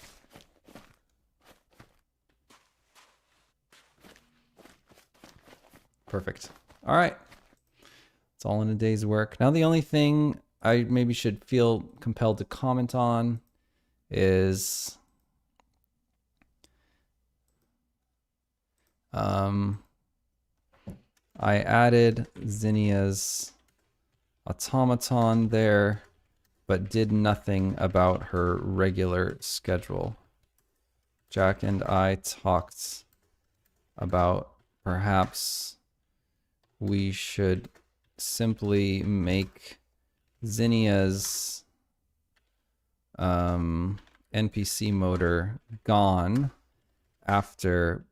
Perfect. All right. It's all in a day's work. Now the only thing I maybe should feel compelled to comment on is I added Zinnia's automaton there, but did nothing about her regular schedule. Jack and I talked about perhaps we should simply make Zinnia's NPC motor gone after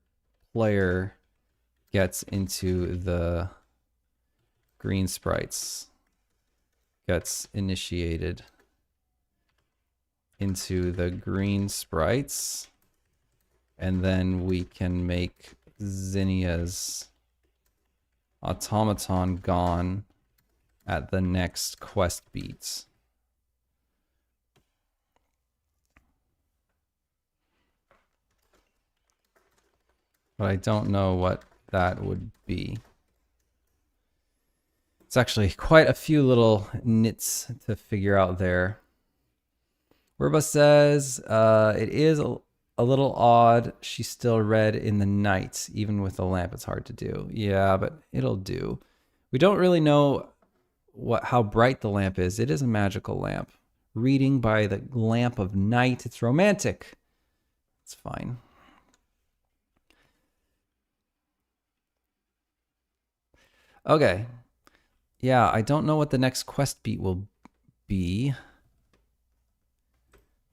player gets into the green sprites, gets initiated into the green sprites, and then we can make Zinnia's automaton gone at the next quest beats. But I don't know what that would be. It's actually quite a few little nits to figure out there. Werba says, it is a little odd. She's still red in the night. Even with the lamp, it's hard to do. Yeah, but it'll do. We don't really know how bright the lamp is. It is a magical lamp. Reading by the lamp of night. It's romantic. It's fine. Okay. Yeah, I don't know what the next quest beat will be.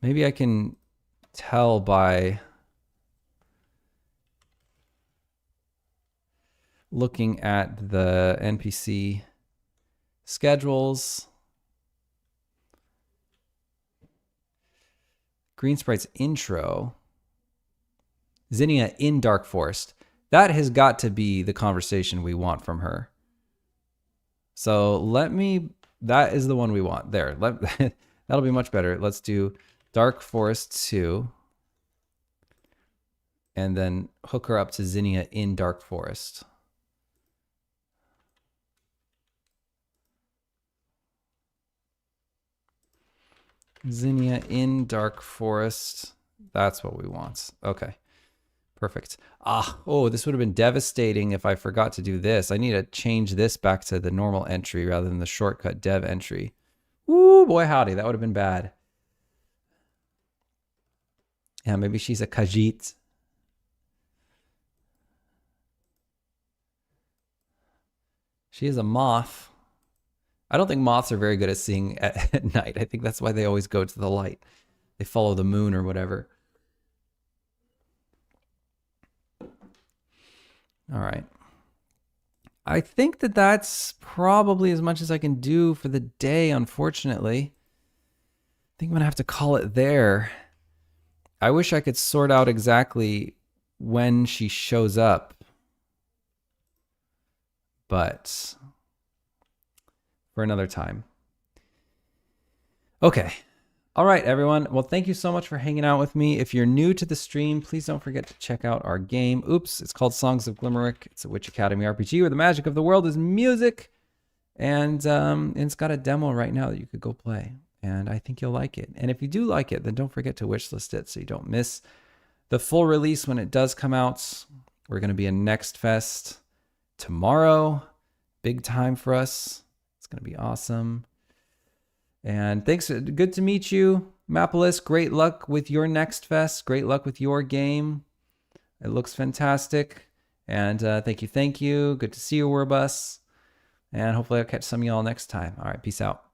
Maybe I can tell by looking at the NPC schedules. Green Sprite's intro. Zinnia in Dark Forest. That has got to be the conversation we want from her. So that is the one we want. There, that'll be much better. Let's do Dark Forest 2. And then hook her up to Zinnia in Dark Forest. Zinnia in Dark Forest. That's what we want. Okay. Perfect. Oh, this would have been devastating if I forgot to do this. I need to change this back to the normal entry rather than the shortcut dev entry. Ooh, boy howdy, that would have been bad. Yeah, maybe she's a Khajiit. She is a moth. I don't think moths are very good at seeing at night. I think that's why they always go to the light. They follow the moon or whatever. All right. I think that's probably as much as I can do for the day, unfortunately. I think I'm going to have to call it there. I wish I could sort out exactly when she shows up. But for another time. Okay. All right, everyone. Well, thank you so much for hanging out with me. If you're new to the stream, please don't forget to check out our game. Oops, it's called Songs of Glimmerwick. It's a Witch Academy RPG where the magic of the world is music. And it's got a demo right now that you could go play. And I think you'll like it. And if you do like it, then don't forget to wishlist it so you don't miss the full release when it does come out. We're going to be in Next Fest tomorrow. Big time for us. It's going to be awesome. And thanks. Good to meet you, Mapolis. Great luck with your Next Fest. Great luck with your game. It looks fantastic. And thank you. Good to see you, Werbus. And hopefully I'll catch some of y'all next time. All right, peace out.